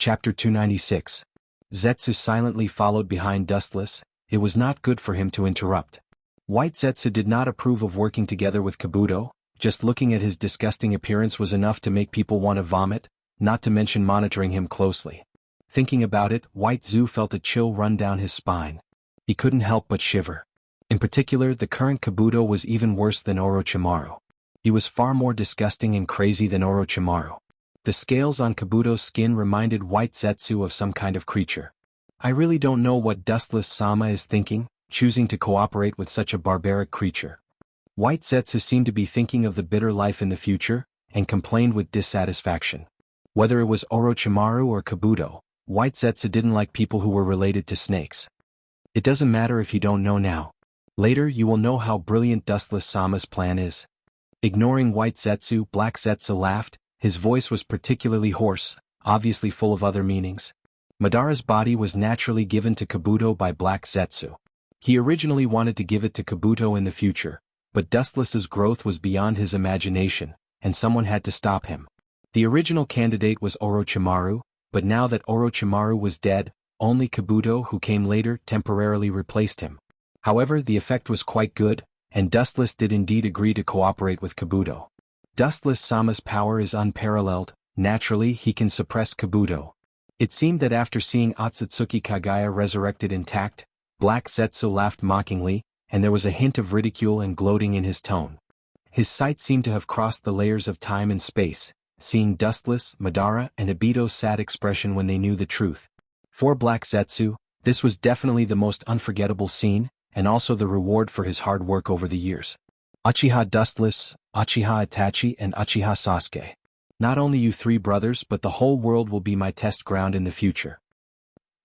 Chapter 296. Zetsu silently followed behind Dustless. It was not good for him to interrupt. White Zetsu did not approve of working together with Kabuto. Just looking at his disgusting appearance was enough to make people want to vomit, not to mention monitoring him closely. Thinking about it, White Zu felt a chill run down his spine. He couldn't help but shiver. In particular, the current Kabuto was even worse than Orochimaru. He was far more disgusting and crazy than Orochimaru. The scales on Kabuto's skin reminded White Zetsu of some kind of creature. I really don't know what Dustless-sama is thinking, choosing to cooperate with such a barbaric creature. White Zetsu seemed to be thinking of the bitter life in the future, and complained with dissatisfaction. Whether it was Orochimaru or Kabuto, White Zetsu didn't like people who were related to snakes. It doesn't matter if you don't know now. Later you will know how brilliant Dustless-sama's plan is. Ignoring White Zetsu, Black Zetsu laughed. His voice was particularly hoarse, obviously full of other meanings. Madara's body was naturally given to Kabuto by Black Zetsu. He originally wanted to give it to Kabuto in the future, but Dustless's growth was beyond his imagination, and someone had to stop him. The original candidate was Orochimaru, but now that Orochimaru was dead, only Kabuto, who came later, temporarily replaced him. However, the effect was quite good, and Dustless did indeed agree to cooperate with Kabuto. Dustless-sama's power is unparalleled. Naturally he can suppress Kabuto. It seemed that after seeing Otsutsuki Kagaya resurrected intact, Black Zetsu laughed mockingly, and there was a hint of ridicule and gloating in his tone. His sight seemed to have crossed the layers of time and space, seeing Dustless, Madara, and Obito's sad expression when they knew the truth. For Black Zetsu, this was definitely the most unforgettable scene, and also the reward for his hard work over the years. Uchiha Dustless, Uchiha Itachi, and Uchiha Sasuke. Not only you three brothers but the whole world will be my test ground in the future.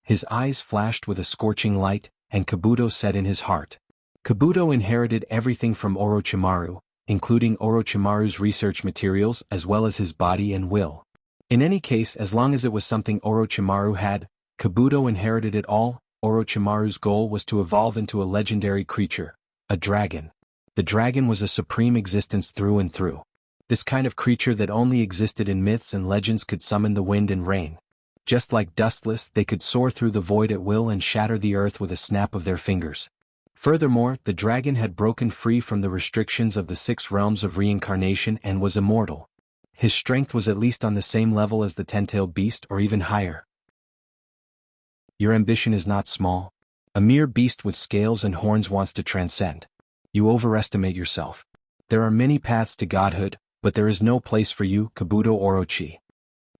His eyes flashed with a scorching light, and Kabuto said in his heart. Kabuto inherited everything from Orochimaru, including Orochimaru's research materials as well as his body and will. In any case, as long as it was something Orochimaru had, Kabuto inherited it all. Orochimaru's goal was to evolve into a legendary creature, a dragon. The dragon was a supreme existence through and through. This kind of creature that only existed in myths and legends could summon the wind and rain. Just like Dustless, they could soar through the void at will and shatter the earth with a snap of their fingers. Furthermore, the dragon had broken free from the restrictions of the 6 realms of reincarnation and was immortal. His strength was at least on the same level as the 10-tailed beast or even higher. Your ambition is not small. A mere beast with scales and horns wants to transcend. You overestimate yourself. There are many paths to godhood, but there is no place for you, Kabuto Orochi.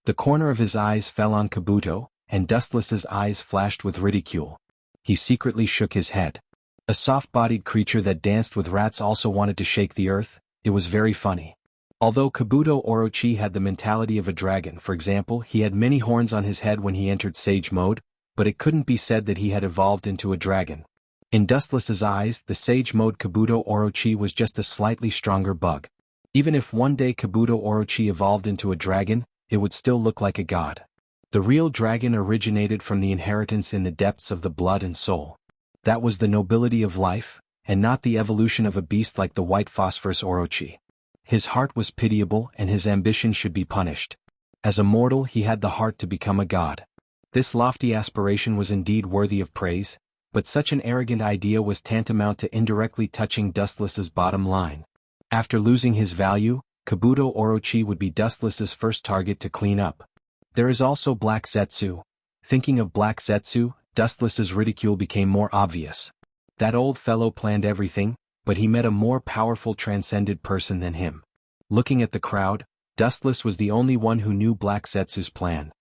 The corner of his eyes fell on Kabuto, and Dustless's eyes flashed with ridicule. He secretly shook his head. A soft-bodied creature that danced with rats also wanted to shake the earth. It was very funny. Although Kabuto Orochi had the mentality of a dragon, for example, he had many horns on his head when he entered Sage Mode, but it couldn't be said that he had evolved into a dragon. In Dustless's eyes, the Sage Mode Kabuto Orochi was just a slightly stronger bug. Even if one day Kabuto Orochi evolved into a dragon, it would still look like a god. The real dragon originated from the inheritance in the depths of the blood and soul. That was the nobility of life, and not the evolution of a beast like the white phosphorus Orochi. His heart was pitiable and his ambition should be punished. As a mortal he had the heart to become a god. This lofty aspiration was indeed worthy of praise, but such an arrogant idea was tantamount to indirectly touching Dustless's bottom line. After losing his value, Kabuto Orochi would be Dustless's first target to clean up. There is also Black Zetsu. Thinking of Black Zetsu, Dustless's ridicule became more obvious. That old fellow planned everything, but he met a more powerful transcended person than him. Looking at the crowd, Dustless was the only one who knew Black Zetsu's plan.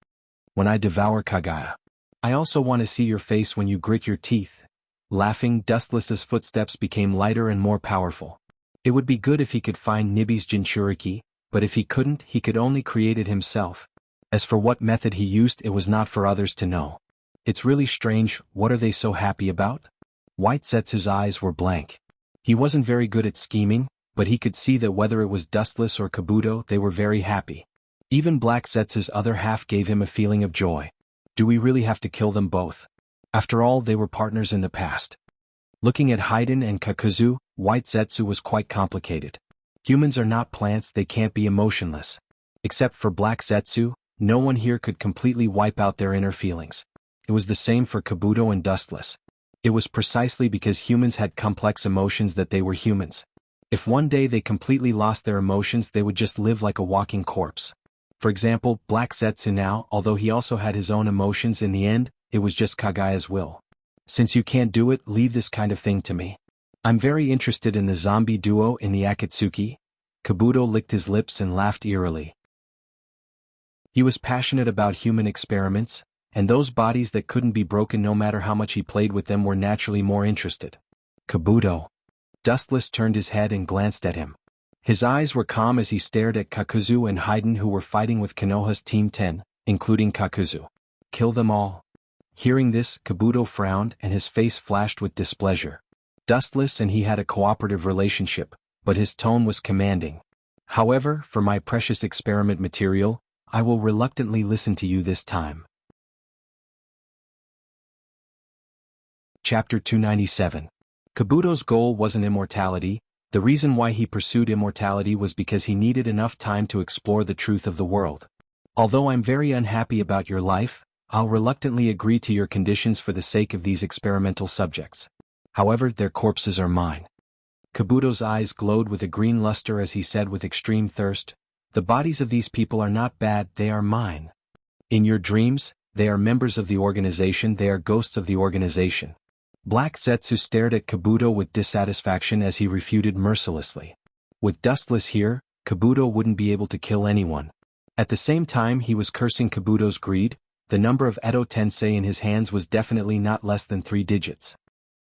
When I devour Kagaya, I also want to see your face when you grit your teeth. Laughing, Dustless's footsteps became lighter and more powerful. It would be good if he could find Nibi's Jinchuriki, but if he couldn't, he could only create it himself. As for what method he used, it was not for others to know. It's really strange, what are they so happy about? White Zetsu's eyes were blank. He wasn't very good at scheming, but he could see that whether it was Dustless or Kabuto, they were very happy. Even Black Zetsu's other half gave him a feeling of joy. Do we really have to kill them both? After all, they were partners in the past. Looking at Haiden and Kakuzu, White Zetsu was quite complicated. Humans are not plants, they can't be emotionless. Except for Black Zetsu, No one here could completely wipe out their inner feelings. It was the same for Kabuto and Dustless. It was precisely because humans had complex emotions that they were humans. If one day they completely lost their emotions, they would just live like a walking corpse. For example, Black Zetsu now, although he also had his own emotions, in the end, it was just Kagaya's will. Since you can't do it, leave this kind of thing to me. I'm very interested in the zombie duo in the Akatsuki. Kabuto licked his lips and laughed eerily. He was passionate about human experiments, and those bodies that couldn't be broken no matter how much he played with them were naturally more interested. Kabuto. Dustless turned his head and glanced at him. His eyes were calm as he stared at Kakuzu and Haiden, who were fighting with Konoha's Team 10, including Kakuzu. Kill them all. Hearing this, Kabuto frowned and his face flashed with displeasure. Dustless and he had a cooperative relationship, but his tone was commanding. However, for my precious experiment material, I will reluctantly listen to you this time. Chapter 297. Kabuto's goal wasn't immortality. The reason why he pursued immortality was because he needed enough time to explore the truth of the world. Although I'm very unhappy about your life, I'll reluctantly agree to your conditions for the sake of these experimental subjects. However, their corpses are mine. Kabuto's eyes glowed with a green luster as he said with extreme thirst, the bodies of these people are not bad, they are mine. In your dreams, they are members of the organization, they are ghosts of the organization. Black Zetsu stared at Kabuto with dissatisfaction as he refuted mercilessly. With Dustless here, Kabuto wouldn't be able to kill anyone. At the same time he was cursing Kabuto's greed. The number of Edo Tensei in his hands was definitely not less than 3 digits.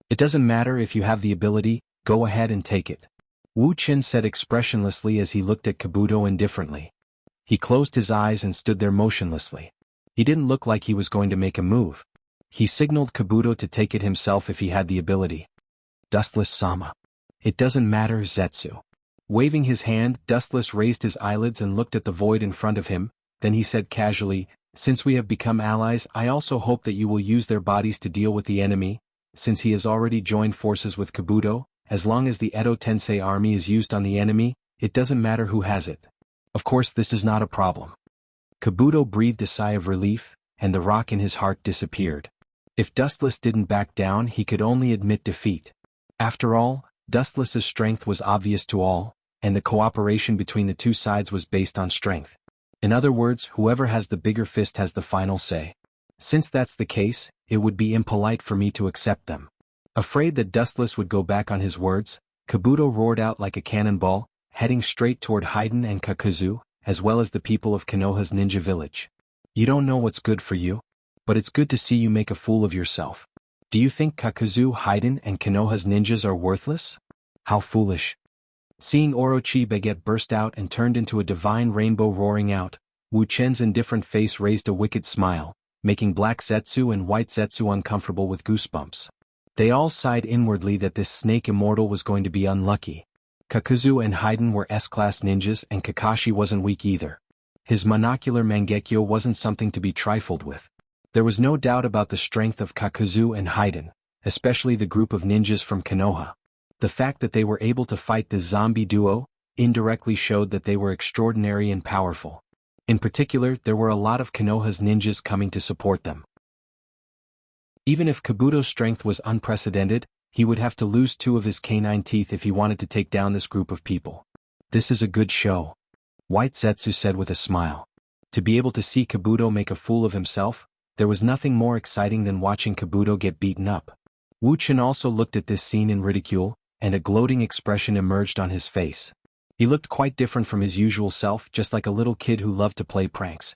It doesn't matter if you have the ability, go ahead and take it. Wu Qin said expressionlessly as he looked at Kabuto indifferently. He closed his eyes and stood there motionlessly. He didn't look like he was going to make a move. He signaled Kabuto to take it himself if he had the ability. Dustless-sama. It doesn't matter, Zetsu. Waving his hand, Dustless raised his eyelids and looked at the void in front of him, then he said casually, since we have become allies, I also hope that you will use their bodies to deal with the enemy. Since he has already joined forces with Kabuto, as long as the Edo Tensei army is used on the enemy, it doesn't matter who has it. Of course this is not a problem. Kabuto breathed a sigh of relief, and the rock in his heart disappeared. If Dustless didn't back down, he could only admit defeat. After all, Dustless's strength was obvious to all, and the cooperation between the two sides was based on strength. In other words, whoever has the bigger fist has the final say. Since that's the case, it would be impolite for me to accept them. Afraid that Dustless would go back on his words, Kabuto roared out like a cannonball, heading straight toward Haiden and Kakuzu, as well as the people of Konoha's ninja village. You don't know what's good for you? But it's good to see you make a fool of yourself. Do you think Kakuzu, Haiden, and Konoha's ninjas are worthless? How foolish. Seeing Orochi Baguette burst out and turned into a divine rainbow roaring out, Wu Chen's indifferent face raised a wicked smile, making Black Zetsu and White Zetsu uncomfortable with goosebumps. They all sighed inwardly that this snake immortal was going to be unlucky. Kakuzu and Haiden were S-class ninjas and Kakashi wasn't weak either. His monocular Mangekyo wasn't something to be trifled with. There was no doubt about the strength of Kakuzu and Haiden, especially the group of ninjas from Konoha. The fact that they were able to fight the zombie duo indirectly showed that they were extraordinary and powerful. In particular, there were a lot of Konoha's ninjas coming to support them. Even if Kabuto's strength was unprecedented, he would have to lose 2 of his canine teeth if he wanted to take down this group of people. This is a good show. White Zetsu said with a smile. To be able to see Kabuto make a fool of himself, there was nothing more exciting than watching Kabuto get beaten up. Wu Qin also looked at this scene in ridicule, and a gloating expression emerged on his face. He looked quite different from his usual self, just like a little kid who loved to play pranks.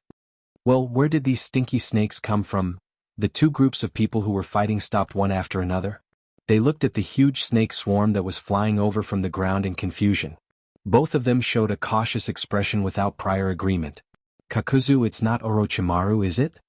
Well, where did these stinky snakes come from? The 2 groups of people who were fighting stopped one after another. They looked at the huge snake swarm that was flying over from the ground in confusion. Both of them showed a cautious expression without prior agreement. Kakuzu, it's not Orochimaru, is it?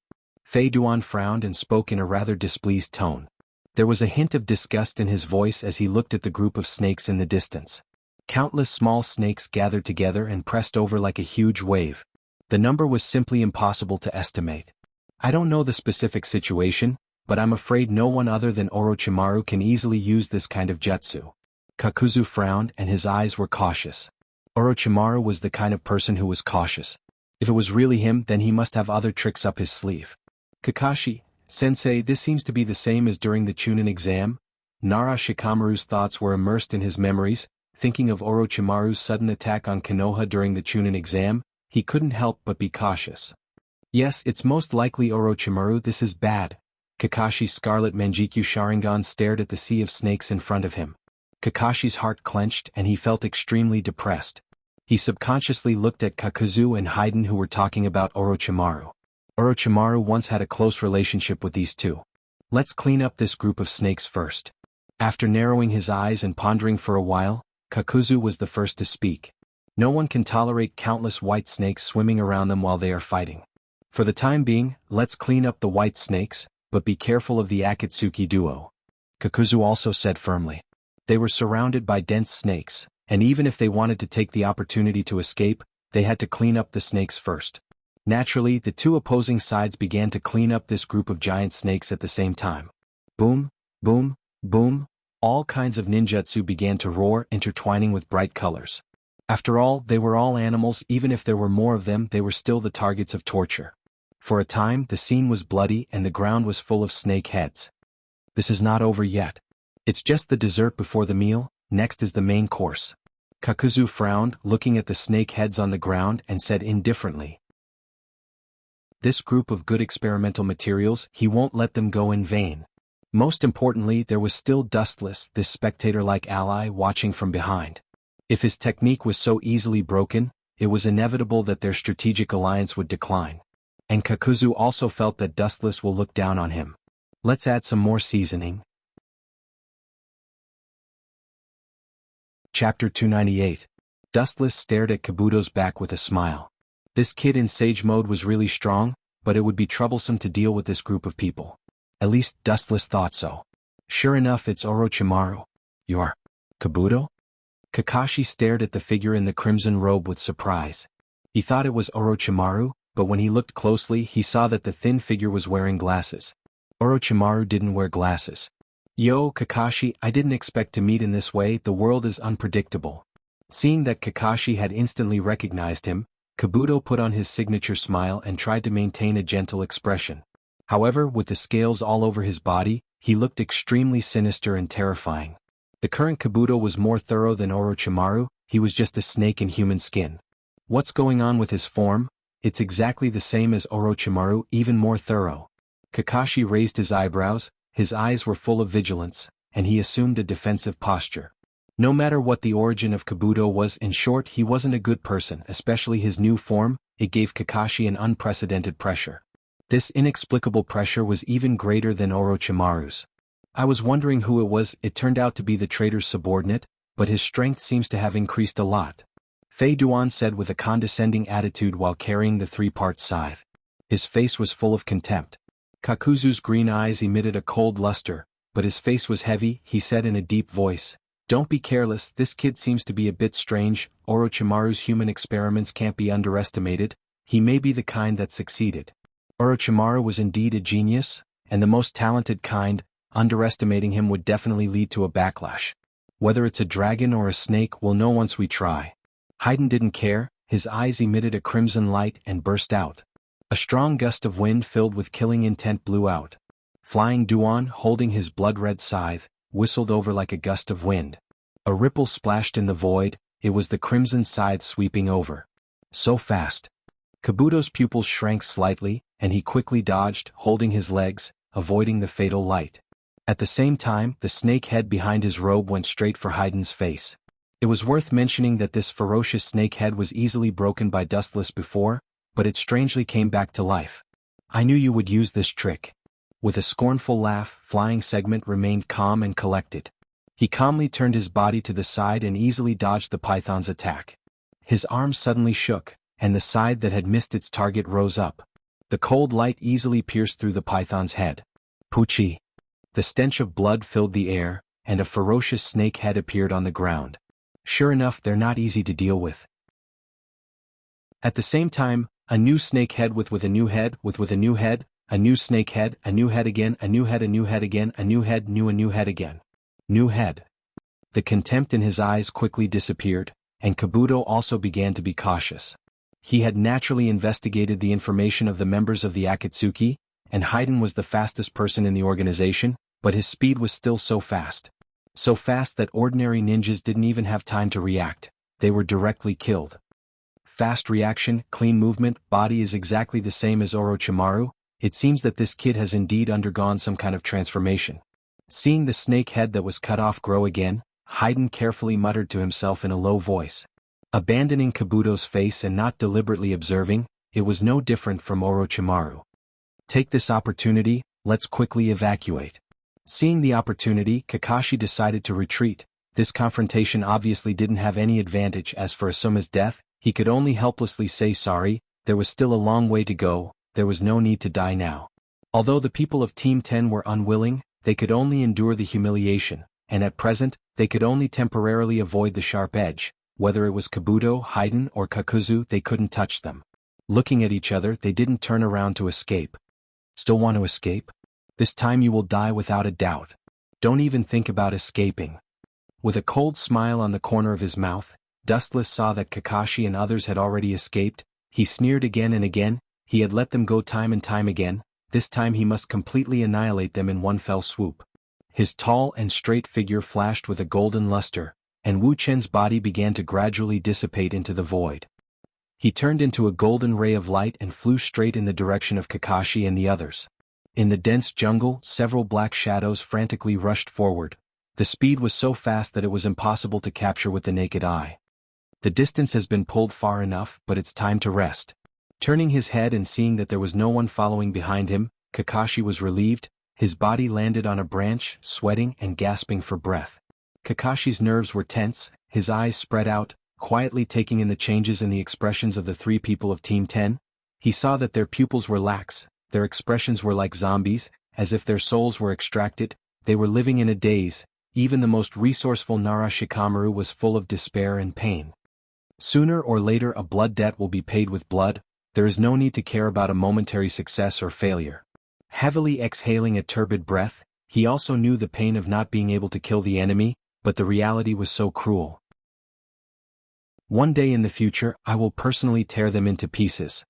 Fei Duan frowned and spoke in a rather displeased tone. There was a hint of disgust in his voice as he looked at the group of snakes in the distance. Countless small snakes gathered together and pressed over like a huge wave. The number was simply impossible to estimate. I don't know the specific situation, but I'm afraid no one other than Orochimaru can easily use this kind of jutsu. Kakuzu frowned and his eyes were cautious. Orochimaru was the kind of person who was cautious. If it was really him, then he must have other tricks up his sleeve. Kakashi-sensei, this seems to be the same as during the Chunin exam? Nara Shikamaru's thoughts were immersed in his memories, thinking of Orochimaru's sudden attack on Konoha during the Chunin exam. He couldn't help but be cautious. Yes, it's most likely Orochimaru. This is bad. Kakashi's Scarlet Manjikyu Sharingan stared at the sea of snakes in front of him. Kakashi's heart clenched and he felt extremely depressed. He subconsciously looked at Kakuzu and Haiden, who were talking about Orochimaru. Orochimaru once had a close relationship with these two. Let's clean up this group of snakes first. After narrowing his eyes and pondering for a while, Kakuzu was the first to speak. No one can tolerate countless white snakes swimming around them while they are fighting. For the time being, let's clean up the white snakes, but be careful of the Akatsuki duo. Kakuzu also said firmly. They were surrounded by dense snakes, and even if they wanted to take the opportunity to escape, they had to clean up the snakes first. Naturally, the two opposing sides began to clean up this group of giant snakes at the same time. Boom, boom, boom, all kinds of ninjutsu began to roar, intertwining with bright colors. After all, they were all animals. Even if there were more of them, they were still the targets of torture. For a time, the scene was bloody and the ground was full of snake heads. This is not over yet. It's just the dessert before the meal. Next is the main course. Kakuzu frowned, looking at the snake heads on the ground, and said indifferently, "This group of good experimental materials, he won't let them go in vain." Most importantly, there was still Dustless, this spectator-like ally watching from behind. If his technique was so easily broken, it was inevitable that their strategic alliance would decline. And Kakuzu also felt that Dustless will look down on him. Let's add some more seasoning. Chapter 298. Dustless stared at Kabuto's back with a smile. This kid in Sage Mode was really strong, but it would be troublesome to deal with this group of people. At least Dustless thought so. Sure enough, it's Orochimaru. You're Kabuto? Kakashi stared at the figure in the crimson robe with surprise. He thought it was Orochimaru, but when he looked closely he saw that the thin figure was wearing glasses. Orochimaru didn't wear glasses. Yo, Kakashi, I didn't expect to meet in this way. The world is unpredictable. Seeing that Kakashi had instantly recognized him, Kabuto put on his signature smile and tried to maintain a gentle expression. However, with the scales all over his body, he looked extremely sinister and terrifying. The current Kabuto was more thorough than Orochimaru. He was just a snake in human skin. What's going on with his form? It's exactly the same as Orochimaru, even more thorough. Kakashi raised his eyebrows, his eyes were full of vigilance, and he assumed a defensive posture. No matter what the origin of Kabuto was, in short, he wasn't a good person, especially his new form. It gave Kakashi an unprecedented pressure. This inexplicable pressure was even greater than Orochimaru's. I was wondering who it was. It turned out to be the trader's subordinate, but his strength seems to have increased a lot. Fei Duan said with a condescending attitude while carrying the three-part scythe. His face was full of contempt. Kakuzu's green eyes emitted a cold luster, but his face was heavy. He said in a deep voice, "Don't be careless, this kid seems to be a bit strange. Orochimaru's human experiments can't be underestimated. He may be the kind that succeeded. Orochimaru was indeed a genius, and the most talented kind. Underestimating him would definitely lead to a backlash. Whether it's a dragon or a snake, we'll know once we try." Haiden didn't care. His eyes emitted a crimson light and burst out. A strong gust of wind filled with killing intent blew out. Flying Duan, holding his blood-red scythe, whistled over like a gust of wind. A ripple splashed in the void. It was the crimson scythe sweeping over. So fast. Kabuto's pupils shrank slightly, and he quickly dodged, holding his legs, avoiding the fatal light. At the same time, the snake head behind his robe went straight for Haiden's face. It was worth mentioning that this ferocious snake head was easily broken by Dustless before, but it strangely came back to life. "I knew you would use this trick." With a scornful laugh, Flying Segment remained calm and collected. He calmly turned his body to the side and easily dodged the python's attack. His arms suddenly shook, and the scythe that had missed its target rose up. The cold light easily pierced through the python's head. Poochie. The stench of blood filled the air, and a ferocious snake head appeared on the ground. Sure enough, they're not easy to deal with. At the same time, a new snake head with a new head, with a new head, a new snake head, a new head again, a new head, a new head again, a new head, a new head again. New head. The contempt in his eyes quickly disappeared, and Kabuto also began to be cautious. He had naturally investigated the information of the members of the Akatsuki, and Haydn was the fastest person in the organization, but his speed was still so fast. So fast that ordinary ninjas didn't even have time to react. They were directly killed. Fast reaction, clean movement, body is exactly the same as Orochimaru. It seems that this kid has indeed undergone some kind of transformation. Seeing the snake head that was cut off grow again, Haydn carefully muttered to himself in a low voice. Abandoning Kabuto's face and not deliberately observing, it was no different from Orochimaru. Take this opportunity, let's quickly evacuate. Seeing the opportunity, Kakashi decided to retreat. This confrontation obviously didn't have any advantage. As for Asuma's death, he could only helplessly say sorry. There was still a long way to go, there was no need to die now. Although the people of Team 10 were unwilling, they could only endure the humiliation, and at present, they could only temporarily avoid the sharp edge. Whether it was Kabuto, Haydn, or Kakuzu, they couldn't touch them. Looking at each other, they didn't turn around to escape. Still want to escape? This time you will die without a doubt. Don't even think about escaping. With a cold smile on the corner of his mouth, Dustless saw that Kakashi and others had already escaped. He sneered again and again. He had let them go time and time again. This time he must completely annihilate them in one fell swoop. His tall and straight figure flashed with a golden luster, and Wu Chen's body began to gradually dissipate into the void. He turned into a golden ray of light and flew straight in the direction of Kakashi and the others. In the dense jungle, several black shadows frantically rushed forward. The speed was so fast that it was impossible to capture with the naked eye. The distance has been pulled far enough, but it's time to rest. Turning his head and seeing that there was no one following behind him, Kakashi was relieved. His body landed on a branch, sweating and gasping for breath. Kakashi's nerves were tense, his eyes spread out, quietly taking in the changes in the expressions of the three people of Team 10. He saw that their pupils were lax, their expressions were like zombies, as if their souls were extracted. They were living in a daze. Even the most resourceful Nara Shikamaru was full of despair and pain. Sooner or later a blood debt will be paid with blood. There is no need to care about a momentary success or failure. Heavily exhaling a turbid breath, he also knew the pain of not being able to kill the enemy, but the reality was so cruel. One day in the future, I will personally tear them into pieces.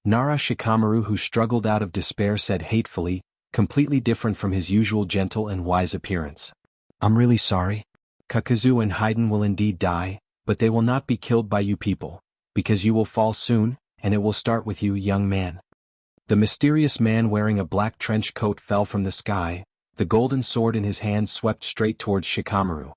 Nara Shikamaru, who struggled out of despair, said hatefully, completely different from his usual gentle and wise appearance. I'm really sorry. Kakuzu and Haydn will indeed die, but they will not be killed by you people, because you will fall soon, and it will start with you, young man. The mysterious man wearing a black trench coat fell from the sky. The golden sword in his hand swept straight towards Shikamaru.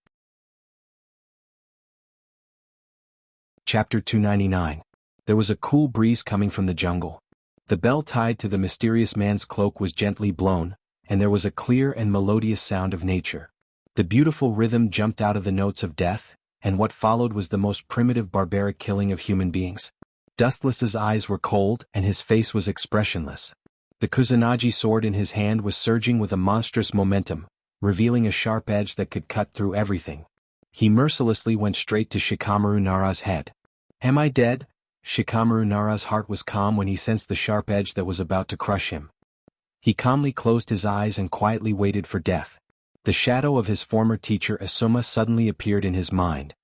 Chapter 299. There was a cool breeze coming from the jungle. The bell tied to the mysterious man's cloak was gently blown, and there was a clear and melodious sound of nature. The beautiful rhythm jumped out of the notes of death, and what followed was the most primitive barbaric killing of human beings. Dustless's eyes were cold and his face was expressionless. The Kusanagi sword in his hand was surging with a monstrous momentum, revealing a sharp edge that could cut through everything. He mercilessly went straight to Shikamaru Nara's head. Am I dead? Shikamaru Nara's heart was calm when he sensed the sharp edge that was about to crush him. He calmly closed his eyes and quietly waited for death. The shadow of his former teacher Asuma suddenly appeared in his mind.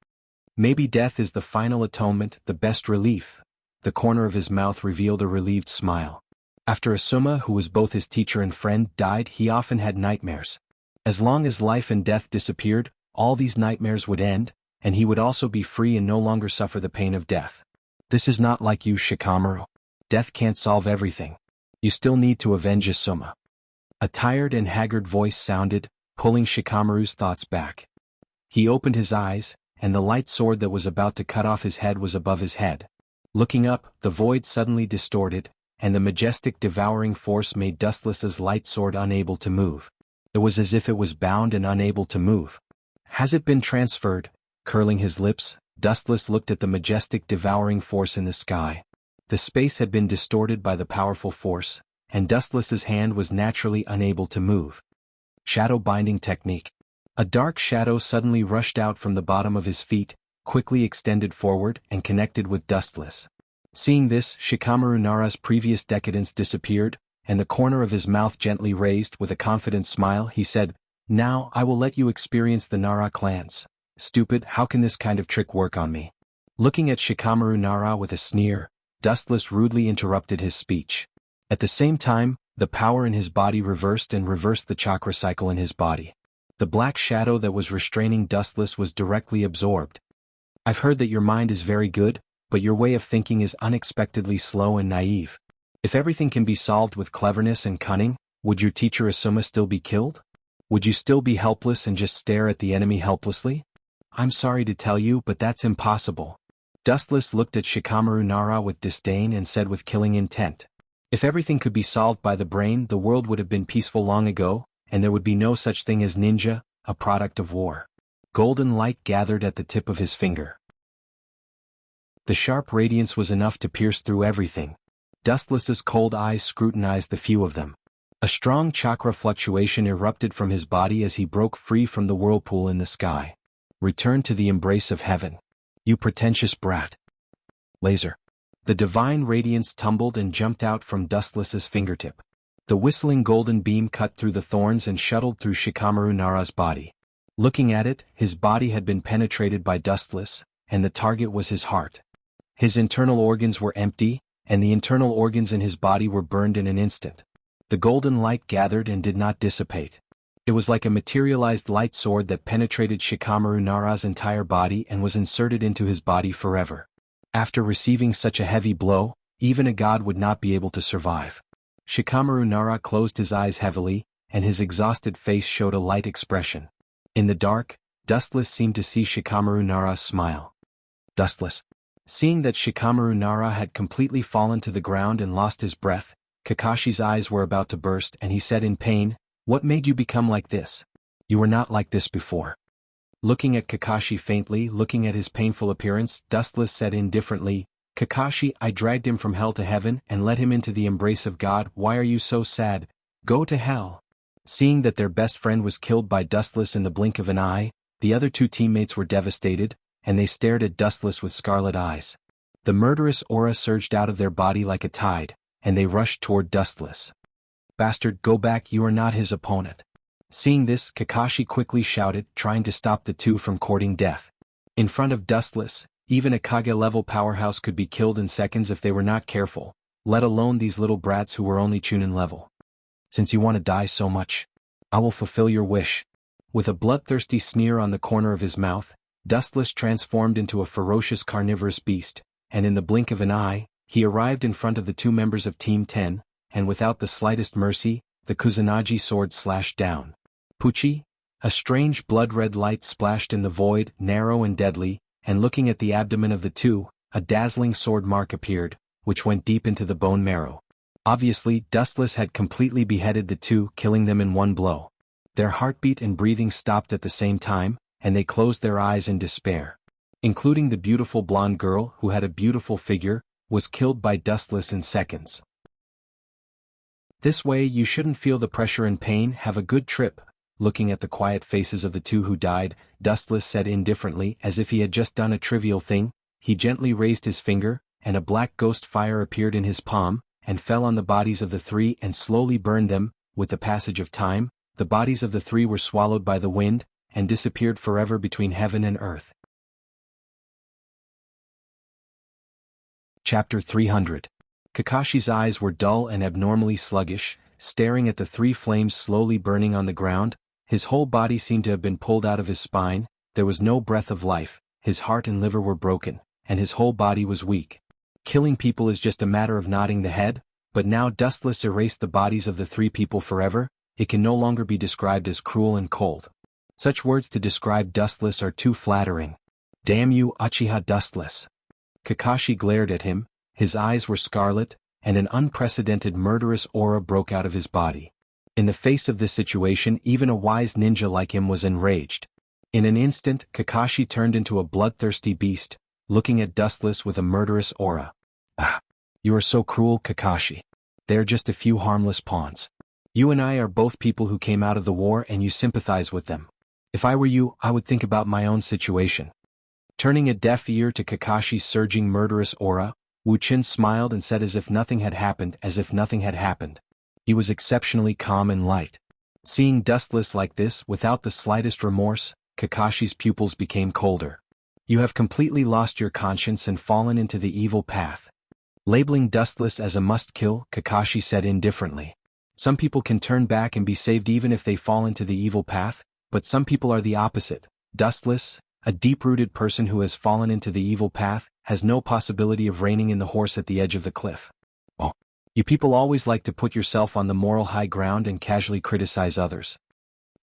Maybe death is the final atonement, the best relief. The corner of his mouth revealed a relieved smile. After Asuma, who was both his teacher and friend, died, he often had nightmares. As long as life and death disappeared, all these nightmares would end, and he would also be free and no longer suffer the pain of death. This is not like you, Shikamaru. Death can't solve everything. You still need to avenge Asuma. A tired and haggard voice sounded, pulling Shikamaru's thoughts back. He opened his eyes, and the light sword that was about to cut off his head was above his head. Looking up, the void suddenly distorted, and the majestic devouring force made Dustless's light sword unable to move. It was as if it was bound and unable to move. Has it been transferred? Curling his lips, Dustless looked at the majestic devouring force in the sky. The space had been distorted by the powerful force, and Dustless's hand was naturally unable to move. Shadow binding technique. A dark shadow suddenly rushed out from the bottom of his feet, quickly extended forward and connected with Dustless. Seeing this, Shikamaru Nara's previous decadence disappeared, and the corner of his mouth gently raised with a confident smile, he said, Now I will let you experience the Nara clans. Stupid, how can this kind of trick work on me? Looking at Shikamaru Nara with a sneer, Dustless rudely interrupted his speech. At the same time, the power in his body reversed the chakra cycle in his body. The black shadow that was restraining Dustless was directly absorbed. I've heard that your mind is very good, but your way of thinking is unexpectedly slow and naive. If everything can be solved with cleverness and cunning, would your teacher Asuma still be killed? Would you still be helpless and just stare at the enemy helplessly? I'm sorry to tell you, but that's impossible. Dustless looked at Shikamaru Nara with disdain and said with killing intent. If everything could be solved by the brain, the world would have been peaceful long ago, and there would be no such thing as ninja, a product of war. Golden light gathered at the tip of his finger. The sharp radiance was enough to pierce through everything. Dustless's cold eyes scrutinized the few of them. A strong chakra fluctuation erupted from his body as he broke free from the whirlpool in the sky. Return to the embrace of heaven. You pretentious brat. Laser. The divine radiance tumbled and jumped out from Dustless's fingertip. The whistling golden beam cut through the thorns and shuttled through Shikamaru Nara's body. Looking at it, his body had been penetrated by Dustless, and the target was his heart. His internal organs were empty, and the internal organs in his body were burned in an instant. The golden light gathered and did not dissipate. It was like a materialized light sword that penetrated Shikamaru Nara's entire body and was inserted into his body forever. After receiving such a heavy blow, even a god would not be able to survive. Shikamaru Nara closed his eyes heavily, and his exhausted face showed a light expression. In the dark, Dustless seemed to see Shikamaru Nara smile. Dustless. Seeing that Shikamaru Nara had completely fallen to the ground and lost his breath, Kakashi's eyes were about to burst and he said in pain, "What made you become like this? You were not like this before." Looking at Kakashi faintly, looking at his painful appearance, Dustless said indifferently, "Kakashi, I dragged him from hell to heaven and led him into the embrace of God. Why are you so sad? Go to hell." Seeing that their best friend was killed by Dustless in the blink of an eye, the other two teammates were devastated, and they stared at Dustless with scarlet eyes. The murderous aura surged out of their body like a tide, and they rushed toward Dustless. "Bastard, go back, you are not his opponent." Seeing this, Kakashi quickly shouted, trying to stop the two from courting death. In front of Dustless, even a Kage-level powerhouse could be killed in seconds if they were not careful, let alone these little brats who were only Chunin level. "Since you want to die so much, I will fulfill your wish." With a bloodthirsty sneer on the corner of his mouth, Dustless transformed into a ferocious carnivorous beast, and in the blink of an eye, he arrived in front of the two members of Team 10, and without the slightest mercy, the Kusanagi sword slashed down. Puchi? A strange blood-red light splashed in the void, narrow and deadly, and looking at the abdomen of the two, a dazzling sword mark appeared, which went deep into the bone marrow. Obviously, Dustless had completely beheaded the two, killing them in one blow. Their heartbeat and breathing stopped at the same time, and they closed their eyes in despair. Including the beautiful blonde girl, who had a beautiful figure, was killed by Dustless in seconds. This way you shouldn't feel the pressure and pain. Have a good trip. Looking at the quiet faces of the two who died, Dustless said indifferently, as if he had just done a trivial thing. He gently raised his finger, and a black ghost fire appeared in his palm, and fell on the bodies of the three and slowly burned them. With the passage of time, the bodies of the three were swallowed by the wind, and disappeared forever between heaven and earth. Chapter 300. Kakashi's eyes were dull and abnormally sluggish, staring at the three flames slowly burning on the ground. His whole body seemed to have been pulled out of his spine, there was no breath of life, his heart and liver were broken, and his whole body was weak. Killing people is just a matter of nodding the head, but now Dustless erased the bodies of the three people forever. It can no longer be described as cruel and cold. Such words to describe Dustless are too flattering. Damn you, Uchiha Dustless. Kakashi glared at him, his eyes were scarlet, and an unprecedented murderous aura broke out of his body. In the face of this situation, even a wise ninja like him was enraged. In an instant, Kakashi turned into a bloodthirsty beast, looking at Dustless with a murderous aura. "Ah, you are so cruel, Kakashi. They are just a few harmless pawns. You and I are both people who came out of the war and you sympathize with them. If I were you, I would think about my own situation." Turning a deaf ear to Kakashi's surging murderous aura, Wuxia smiled and said as if nothing had happened, He was exceptionally calm and light. Seeing Dustless like this, without the slightest remorse, Kakashi's pupils became colder. "You have completely lost your conscience and fallen into the evil path. Labeling Dustless as a must-kill, Kakashi said indifferently. Some people can turn back and be saved even if they fall into the evil path, but some people are the opposite. Dustless, a deep-rooted person who has fallen into the evil path, has no possibility of reining in the horse at the edge of the cliff. Oh. You people always like to put yourself on the moral high ground and casually criticize others.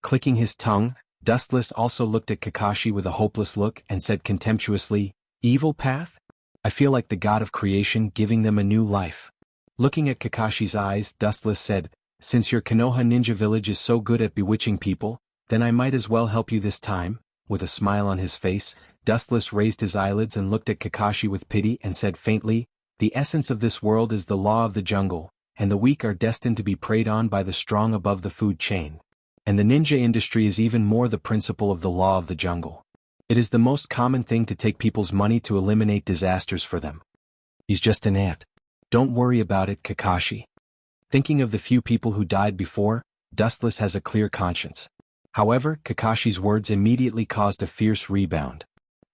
Clicking his tongue, Dustless also looked at Kakashi with a hopeless look and said contemptuously, "Evil path? I feel like the god of creation giving them a new life." Looking at Kakashi's eyes, Dustless said, "Since your Konoha ninja village is so good at bewitching people, then I might as well help you this time." With a smile on his face, Dustless raised his eyelids and looked at Kakashi with pity and said faintly, "The essence of this world is the law of the jungle, and the weak are destined to be preyed on by the strong above the food chain. And the ninja industry is even more the principle of the law of the jungle. It is the most common thing to take people's money to eliminate disasters for them. He's just an ant. Don't worry about it, Kakashi." Thinking of the few people who died before, Dustless has a clear conscience. However, Kakashi's words immediately caused a fierce rebound.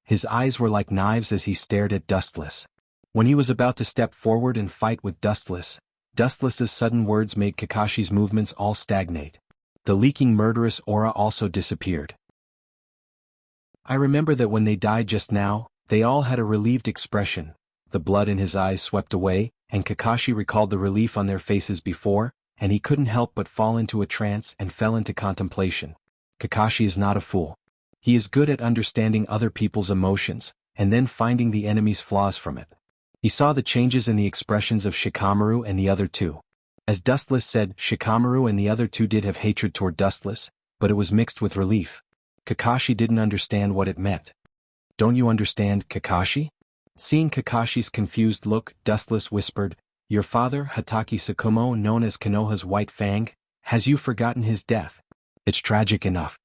His eyes were like knives as he stared at Dustless. When he was about to step forward and fight with Dustless's sudden words made Kakashi's movements all stagnate. The leaking murderous aura also disappeared. I remember that when they died just now, they all had a relieved expression. The blood in his eyes swept away, and Kakashi recalled the relief on their faces before, and he couldn't help but fall into a trance and fell into contemplation. Kakashi is not a fool. He is good at understanding other people's emotions, and then finding the enemy's flaws from it. He saw the changes in the expressions of Shikamaru and the other two. As Dustless said, Shikamaru and the other two did have hatred toward Dustless, but it was mixed with relief. Kakashi didn't understand what it meant. "Don't you understand, Kakashi?" Seeing Kakashi's confused look, Dustless whispered, "Your father, Hatake Tsukumo, known as Konoha's White Fang, has you forgotten his death? It's tragic enough.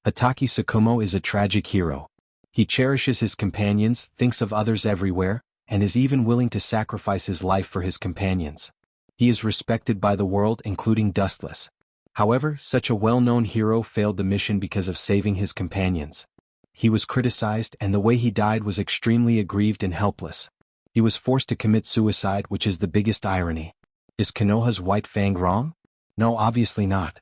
Hatake Tsukumo is a tragic hero. He cherishes his companions, thinks of others everywhere, and is even willing to sacrifice his life for his companions. He is respected by the world, including Dustless. However, such a well-known hero failed the mission because of saving his companions. He was criticized, and the way he died was extremely aggrieved and helpless. He was forced to commit suicide, which is the biggest irony. Is Konoha's White Fang wrong? No, obviously not.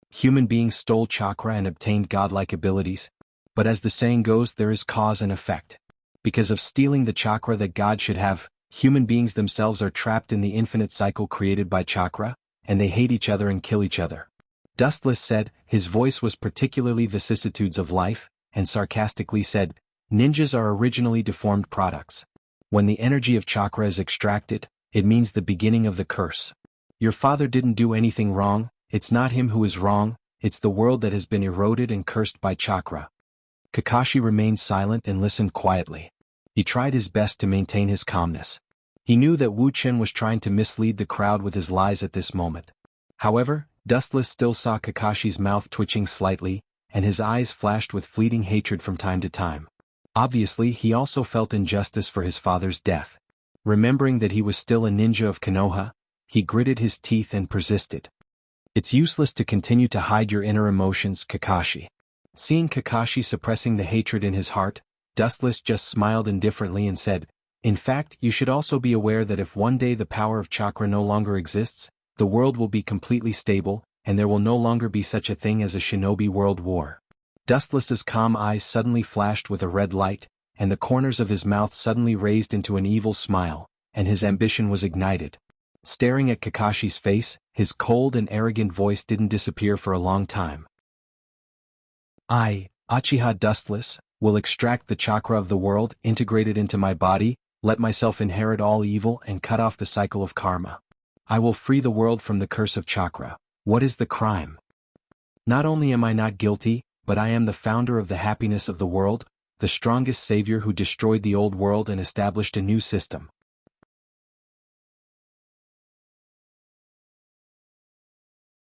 Human beings stole chakra and obtained godlike abilities, but as the saying goes, there is cause and effect. Because of stealing the chakra that God should have, human beings themselves are trapped in the infinite cycle created by chakra, and they hate each other and kill each other. Dustless said, his voice was particularly vicissitudes of life, and sarcastically said, "Ninjas are originally deformed products. When the energy of chakra is extracted, it means the beginning of the curse. Your father didn't do anything wrong, it's not him who is wrong, it's the world that has been eroded and cursed by chakra." Kakashi remained silent and listened quietly. He tried his best to maintain his calmness. He knew that Wu Chen was trying to mislead the crowd with his lies at this moment. However, Dustless still saw Kakashi's mouth twitching slightly, and his eyes flashed with fleeting hatred from time to time. Obviously, he also felt injustice for his father's death. Remembering that he was still a ninja of Konoha, he gritted his teeth and persisted. "It's useless to continue to hide your inner emotions, Kakashi." Seeing Kakashi suppressing the hatred in his heart, Dustless just smiled indifferently and said, "In fact, you should also be aware that if one day the power of chakra no longer exists, the world will be completely stable, and there will no longer be such a thing as a shinobi world war." Dustless's calm eyes suddenly flashed with a red light, and the corners of his mouth suddenly raised into an evil smile, and his ambition was ignited. Staring at Kakashi's face, his cold and arrogant voice didn't disappear for a long time. "I, Uchiha Dustless, will extract the chakra of the world, integrate it into my body, let myself inherit all evil and cut off the cycle of karma. I will free the world from the curse of chakra. What is the crime? Not only am I not guilty, but I am the founder of the happiness of the world, the strongest savior who destroyed the old world and established a new system."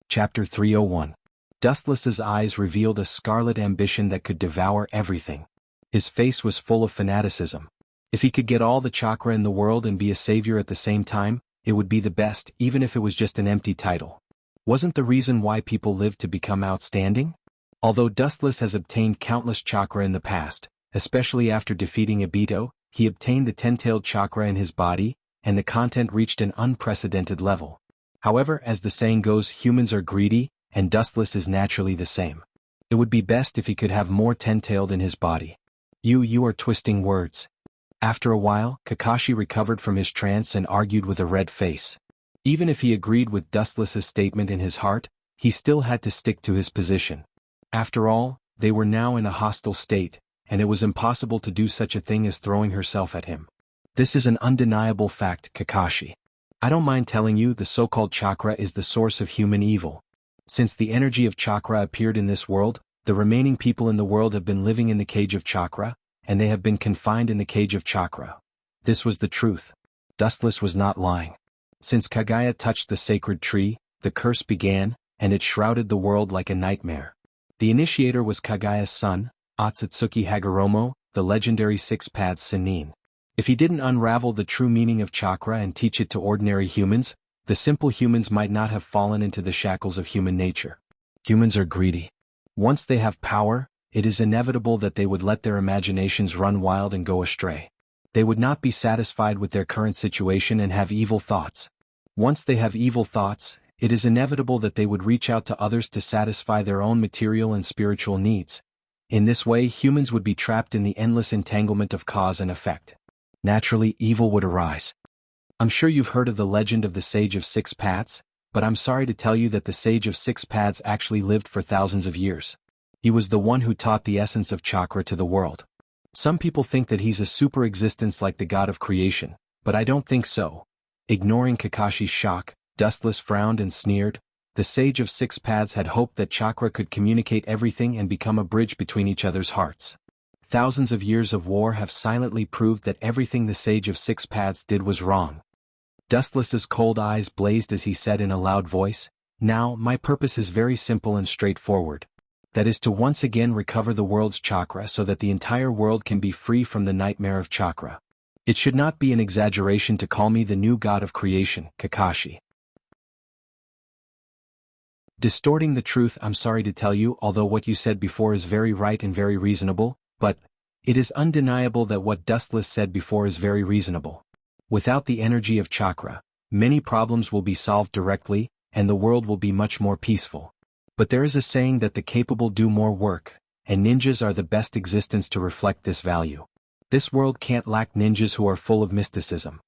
Chapter 301. Dustless's eyes revealed a scarlet ambition that could devour everything. His face was full of fanaticism. If he could get all the chakra in the world and be a savior at the same time, it would be the best, even if it was just an empty title. Wasn't the reason why people lived to become outstanding? Although Dustless has obtained countless chakra in the past, especially after defeating Obito, he obtained the ten-tailed chakra in his body, and the content reached an unprecedented level. However, as the saying goes, humans are greedy, and Dustless is naturally the same. It would be best if he could have more ten-tailed in his body. You are twisting words. After a while, Kakashi recovered from his trance and argued with a red face. Even if he agreed with Dustless's statement in his heart, he still had to stick to his position. After all, they were now in a hostile state, and it was impossible to do such a thing as throwing herself at him. This is an undeniable fact, Kakashi. I don't mind telling you the so-called chakra is the source of human evil. Since the energy of chakra appeared in this world, the remaining people in the world have been living in the cage of chakra, and they have been confined in the cage of chakra. This was the truth. Dustless was not lying. Since Kaguya touched the sacred tree, the curse began, and it shrouded the world like a nightmare. The initiator was Kaguya's son, Otsutsuki Hagoromo, the legendary Six Paths Sennin. If he didn't unravel the true meaning of chakra and teach it to ordinary humans, the simple humans might not have fallen into the shackles of human nature. Humans are greedy. Once they have power, it is inevitable that they would let their imaginations run wild and go astray. They would not be satisfied with their current situation and have evil thoughts. Once they have evil thoughts, it is inevitable that they would reach out to others to satisfy their own material and spiritual needs. In this way, humans would be trapped in the endless entanglement of cause and effect. Naturally, evil would arise. I'm sure you've heard of the legend of the Sage of Six Paths, but I'm sorry to tell you that the Sage of Six Paths actually lived for thousands of years. He was the one who taught the essence of chakra to the world. Some people think that he's a super existence like the god of creation, but I don't think so. Ignoring Kakashi's shock, Dustless frowned and sneered. The Sage of Six Paths had hoped that chakra could communicate everything and become a bridge between each other's hearts. Thousands of years of war have silently proved that everything the Sage of Six Paths did was wrong. Dustless's cold eyes blazed as he said in a loud voice, "Now, my purpose is very simple and straightforward. That is to once again recover the world's chakra so that the entire world can be free from the nightmare of chakra. It should not be an exaggeration to call me the new god of creation, Kakashi." Distorting the truth, I'm sorry to tell you, although what you said before is very right and very reasonable, but it is undeniable that what Dustless said before is very reasonable. Without the energy of chakra, many problems will be solved directly, and the world will be much more peaceful. But there is a saying that the capable do more work, and ninjas are the best existence to reflect this value. This world can't lack ninjas who are full of mysticism.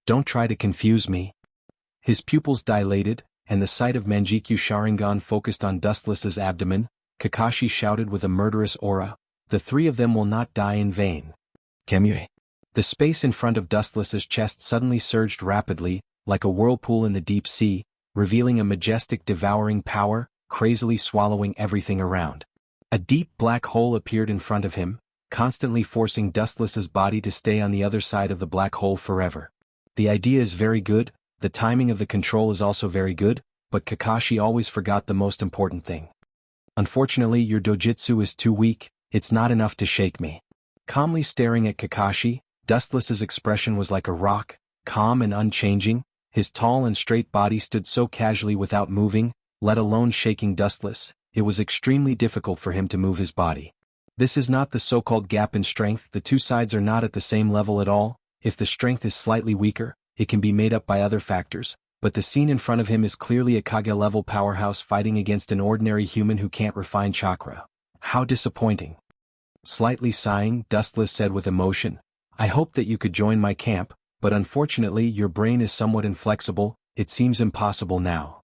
Don't try to confuse me. His pupils dilated, and the sight of Manjikyu Sharingan focused on Dustless's abdomen. Kakashi shouted with a murderous aura, "The three of them will not die in vain." Kemue. The space in front of Dustless's chest suddenly surged rapidly, like a whirlpool in the deep sea, revealing a majestic devouring power, crazily swallowing everything around. A deep black hole appeared in front of him, constantly forcing Dustless's body to stay on the other side of the black hole forever. The idea is very good, the timing of the control is also very good, but Kakashi always forgot the most important thing. Unfortunately, your dojutsu is too weak, it's not enough to shake me. Calmly staring at Kakashi, Dustless's expression was like a rock, calm and unchanging. His tall and straight body stood so casually without moving, let alone shaking Dustless. It was extremely difficult for him to move his body. This is not the so-called gap in strength, the two sides are not at the same level at all. If the strength is slightly weaker, it can be made up by other factors, but the scene in front of him is clearly a Kage-level powerhouse fighting against an ordinary human who can't refine chakra. How disappointing. Slightly sighing, Dustless said with emotion, "I hoped that you could join my camp, but unfortunately your brain is somewhat inflexible, it seems impossible now.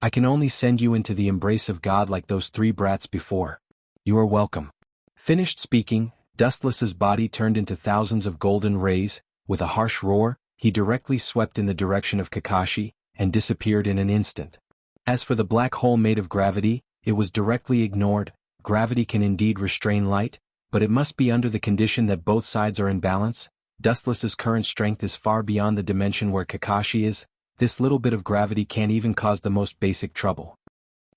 I can only send you into the embrace of God like those three brats before. You are welcome." Finished speaking, Dustless's body turned into thousands of golden rays. With a harsh roar, he directly swept in the direction of Kakashi, and disappeared in an instant. As for the black hole made of gravity, it was directly ignored. Gravity can indeed restrain light, but it must be under the condition that both sides are in balance. Dustless's current strength is far beyond the dimension where Kakashi is. This little bit of gravity can't even cause the most basic trouble.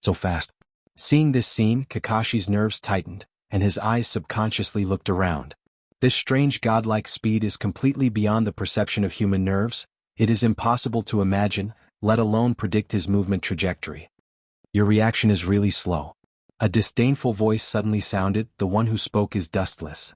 So fast. Seeing this scene, Kakashi's nerves tightened, and his eyes subconsciously looked around. This strange godlike speed is completely beyond the perception of human nerves. It is impossible to imagine, let alone predict his movement trajectory. Your reaction is really slow. A disdainful voice suddenly sounded. The one who spoke is Dustless.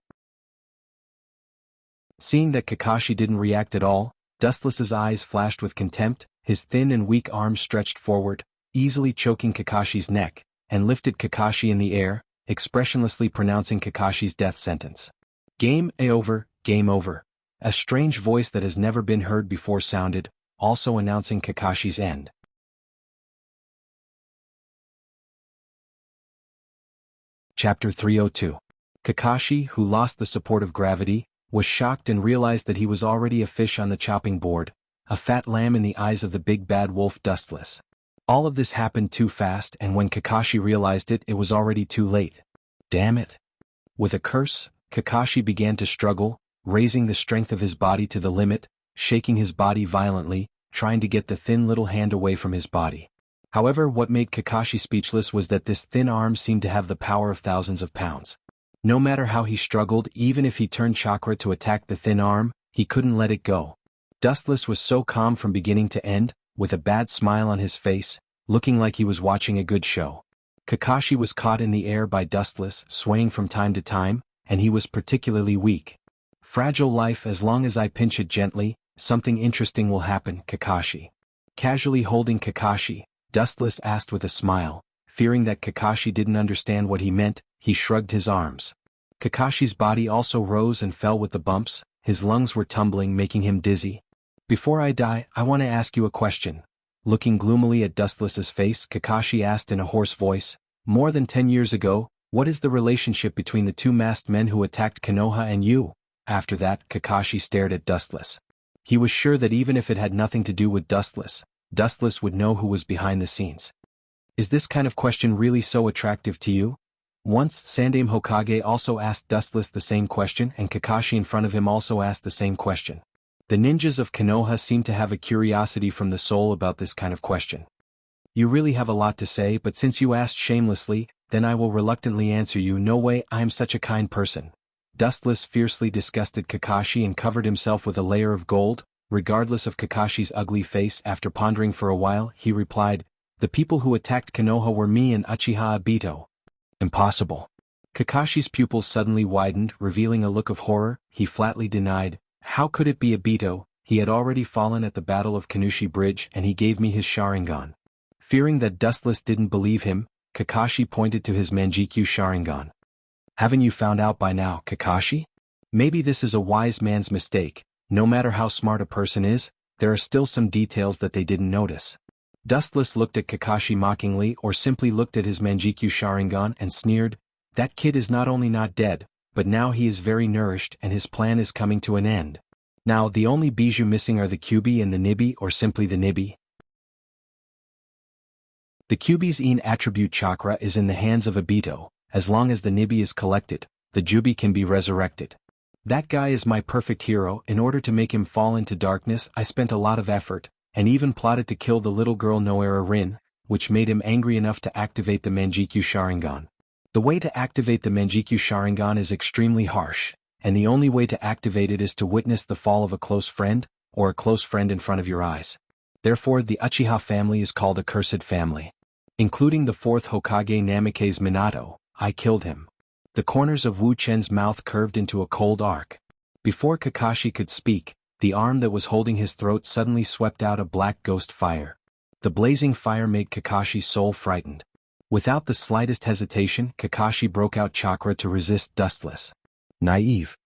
Seeing that Kakashi didn't react at all, Dustless's eyes flashed with contempt, his thin and weak arms stretched forward, easily choking Kakashi's neck, and lifted Kakashi in the air, expressionlessly pronouncing Kakashi's death sentence. Game over, game over. A strange voice that has never been heard before sounded, also announcing Kakashi's end. Chapter 302. Kakashi, who lost the support of gravity, was shocked and realized that he was already a fish on the chopping board, a fat lamb in the eyes of the big bad wolf Dustless. All of this happened too fast, and when Kakashi realized it, it was already too late. Damn it. With a curse, Kakashi began to struggle, raising the strength of his body to the limit, shaking his body violently, trying to get the thin little hand away from his body. However, what made Kakashi speechless was that this thin arm seemed to have the power of thousands of pounds. No matter how he struggled, even if he turned chakra to attack the thin arm, he couldn't let it go. Dustless was so calm from beginning to end, with a bad smile on his face, looking like he was watching a good show. Kakashi was caught in the air by Dustless, swaying from time to time, and he was particularly weak. Fragile life, as long as I pinch it gently, something interesting will happen, Kakashi. Casually holding Kakashi, Dustless asked with a smile. Fearing that Kakashi didn't understand what he meant, he shrugged his arms. Kakashi's body also rose and fell with the bumps, his lungs were tumbling, making him dizzy. Before I die, I want to ask you a question. Looking gloomily at Dustless's face, Kakashi asked in a hoarse voice, more than 10 years ago, what is the relationship between the two masked men who attacked Konoha and you? After that, Kakashi stared at Dustless. He was sure that even if it had nothing to do with Dustless, Dustless would know who was behind the scenes. Is this kind of question really so attractive to you? Once, Sandaime Hokage also asked Dustless the same question, and Kakashi in front of him also asked the same question. The ninjas of Konoha seem to have a curiosity from the soul about this kind of question. You really have a lot to say, but since you asked shamelessly, then I will reluctantly answer you. No way, I am such a kind person. Dustless fiercely disgusted Kakashi and covered himself with a layer of gold. Regardless of Kakashi's ugly face, after pondering for a while, he replied, the people who attacked Konoha were me and Uchiha Obito. Impossible. Kakashi's pupils suddenly widened, revealing a look of horror. He flatly denied, how could it be Obito? He had already fallen at the Battle of Kanushi Bridge and he gave me his Sharingan. Fearing that Dustless didn't believe him, Kakashi pointed to his Manjikyu Sharingan. Haven't you found out by now, Kakashi? Maybe this is a wise man's mistake. No matter how smart a person is, there are still some details that they didn't notice. Dustless looked at Kakashi mockingly, or simply looked at his Manjikyu Sharingan and sneered, that kid is not only not dead, but now he is very nourished and his plan is coming to an end. Now the only bijou missing are the Kyuubi and the Nibi, or simply the Nibi. The Kyuubi's Een attribute chakra is in the hands of Obito. As long as the Nibi is collected, the Jubi can be resurrected. That guy is my perfect hero. In order to make him fall into darkness, I spent a lot of effort, and even plotted to kill the little girl Noera Rin, which made him angry enough to activate the Manjikyu Sharingan. The way to activate the Manjikyu Sharingan is extremely harsh, and the only way to activate it is to witness the fall of a close friend, or a close friend in front of your eyes. Therefore the Uchiha family is called a cursed family. Including the fourth Hokage Namikaze Minato, I killed him. The corners of Wu Chen's mouth curved into a cold arc. Before Kakashi could speak, the arm that was holding his throat suddenly swept out a black ghost fire. The blazing fire made Kakashi's soul frightened. Without the slightest hesitation, Kakashi broke out chakra to resist Dustless. Naive.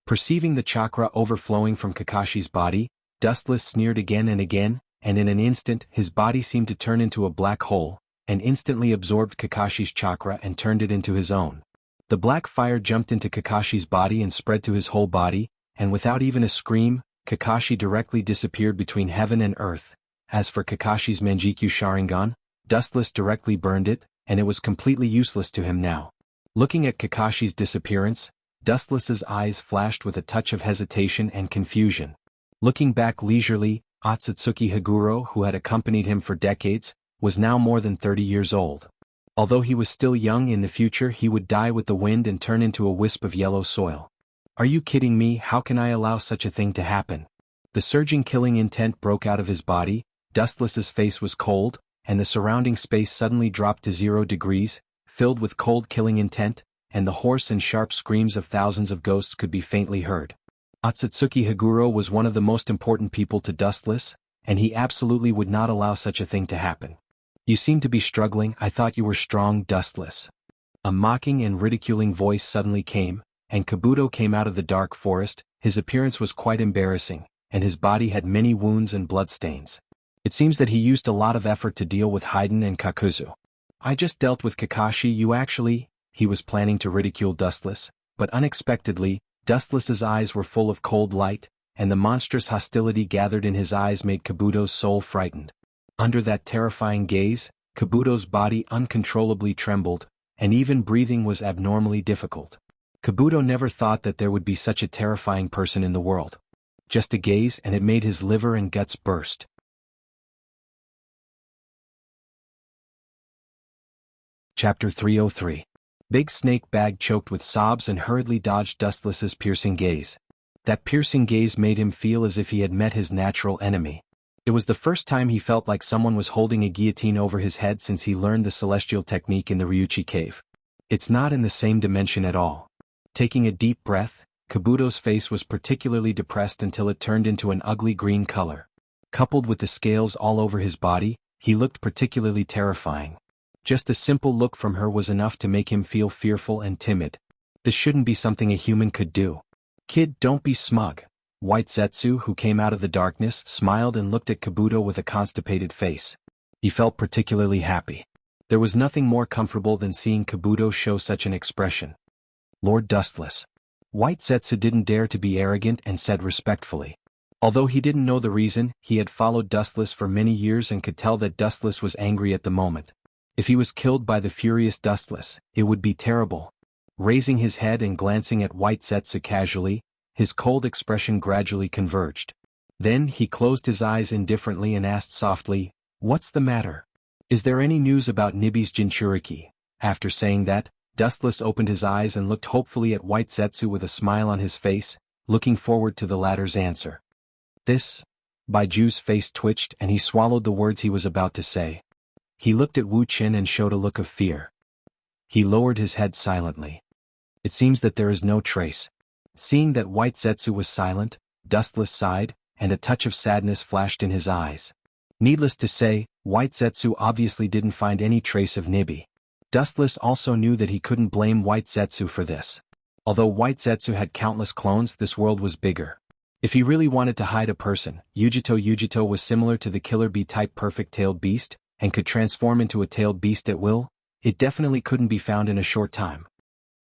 Perceiving the chakra overflowing from Kakashi's body, Dustless sneered again, and in an instant his body seemed to turn into a black hole, and instantly absorbed Kakashi's chakra and turned it into his own. The black fire jumped into Kakashi's body and spread to his whole body, and without even a scream, Kakashi directly disappeared between heaven and earth. As for Kakashi's Manjikyu Sharingan, Dustless directly burned it, and it was completely useless to him now. Looking at Kakashi's disappearance, Dustless's eyes flashed with a touch of hesitation and confusion. Looking back leisurely, Otsutsuki Higuro, who had accompanied him for decades, was now more than 30 years old. Although he was still young, in the future he would die with the wind and turn into a wisp of yellow soil. Are you kidding me? How can I allow such a thing to happen? The surging killing intent broke out of his body. Dustless's face was cold, and the surrounding space suddenly dropped to 0 degrees, filled with cold killing intent, and the hoarse and sharp screams of thousands of ghosts could be faintly heard. Otsutsuki Higuro was one of the most important people to Dustless, and he absolutely would not allow such a thing to happen. You seem to be struggling. I thought you were strong, Dustless. A mocking and ridiculing voice suddenly came, and Kabuto came out of the dark forest. His appearance was quite embarrassing, and his body had many wounds and bloodstains. It seems that he used a lot of effort to deal with Haiden and Kakuzu. I just dealt with Kakashi. You actually... He was planning to ridicule Dustless, but unexpectedly, Dustless's eyes were full of cold light, and the monstrous hostility gathered in his eyes made Kabuto's soul frightened. Under that terrifying gaze, Kabuto's body uncontrollably trembled, and even breathing was abnormally difficult. Kabuto never thought that there would be such a terrifying person in the world. Just a gaze and it made his liver and guts burst. Chapter 303. Big Snake Bag choked with sobs and hurriedly dodged Dustless's piercing gaze. That piercing gaze made him feel as if he had met his natural enemy. It was the first time he felt like someone was holding a guillotine over his head since he learned the celestial technique in the Ryuchi cave. It's not in the same dimension at all. Taking a deep breath, Kabuto's face was particularly depressed until it turned into an ugly green color. Coupled with the scales all over his body, he looked particularly terrifying. Just a simple look from her was enough to make him feel fearful and timid. This shouldn't be something a human could do. Kid, don't be smug. White Zetsu, who came out of the darkness, smiled and looked at Kabuto with a constipated face. He felt particularly happy. There was nothing more comfortable than seeing Kabuto show such an expression. Lord Dustless. White Zetsu didn't dare to be arrogant and said respectfully. Although he didn't know the reason, he had followed Dustless for many years and could tell that Dustless was angry at the moment. If he was killed by the furious Dustless, it would be terrible. Raising his head and glancing at White Zetsu casually, his cold expression gradually converged. Then he closed his eyes indifferently and asked softly, "What's the matter? Is there any news about Nibi's Jinchuriki?" After saying that, Dustless opened his eyes and looked hopefully at White Zetsu with a smile on his face, looking forward to the latter's answer. This? Baiju's face twitched and he swallowed the words he was about to say. He looked at Wu Qin and showed a look of fear. He lowered his head silently. It seems that there is no trace. Seeing that White Zetsu was silent, Dustless sighed, and a touch of sadness flashed in his eyes. Needless to say, White Zetsu obviously didn't find any trace of Nibi. Dustless also knew that he couldn't blame White Zetsu for this. Although White Zetsu had countless clones, this world was bigger. If he really wanted to hide a person, Yujito was similar to the Killer Bee-type perfect-tailed beast, and could transform into a tailed beast at will. It definitely couldn't be found in a short time.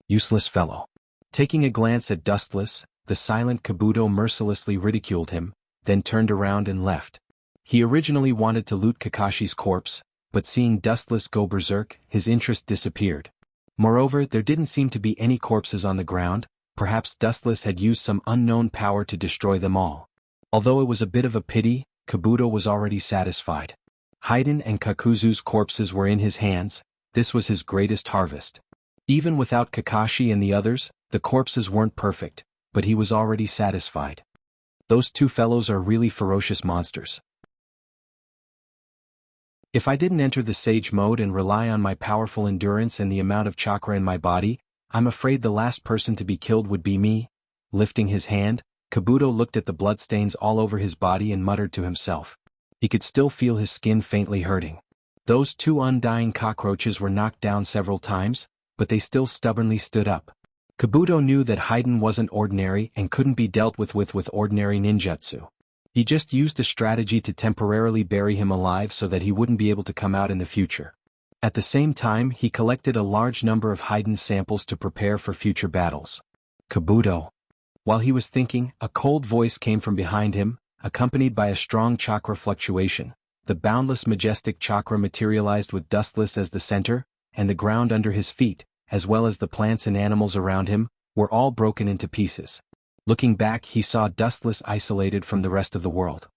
Useless fellow. Taking a glance at Dustless, the silent Kabuto mercilessly ridiculed him, then turned around and left. He originally wanted to loot Kakashi's corpse, but seeing Dustless go berserk, his interest disappeared. Moreover, there didn't seem to be any corpses on the ground. Perhaps Dustless had used some unknown power to destroy them all. Although it was a bit of a pity, Kabuto was already satisfied. Haiden and Kakuzu's corpses were in his hands. This was his greatest harvest. Even without Kakashi and the others, the corpses weren't perfect, but he was already satisfied. Those two fellows are really ferocious monsters. If I didn't enter the Sage mode and rely on my powerful endurance and the amount of chakra in my body, I'm afraid the last person to be killed would be me. Lifting his hand, Kabuto looked at the bloodstains all over his body and muttered to himself. He could still feel his skin faintly hurting. Those two undying cockroaches were knocked down several times, but they still stubbornly stood up. Kabuto knew that Haiden wasn't ordinary and couldn't be dealt with ordinary ninjutsu. He just used a strategy to temporarily bury him alive so that he wouldn't be able to come out in the future. At the same time, he collected a large number of Haiden's samples to prepare for future battles. Kabuto. While he was thinking, a cold voice came from behind him, accompanied by a strong chakra fluctuation. The boundless majestic chakra materialized with Dustless as the center, and the ground under his feet, as well as the plants and animals around him, were all broken into pieces. Looking back, he saw Dustless isolated from the rest of the world.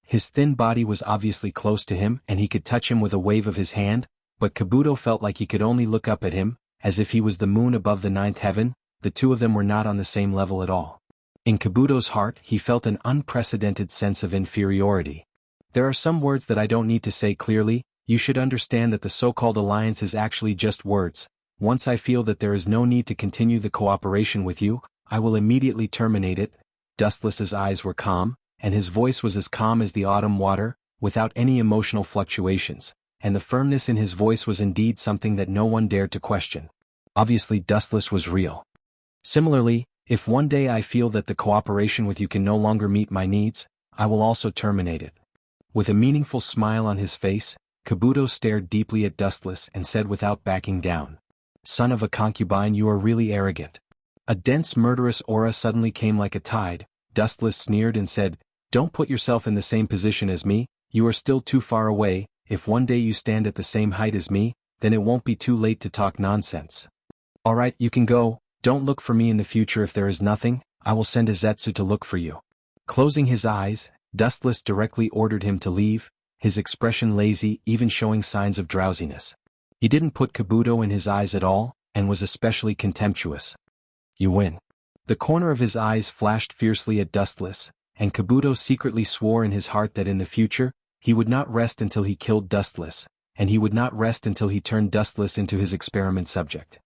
His thin body was obviously close to him and he could touch him with a wave of his hand, but Kabuto felt like he could only look up at him, as if he was the moon above the ninth heaven. The two of them were not on the same level at all. In Kabuto's heart, he felt an unprecedented sense of inferiority. There are some words that I don't need to say clearly. You should understand that the so-called alliance is actually just words. Once I feel that there is no need to continue the cooperation with you, I will immediately terminate it. Dustless's eyes were calm, and his voice was as calm as the autumn water, without any emotional fluctuations, and the firmness in his voice was indeed something that no one dared to question. Obviously Dustless was real. Similarly, if one day I feel that the cooperation with you can no longer meet my needs, I will also terminate it. With a meaningful smile on his face, Kabuto stared deeply at Dustless and said without backing down, "Son of a concubine, you are really arrogant." A dense murderous aura suddenly came like a tide. Dustless sneered and said, "Don't put yourself in the same position as me, you are still too far away. If one day you stand at the same height as me, then it won't be too late to talk nonsense. Alright, you can go, don't look for me in the future. If there is nothing, I will send a Zetsu to look for you." Closing his eyes, Dustless directly ordered him to leave, his expression lazy, even showing signs of drowsiness. He didn't put Kabuto in his eyes at all, and was especially contemptuous. "You win." The corner of his eyes flashed fiercely at Dustless, and Kabuto secretly swore in his heart that in the future, he would not rest until he killed Dustless, and he would not rest until he turned Dustless into his experiment subject.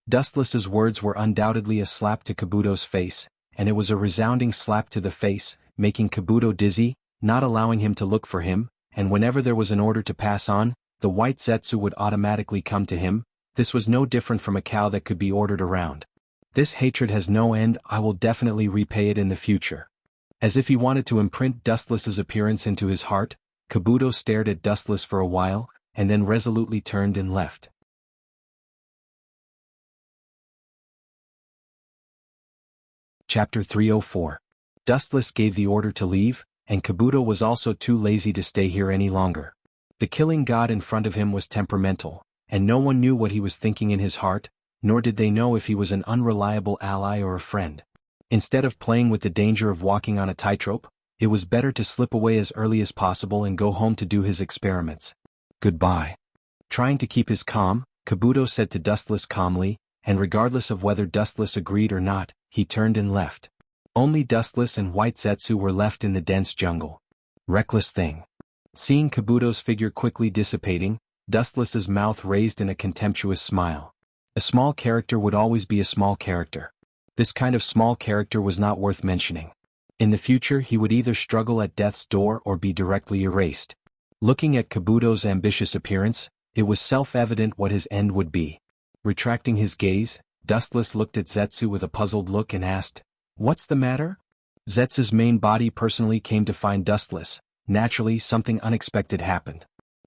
Dustless's words were undoubtedly a slap to Kabuto's face, and it was a resounding slap to the face, making Kabuto dizzy, not allowing him to look for him, and whenever there was an order to pass on, the white Zetsu would automatically come to him. This was no different from a cow that could be ordered around. "This hatred has no end, I will definitely repay it in the future." As if he wanted to imprint Dustless's appearance into his heart, Kabuto stared at Dustless for a while, and then resolutely turned and left. Chapter 304. Dustless gave the order to leave, and Kabuto was also too lazy to stay here any longer. The killing god in front of him was temperamental, and no one knew what he was thinking in his heart, nor did they know if he was an unreliable ally or a friend. Instead of playing with the danger of walking on a tightrope, it was better to slip away as early as possible and go home to do his experiments. "Goodbye." Trying to keep his calm, Kabuto said to Dustless calmly, and regardless of whether Dustless agreed or not, he turned and left. Only Dustless and White Zetsu were left in the dense jungle. Reckless thing. Seeing Kabuto's figure quickly dissipating, Dustless's mouth raised in a contemptuous smile. A small character would always be a small character. This kind of small character was not worth mentioning. In the future he would either struggle at death's door or be directly erased. Looking at Kabuto's ambitious appearance, it was self-evident what his end would be. Retracting his gaze, Dustless looked at Zetsu with a puzzled look and asked, "What's the matter?" Zetsu's main body personally came to find Dustless. Naturally, something unexpected happened.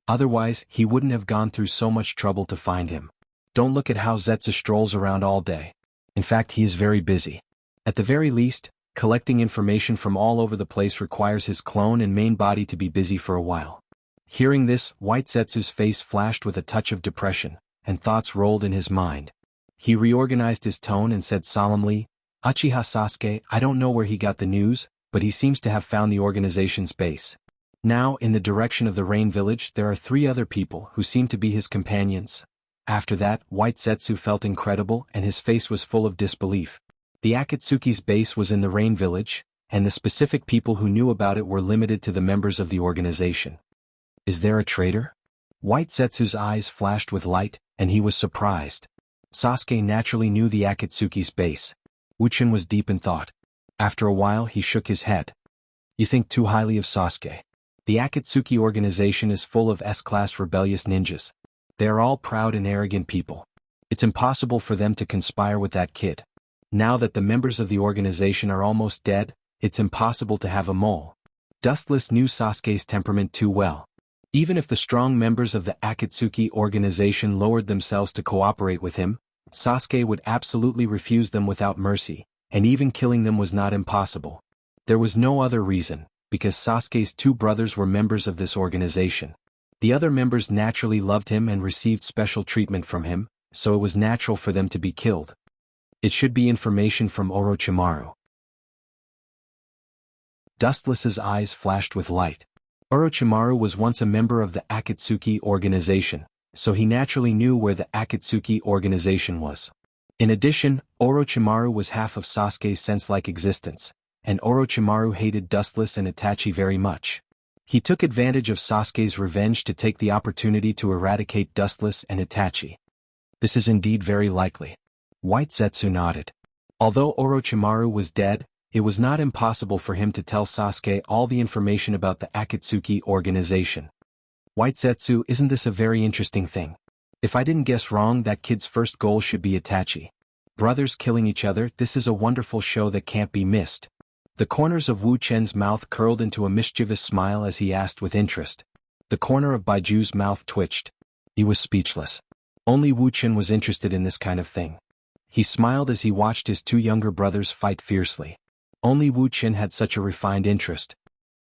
Otherwise, he wouldn't have gone through so much trouble to find him. Don't look at how Zetsu strolls around all day. In fact, he is very busy. At the very least, collecting information from all over the place requires his clone and main body to be busy for a while. Hearing this, White Zetsu's face flashed with a touch of depression, and thoughts rolled in his mind. He reorganized his tone and said solemnly, "Uchiha Sasuke, I don't know where he got the news, but he seems to have found the organization's base. Now, in the direction of the Rain Village, there are 3 other people who seem to be his companions." After that, White Zetsu felt incredible and his face was full of disbelief. The Akatsuki's base was in the Rain Village, and the specific people who knew about it were limited to the members of the organization. Is there a traitor? White Zetsu's eyes flashed with light, and he was surprised. Sasuke naturally knew the Akatsuki's base. Wuxia was deep in thought. After a while he shook his head. "You think too highly of Sasuke. The Akatsuki organization is full of S-class rebellious ninjas. They are all proud and arrogant people. It's impossible for them to conspire with that kid. Now that the members of the organization are almost dead, it's impossible to have a mole." Dustless knew Sasuke's temperament too well. Even if the strong members of the Akatsuki organization lowered themselves to cooperate with him, Sasuke would absolutely refuse them without mercy, and even killing them was not impossible. There was no other reason, because Sasuke's 2 brothers were members of this organization. The other members naturally loved him and received special treatment from him, so it was natural for them to be killed. It should be information from Orochimaru. Dustless's eyes flashed with light. Orochimaru was once a member of the Akatsuki organization, so he naturally knew where the Akatsuki organization was. In addition, Orochimaru was half of Sasuke's sense-like existence, and Orochimaru hated Dustless and Itachi very much. He took advantage of Sasuke's revenge to take the opportunity to eradicate Dustless and Itachi. This is indeed very likely. White Zetsu nodded. Although Orochimaru was dead, it was not impossible for him to tell Sasuke all the information about the Akatsuki organization. White Zetsu, isn't this a very interesting thing? If I didn't guess wrong, that kid's first goal should be Itachi. Brothers killing each other, this is a wonderful show that can't be missed. The corners of Wu Chen's mouth curled into a mischievous smile as he asked with interest. The corner of Baiju's mouth twitched. He was speechless. Only Wu Chen was interested in this kind of thing. He smiled as he watched his two younger brothers fight fiercely. Only Wu Chen had such a refined interest.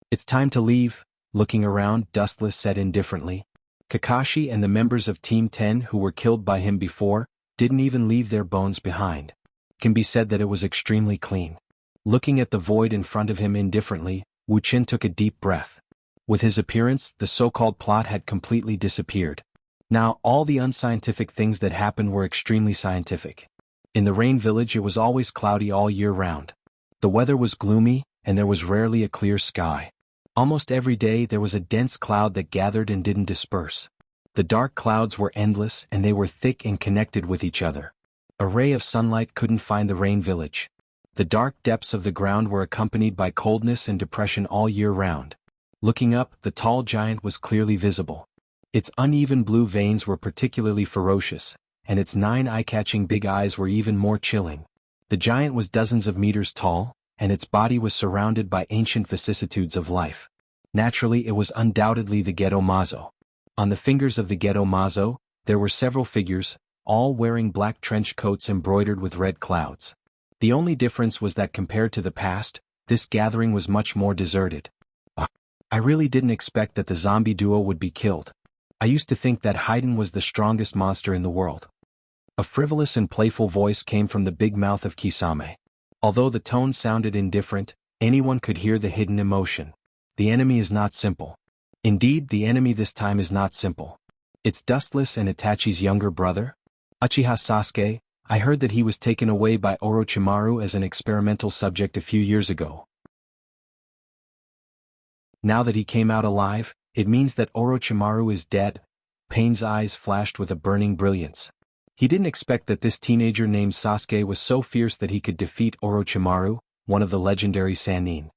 It's time to leave, looking around, Dustless said indifferently. Kakashi and the members of Team 10 who were killed by him before, didn't even leave their bones behind. Can be said that it was extremely clean. Looking at the void in front of him indifferently, Wu Chen took a deep breath. With his appearance, the so-called plot had completely disappeared. Now, all the unscientific things that happened were extremely scientific. In the Rain Village, it was always cloudy all year round. The weather was gloomy, and there was rarely a clear sky. Almost every day there was a dense cloud that gathered and didn't disperse. The dark clouds were endless and they were thick and connected with each other. A ray of sunlight couldn't find the Rain Village. The dark depths of the ground were accompanied by coldness and depression all year round. Looking up, the tall giant was clearly visible. Its uneven blue veins were particularly ferocious, and its 9 eye-catching big eyes were even more chilling. The giant was dozens of meters tall, and its body was surrounded by ancient vicissitudes of life. Naturally, it was undoubtedly the Gedo Mazo. On the fingers of the Gedo Mazo, there were several figures, all wearing black trench coats embroidered with red clouds. The only difference was that compared to the past, this gathering was much more deserted. I really didn't expect that the zombie duo would be killed. I used to think that Haiden was the strongest monster in the world. A frivolous and playful voice came from the big mouth of Kisame. Although the tone sounded indifferent, anyone could hear the hidden emotion. The enemy is not simple. Indeed, the enemy this time is not simple. It's Dustless and Itachi's younger brother, Uchiha Sasuke. I heard that he was taken away by Orochimaru as an experimental subject a few years ago. Now that he came out alive, it means that Orochimaru is dead. Pain's eyes flashed with a burning brilliance. He didn't expect that this teenager named Sasuke was so fierce that he could defeat Orochimaru, one of the legendary Sannin.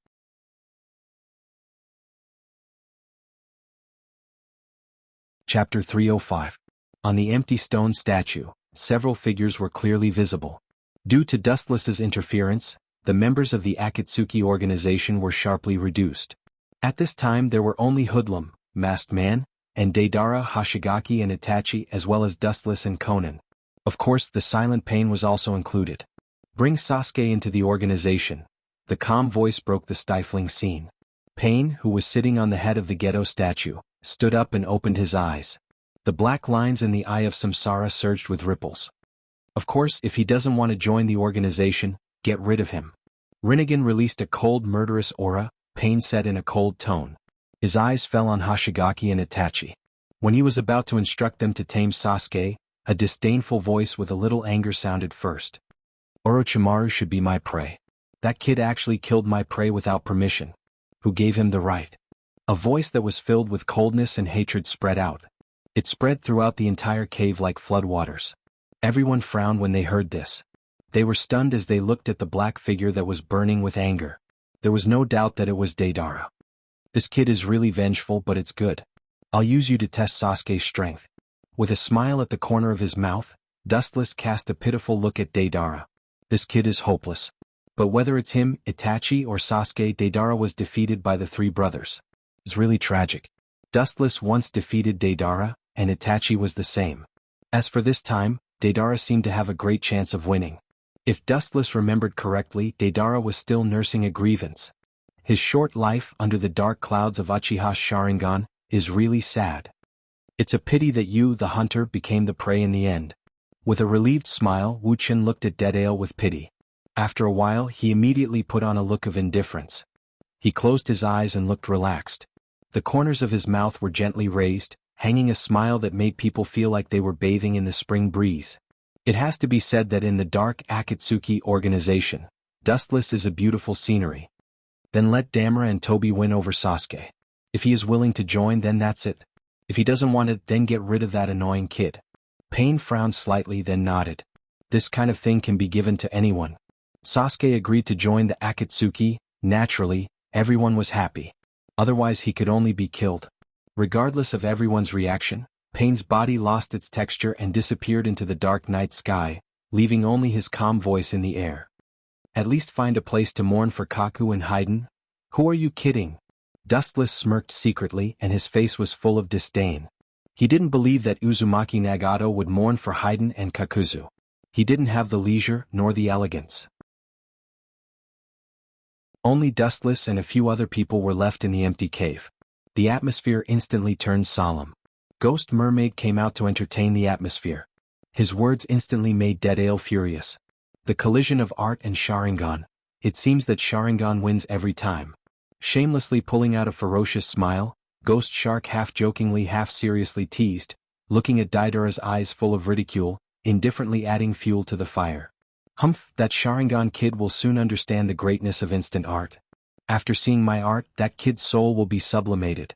Chapter 305. On the empty stone statue, several figures were clearly visible. Due to Dustless's interference, the members of the Akatsuki organization were sharply reduced. At this time there were only Hoodlum, Masked Man, and Deidara, Hoshigaki and Itachi, as well as Dustless and Konan. Of course, the silent Pain was also included. Bring Sasuke into the organization. The calm voice broke the stifling scene. Pain, who was sitting on the head of the Gedo statue, stood up and opened his eyes. The black lines in the eye of Samsara surged with ripples. Of course, if he doesn't want to join the organization, get rid of him. Rinnegan released a cold, murderous aura, Pain said in a cold tone. His eyes fell on Hoshigaki and Itachi. When he was about to instruct them to tame Sasuke, a disdainful voice with a little anger sounded first. Orochimaru should be my prey. That kid actually killed my prey without permission. Who gave him the right? A voice that was filled with coldness and hatred spread out. It spread throughout the entire cave like floodwaters. Everyone frowned when they heard this. They were stunned as they looked at the black figure that was burning with anger. There was no doubt that it was Deidara. This kid is really vengeful, but it's good. I'll use you to test Sasuke's strength. With a smile at the corner of his mouth, Dustless cast a pitiful look at Deidara. This kid is hopeless. But whether it's him, Itachi or Sasuke, Deidara was defeated by the 3 brothers. It's really tragic. Dustless once defeated Deidara, and Itachi was the same. As for this time, Deidara seemed to have a great chance of winning. If Dustless remembered correctly, Deidara was still nursing a grievance. His short life under the dark clouds of Uchiha's Sharingan is really sad. It's a pity that you, the hunter, became the prey in the end. With a relieved smile, Wu Chen looked at Deidara with pity. After a while, he immediately put on a look of indifference. He closed his eyes and looked relaxed. The corners of his mouth were gently raised, hanging a smile that made people feel like they were bathing in the spring breeze. It has to be said that in the dark Akatsuki organization, Dustless is a beautiful scenery. Then let Damara and Tobi win over Sasuke. If he is willing to join, then that's it. If he doesn't want it, then get rid of that annoying kid. Pain frowned slightly, then nodded. This kind of thing can be given to anyone. Sasuke agreed to join the Akatsuki. Naturally, everyone was happy. Otherwise he could only be killed. Regardless of everyone's reaction, Pain's body lost its texture and disappeared into the dark night sky, leaving only his calm voice in the air. At least find a place to mourn for Kaku and Haiden? Who are you kidding? Dustless smirked secretly and his face was full of disdain. He didn't believe that Uzumaki Nagato would mourn for Haiden and Kakuzu. He didn't have the leisure nor the elegance. Only Dustless and a few other people were left in the empty cave. The atmosphere instantly turned solemn. Ghost Mermaid came out to entertain the atmosphere. His words instantly made Deadale furious. The collision of art and Sharingan. It seems that Sharingan wins every time. Shamelessly pulling out a ferocious smile, Ghost Shark half-jokingly half-seriously teased, looking at Deidara's eyes full of ridicule, indifferently adding fuel to the fire. Humph, that Sharingan kid will soon understand the greatness of instant art. After seeing my art, that kid's soul will be sublimated.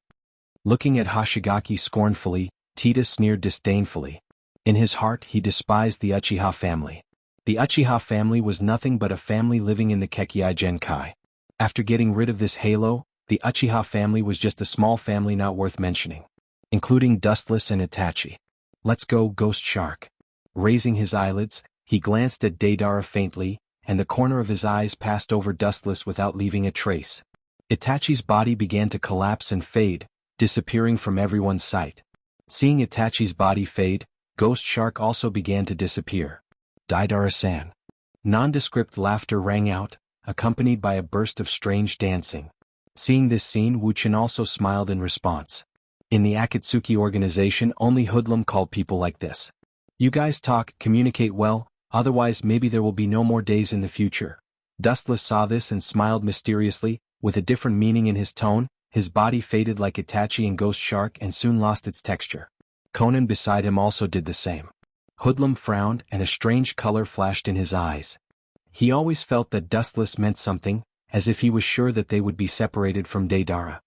Looking at Hoshigaki scornfully, Tita sneered disdainfully. In his heart he despised the Uchiha family. The Uchiha family was nothing but a family living in the Kekkei Genkai. After getting rid of this halo, the Uchiha family was just a small family not worth mentioning. Including Dustless and Itachi. Let's go, Ghost Shark. Raising his eyelids, he glanced at Deidara faintly, and the corner of his eyes passed over Dustless without leaving a trace. Itachi's body began to collapse and fade, disappearing from everyone's sight. Seeing Itachi's body fade, Ghost Shark also began to disappear. Deidara-san. Nondescript laughter rang out, accompanied by a burst of strange dancing. Seeing this scene, Wuxia also smiled in response. In the Akatsuki organization, only hoodlum called people like this. You guys talk, communicate well, otherwise maybe there will be no more days in the future. Dustless saw this and smiled mysteriously, with a different meaning in his tone. His body faded like Itachi and Ghost Shark and soon lost its texture. Conan beside him also did the same. Hoodlum frowned and a strange color flashed in his eyes. He always felt that Dustless meant something, as if he was sure that they would be separated from Deidara.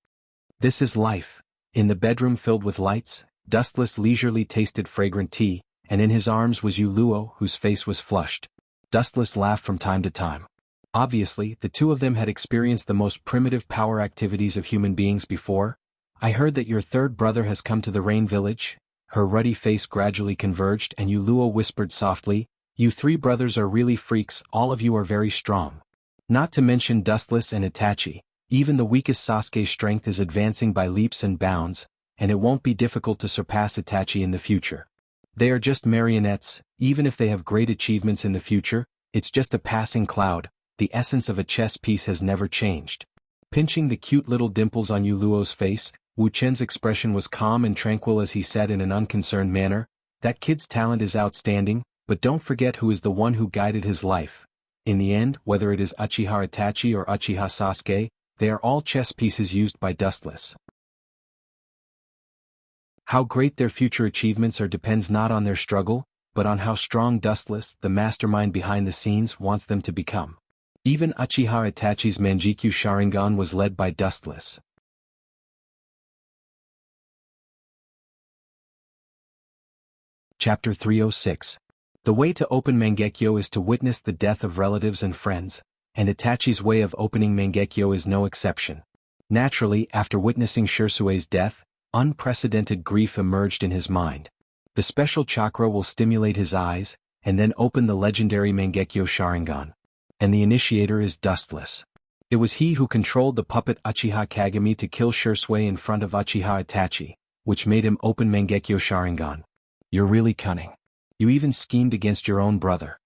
This is life. In the bedroom filled with lights, Dustless leisurely tasted fragrant tea, and in his arms was Yuluo, whose face was flushed. Dustless laughed from time to time. Obviously, the two of them had experienced the most primitive power activities of human beings before. I heard that your third brother has come to the Rain Village. Her ruddy face gradually converged and Yuluo whispered softly, you three brothers are really freaks, all of you are very strong. Not to mention Dustless and Itachi, even the weakest Sasuke's strength is advancing by leaps and bounds, and it won't be difficult to surpass Itachi in the future. They are just marionettes, even if they have great achievements in the future, it's just a passing cloud, the essence of a chess piece has never changed. Pinching the cute little dimples on Yuluo's face, Wu Chen's expression was calm and tranquil as he said in an unconcerned manner, that kid's talent is outstanding, but don't forget who is the one who guided his life. In the end, whether it is Uchiha Itachi or Uchiha Sasuke, they are all chess pieces used by Dustless. How great their future achievements are depends not on their struggle, but on how strong Dustless, the mastermind behind the scenes, wants them to become. Even Uchiha Itachi's Manjikyu Sharingan was led by Dustless. Chapter 306. The way to open Mangekyo is to witness the death of relatives and friends, and Itachi's way of opening Mangekyo is no exception. Naturally, after witnessing Shirsue's death, unprecedented grief emerged in his mind. The special chakra will stimulate his eyes, and then open the legendary Mangekyo Sharingan. And the initiator is Dustless. It was he who controlled the puppet Uchiha Kagami to kill Shirsue in front of Uchiha Itachi, which made him open Mangekyo Sharingan. You're really cunning. You even schemed against your own brother.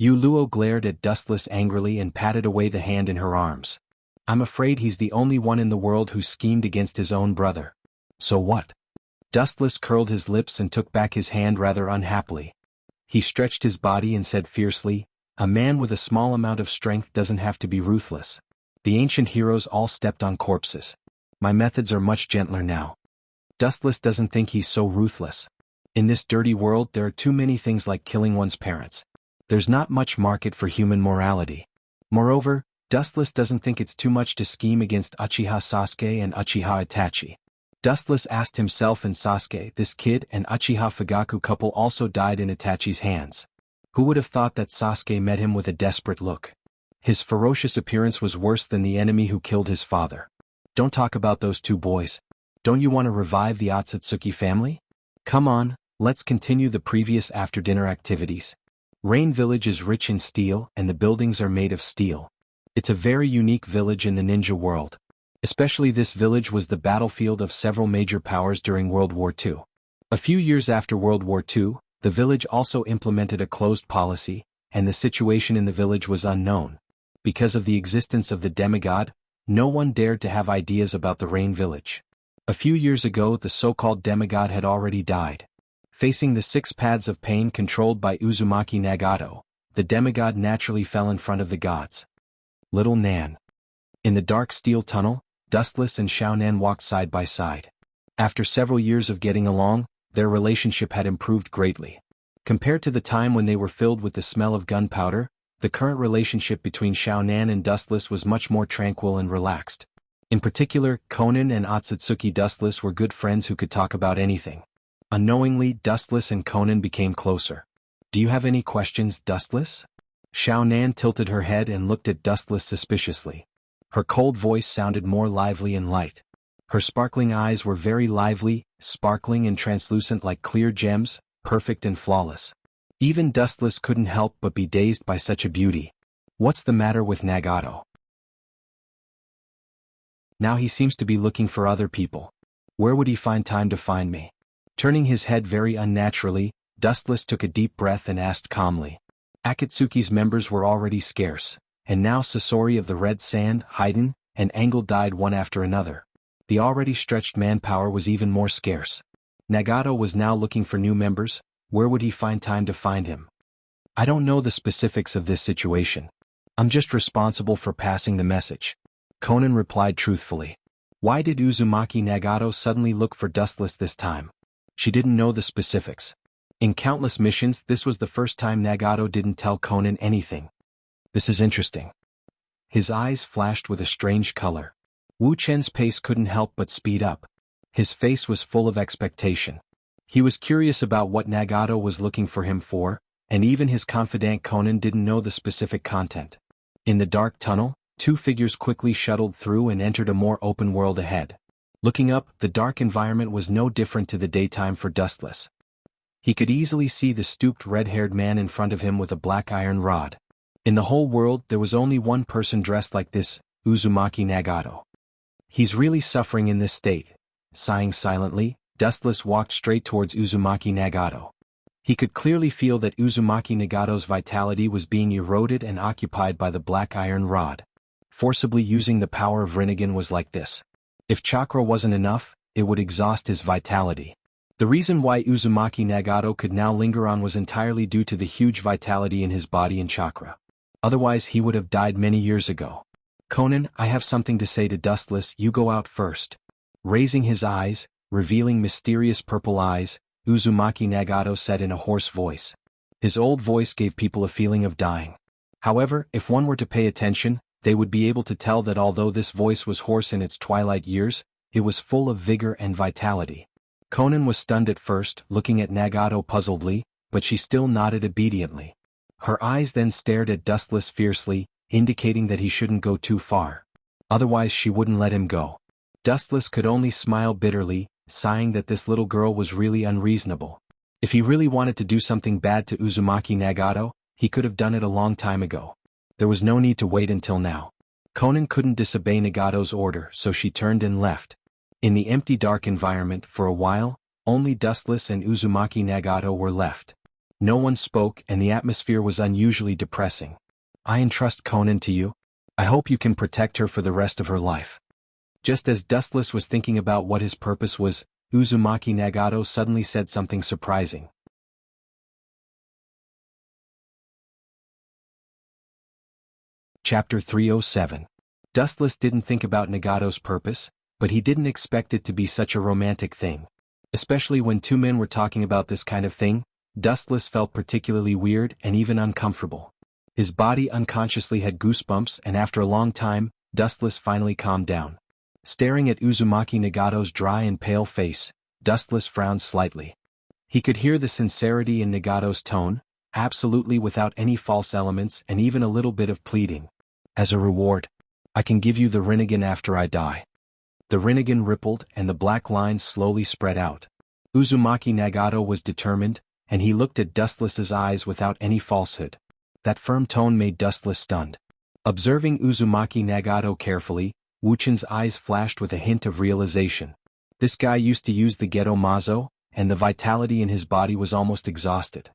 Yuluo glared at Dustless angrily and patted away the hand in her arms. I'm afraid he's the only one in the world who schemed against his own brother. So what? Dustless curled his lips and took back his hand rather unhappily. He stretched his body and said fiercely, a man with a small amount of strength doesn't have to be ruthless. The ancient heroes all stepped on corpses. My methods are much gentler now. Dustless doesn't think he's so ruthless. In this dirty world there are too many things like killing one's parents. There's not much market for human morality. Moreover, Dustless doesn't think it's too much to scheme against Uchiha Sasuke and Uchiha Itachi. Dustless asked himself and Sasuke, this kid and Uchiha Fugaku couple also died in Itachi's hands. Who would have thought that Sasuke met him with a desperate look? His ferocious appearance was worse than the enemy who killed his father. Don't talk about those two boys. Don't you want to revive the Otsutsuki family? Come on, let's continue the previous after-dinner activities. Rain Village is rich in steel and the buildings are made of steel. It's a very unique village in the ninja world. Especially this village was the battlefield of several major powers during World War II. A few years after World War II, the village also implemented a closed policy, and the situation in the village was unknown. Because of the existence of the demigod, no one dared to have ideas about the Rain Village. A few years ago the so-called demigod had already died. Facing the 6 paths of pain controlled by Uzumaki Nagato, the demigod naturally fell in front of the gods. Little Nan. In the dark steel tunnel, Dustless and Xiao Nan walked side by side. After several years of getting along, their relationship had improved greatly. Compared to the time when they were filled with the smell of gunpowder, the current relationship between Xiao Nan and Dustless was much more tranquil and relaxed. In particular, Conan and Otsutsuki Dustless were good friends who could talk about anything. Unknowingly, Dustless and Conan became closer. Do you have any questions, Dustless? Xiao Nan tilted her head and looked at Dustless suspiciously. Her cold voice sounded more lively and light. Her sparkling eyes were very lively, sparkling and translucent like clear gems, perfect and flawless. Even Dustless couldn't help but be dazed by such a beauty. What's the matter with Nagato? Now he seems to be looking for other people. Where would he find time to find me? Turning his head very unnaturally, Dustless took a deep breath and asked calmly. Akatsuki's members were already scarce, and now Sasori of the Red Sand, Haiden, and Angle died one after another. The already stretched manpower was even more scarce. Nagato was now looking for new members. Where would he find time to find him? I don't know the specifics of this situation. I'm just responsible for passing the message. Conan replied truthfully. Why did Uzumaki Nagato suddenly look for Dustless this time? She didn't know the specifics. In countless missions, this was the first time Nagato didn't tell Conan anything. This is interesting. His eyes flashed with a strange color. Wu Chen's pace couldn't help but speed up. His face was full of expectation. He was curious about what Nagato was looking for him for, and even his confidant Conan didn't know the specific content. In the dark tunnel, 2 figures quickly shuttled through and entered a more open world ahead. Looking up, the dark environment was no different to the daytime for Dustless. He could easily see the stooped red-haired man in front of him with a black iron rod. In the whole world there was only one person dressed like this, Uzumaki Nagato. He's really suffering in this state. Sighing silently, Dustless walked straight towards Uzumaki Nagato. He could clearly feel that Uzumaki Nagato's vitality was being eroded and occupied by the black iron rod. Forcibly using the power of Rinnegan was like this. If chakra wasn't enough, it would exhaust his vitality. The reason why Uzumaki Nagato could now linger on was entirely due to the huge vitality in his body and chakra. Otherwise he would have died many years ago. Conan, I have something to say to Dustless, you go out first. Raising his eyes, revealing mysterious purple eyes, Uzumaki Nagato said in a hoarse voice. His old voice gave people a feeling of dying. However, if one were to pay attention, they would be able to tell that although this voice was hoarse in its twilight years, it was full of vigor and vitality. Conan was stunned at first, looking at Nagato puzzledly, but she still nodded obediently. Her eyes then stared at Dustless fiercely, indicating that he shouldn't go too far. Otherwise she wouldn't let him go. Dustless could only smile bitterly, sighing that this little girl was really unreasonable. If he really wanted to do something bad to Uzumaki Nagato, he could have done it a long time ago. There was no need to wait until now. Conan couldn't disobey Nagato's order, so she turned and left. In the empty dark environment, for a while, only Dustless and Uzumaki Nagato were left. No one spoke and the atmosphere was unusually depressing. I entrust Conan to you. I hope you can protect her for the rest of her life. Just as Dustless was thinking about what his purpose was, Uzumaki Nagato suddenly said something surprising. Chapter 307. Dustless didn't think about Nagato's purpose, but he didn't expect it to be such a romantic thing. Especially when 2 men were talking about this kind of thing, Dustless felt particularly weird and even uncomfortable. His body unconsciously had goosebumps and after a long time, Dustless finally calmed down. Staring at Uzumaki Nagato's dry and pale face, Dustless frowned slightly. He could hear the sincerity in Nagato's tone, absolutely without any false elements and even a little bit of pleading. As a reward, I can give you the Rinnegan after I die. The Rinnegan rippled and the black lines slowly spread out. Uzumaki Nagato was determined, and he looked at Dustless's eyes without any falsehood. That firm tone made Dustless stunned. Observing Uzumaki Nagato carefully, Wuchan's eyes flashed with a hint of realization. This guy used to use the Geto Mazo, and the vitality in his body was almost exhausted.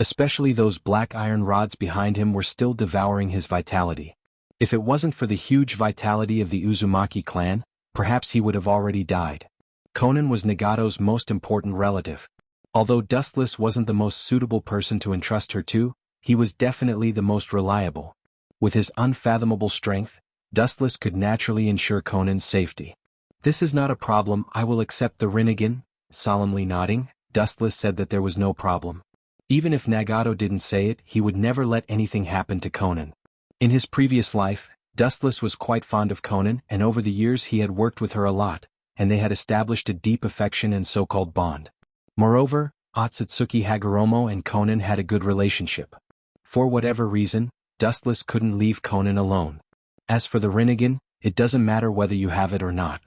Especially those black iron rods behind him were still devouring his vitality. If it wasn't for the huge vitality of the Uzumaki clan, perhaps he would have already died. Conan was Nagato's most important relative. Although Dustless wasn't the most suitable person to entrust her to, he was definitely the most reliable. With his unfathomable strength, Dustless could naturally ensure Conan's safety. This is not a problem, I will accept the Rinnegan. Solemnly nodding, Dustless said that there was no problem. Even if Nagato didn't say it, he would never let anything happen to Conan. In his previous life, Dustless was quite fond of Conan, and over the years he had worked with her a lot, and they had established a deep affection and so-called bond. Moreover, Otsutsuki Hagoromo and Conan had a good relationship. For whatever reason, Dustless couldn't leave Conan alone. As for the Rinnegan, it doesn't matter whether you have it or not.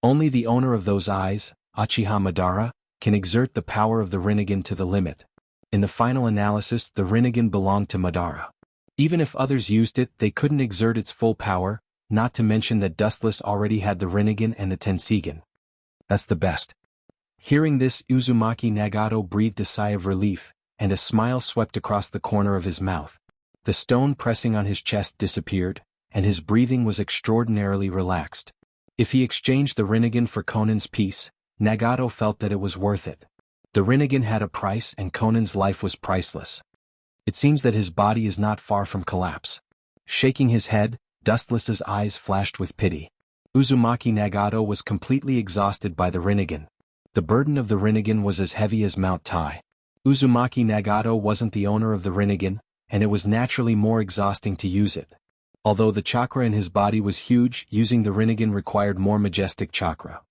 Only the owner of those eyes, Uchiha Madara, can exert the power of the Rinnegan to the limit. In the final analysis, the Rinnegan belonged to Madara. Even if others used it, they couldn't exert its full power, not to mention that Dustless already had the Rinnegan and the Tensigan. That's the best. Hearing this, Uzumaki Nagato breathed a sigh of relief, and a smile swept across the corner of his mouth. The stone pressing on his chest disappeared, and his breathing was extraordinarily relaxed. If he exchanged the Rinnegan for Conan's peace, Nagato felt that it was worth it. The Rinnegan had a price and Conan's life was priceless. It seems that his body is not far from collapse. Shaking his head, Dustless's eyes flashed with pity. Uzumaki Nagato was completely exhausted by the Rinnegan. The burden of the Rinnegan was as heavy as Mount Tai. Uzumaki Nagato wasn't the owner of the Rinnegan, and it was naturally more exhausting to use it. Although the chakra in his body was huge, using the Rinnegan required more majestic chakra.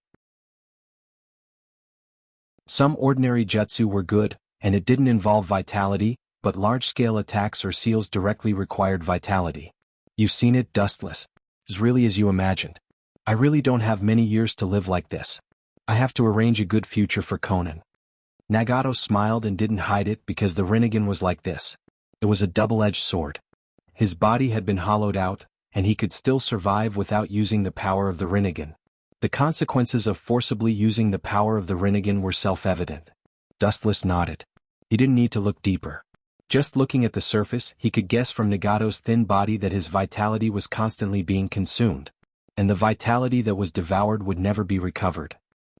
Some ordinary jutsu were good, and it didn't involve vitality, but large-scale attacks or seals directly required vitality. You've seen it, Dustless. It's really as you imagined. I really don't have many years to live like this. I have to arrange a good future for Conan. Nagato smiled and didn't hide it because the Rinnegan was like this. It was a double-edged sword. His body had been hollowed out, and he could still survive without using the power of the Rinnegan. The consequences of forcibly using the power of the Rinnegan were self-evident. Dustless nodded. He didn't need to look deeper. Just looking at the surface, he could guess from Nagato's thin body that his vitality was constantly being consumed. And the vitality that was devoured would never be recovered.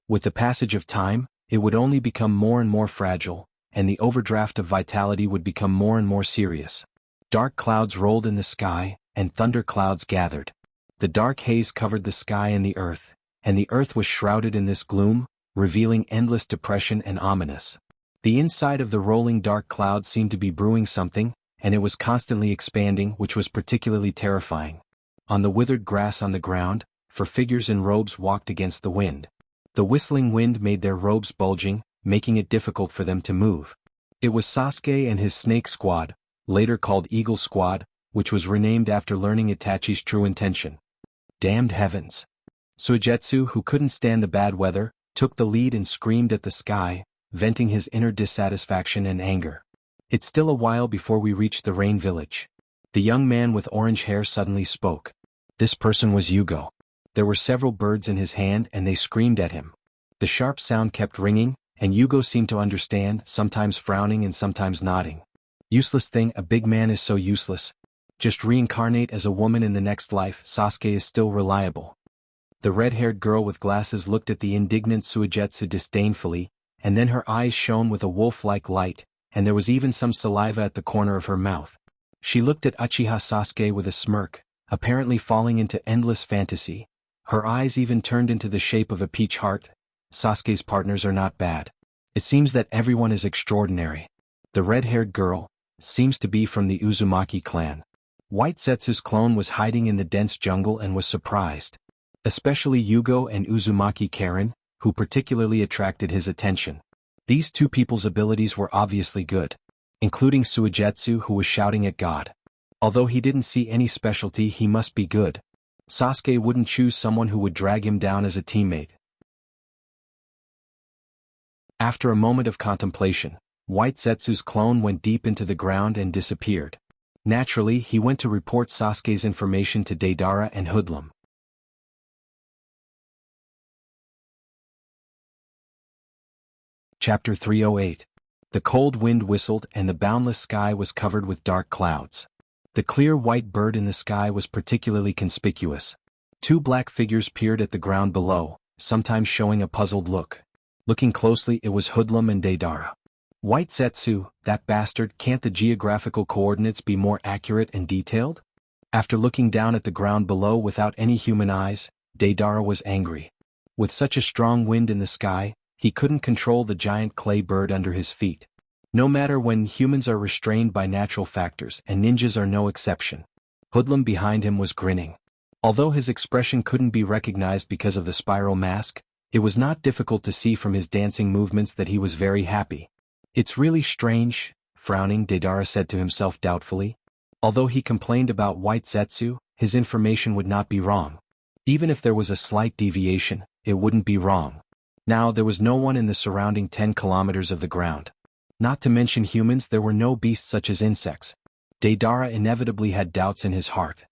With the passage of time, it would only become more and more fragile, and the overdraft of vitality would become more and more serious. Dark clouds rolled in the sky, and thunder clouds gathered. The dark haze covered the sky and the earth was shrouded in this gloom, revealing endless depression and ominous. The inside of the rolling dark cloud seemed to be brewing something, and it was constantly expanding, which was particularly terrifying. On the withered grass on the ground, figures in robes walked against the wind. The whistling wind made their robes bulging, making it difficult for them to move. It was Sasuke and his snake squad, later called Eagle Squad, which was renamed after learning Itachi's true intention. Damned heavens! Suigetsu, who couldn't stand the bad weather, took the lead and screamed at the sky, venting his inner dissatisfaction and anger. It's still a while before we reach the rain village. The young man with orange hair suddenly spoke. This person was Yugo. There were several birds in his hand and they screamed at him. The sharp sound kept ringing, and Yugo seemed to understand, sometimes frowning and sometimes nodding. Useless thing, a big man is so useless. Just reincarnate as a woman in the next life. Sasuke is still reliable. The red-haired girl with glasses looked at the indignant Suigetsu disdainfully, and then her eyes shone with a wolf-like light, and there was even some saliva at the corner of her mouth. She looked at Uchiha Sasuke with a smirk, apparently falling into endless fantasy. Her eyes even turned into the shape of a peach heart. Sasuke's partners are not bad. It seems that everyone is extraordinary. The red-haired girl seems to be from the Uzumaki clan. White Zetsu's clone was hiding in the dense jungle and was surprised. Especially Yugo and Uzumaki Karen, who particularly attracted his attention. These two people's abilities were obviously good, including Suigetsu, who was shouting at God. Although he didn't see any specialty, he must be good. Sasuke wouldn't choose someone who would drag him down as a teammate. After a moment of contemplation, White Zetsu's clone went deep into the ground and disappeared. Naturally, he went to report Sasuke's information to Deidara and Hoodlum. Chapter 308. The cold wind whistled and the boundless sky was covered with dark clouds. The clear white bird in the sky was particularly conspicuous. Two black figures peered at the ground below, sometimes showing a puzzled look. Looking closely, it was Hoodlum and Deidara. White Zetsu, that bastard, can't the geographical coordinates be more accurate and detailed? After looking down at the ground below without any human eyes, Deidara was angry. With such a strong wind in the sky, he couldn't control the giant clay bird under his feet. No matter when humans are restrained by natural factors, and ninjas are no exception. Hoodlum behind him was grinning. Although his expression couldn't be recognized because of the spiral mask, it was not difficult to see from his dancing movements that he was very happy. It's really strange, frowning, Deidara said to himself doubtfully. Although he complained about White Zetsu, his information would not be wrong. Even if there was a slight deviation, it wouldn't be wrong. Now there was no one in the surrounding 10 kilometers of the ground. Not to mention humans, there were no beasts such as insects. Deidara inevitably had doubts in his heart.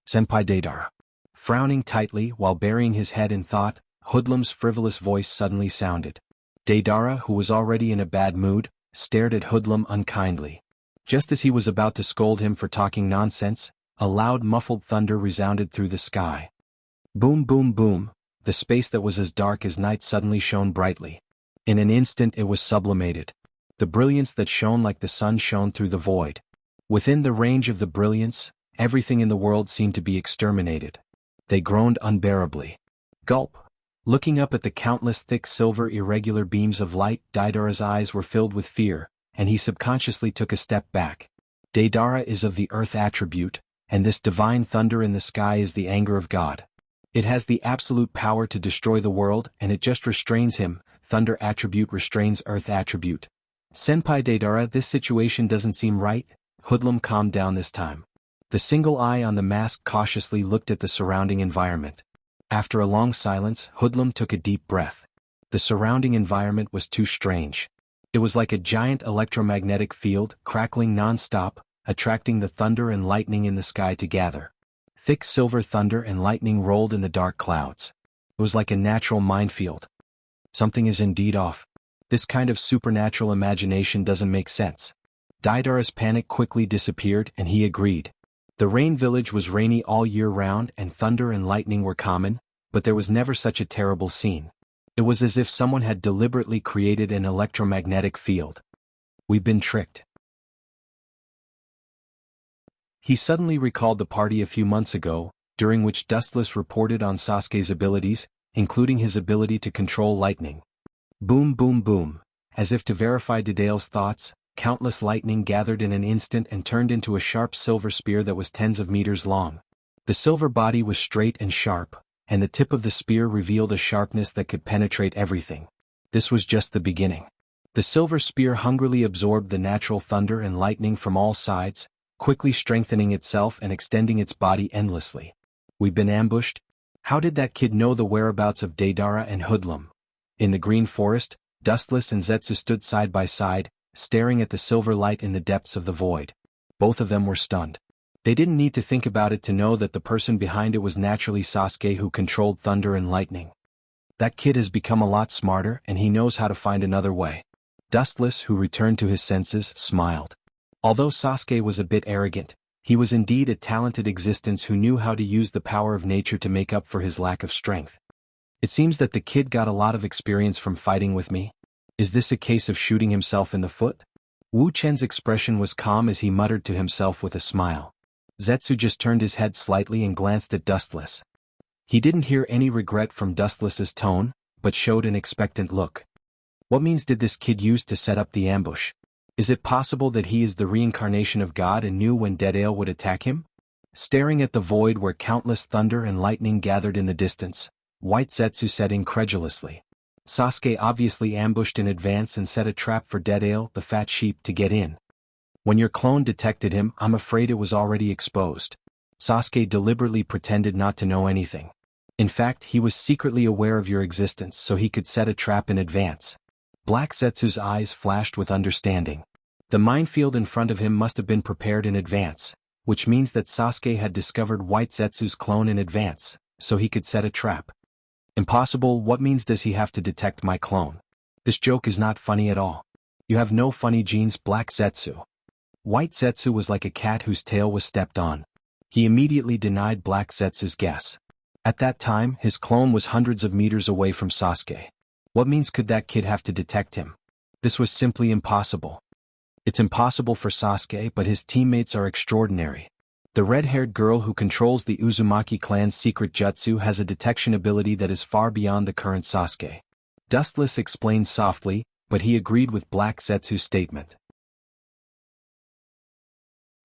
Senpai Deidara. Frowning tightly while burying his head in thought, Hoodlum's frivolous voice suddenly sounded. Deidara, who was already in a bad mood, stared at Hoodlum unkindly. Just as he was about to scold him for talking nonsense, a loud muffled thunder resounded through the sky. Boom boom boom, the space that was as dark as night suddenly shone brightly. In an instant it was sublimated. The brilliance that shone like the sun shone through the void. Within the range of the brilliance, everything in the world seemed to be exterminated. They groaned unbearably. Gulp. Looking up at the countless thick silver irregular beams of light, Deidara's eyes were filled with fear, and he subconsciously took a step back. Deidara is of the earth attribute, and this divine thunder in the sky is the anger of God. It has the absolute power to destroy the world, and it just restrains him. Thunder attribute restrains earth attribute. Senpai Deidara, this situation doesn't seem right. Hoodlum calmed down this time. The single eye on the mask cautiously looked at the surrounding environment. After a long silence, Hoodlum took a deep breath. The surrounding environment was too strange. It was like a giant electromagnetic field, crackling non-stop, attracting the thunder and lightning in the sky to gather. Thick silver thunder and lightning rolled in the dark clouds. It was like a natural minefield. Something is indeed off. This kind of supernatural imagination doesn't make sense. Deidara's panic quickly disappeared and he agreed. The rain village was rainy all year round and thunder and lightning were common, but there was never such a terrible scene. It was as if someone had deliberately created an electromagnetic field. We've been tricked. He suddenly recalled the party a few months ago, during which Dustless reported on Sasuke's abilities, including his ability to control lightning. Boom boom boom. As if to verify Deidara's thoughts, countless lightning gathered in an instant and turned into a sharp silver spear that was tens of meters long. The silver body was straight and sharp, and the tip of the spear revealed a sharpness that could penetrate everything. This was just the beginning. The silver spear hungrily absorbed the natural thunder and lightning from all sides, quickly strengthening itself and extending its body endlessly. We've been ambushed? How did that kid know the whereabouts of Deidara and Hoodlum? In the green forest, Dustless and Zetsu stood side by side, staring at the silver light in the depths of the void. Both of them were stunned. They didn't need to think about it to know that the person behind it was naturally Sasuke, who controlled thunder and lightning. That kid has become a lot smarter and he knows how to find another way. Dustless, who returned to his senses, smiled. Although Sasuke was a bit arrogant, he was indeed a talented existence who knew how to use the power of nature to make up for his lack of strength. It seems that the kid got a lot of experience from fighting with me. Is this a case of shooting himself in the foot? Wu Chen's expression was calm as he muttered to himself with a smile. Zetsu just turned his head slightly and glanced at Dustless. He didn't hear any regret from Dustless's tone, but showed an expectant look. What means did this kid use to set up the ambush? Is it possible that he is the reincarnation of God and knew when Deidara would attack him? Staring at the void where countless thunder and lightning gathered in the distance, White Zetsu said incredulously. Sasuke obviously ambushed in advance and set a trap for Deidara, the fat sheep, to get in. When your clone detected him, I'm afraid it was already exposed. Sasuke deliberately pretended not to know anything. In fact, he was secretly aware of your existence so he could set a trap in advance. Black Zetsu's eyes flashed with understanding. The minefield in front of him must have been prepared in advance, which means that Sasuke had discovered White Zetsu's clone in advance, so he could set a trap. Impossible. What means does he have to detect my clone? This joke is not funny at all. You have no funny genes, Black Zetsu. White Zetsu was like a cat whose tail was stepped on. He immediately denied Black Zetsu's guess. At that time, his clone was hundreds of meters away from Sasuke. What means could that kid have to detect him? This was simply impossible. It's impossible for Sasuke, but his teammates are extraordinary. The red-haired girl who controls the Uzumaki clan's secret jutsu has a detection ability that is far beyond the current Sasuke. Dustless explained softly, but he agreed with Black Zetsu's statement.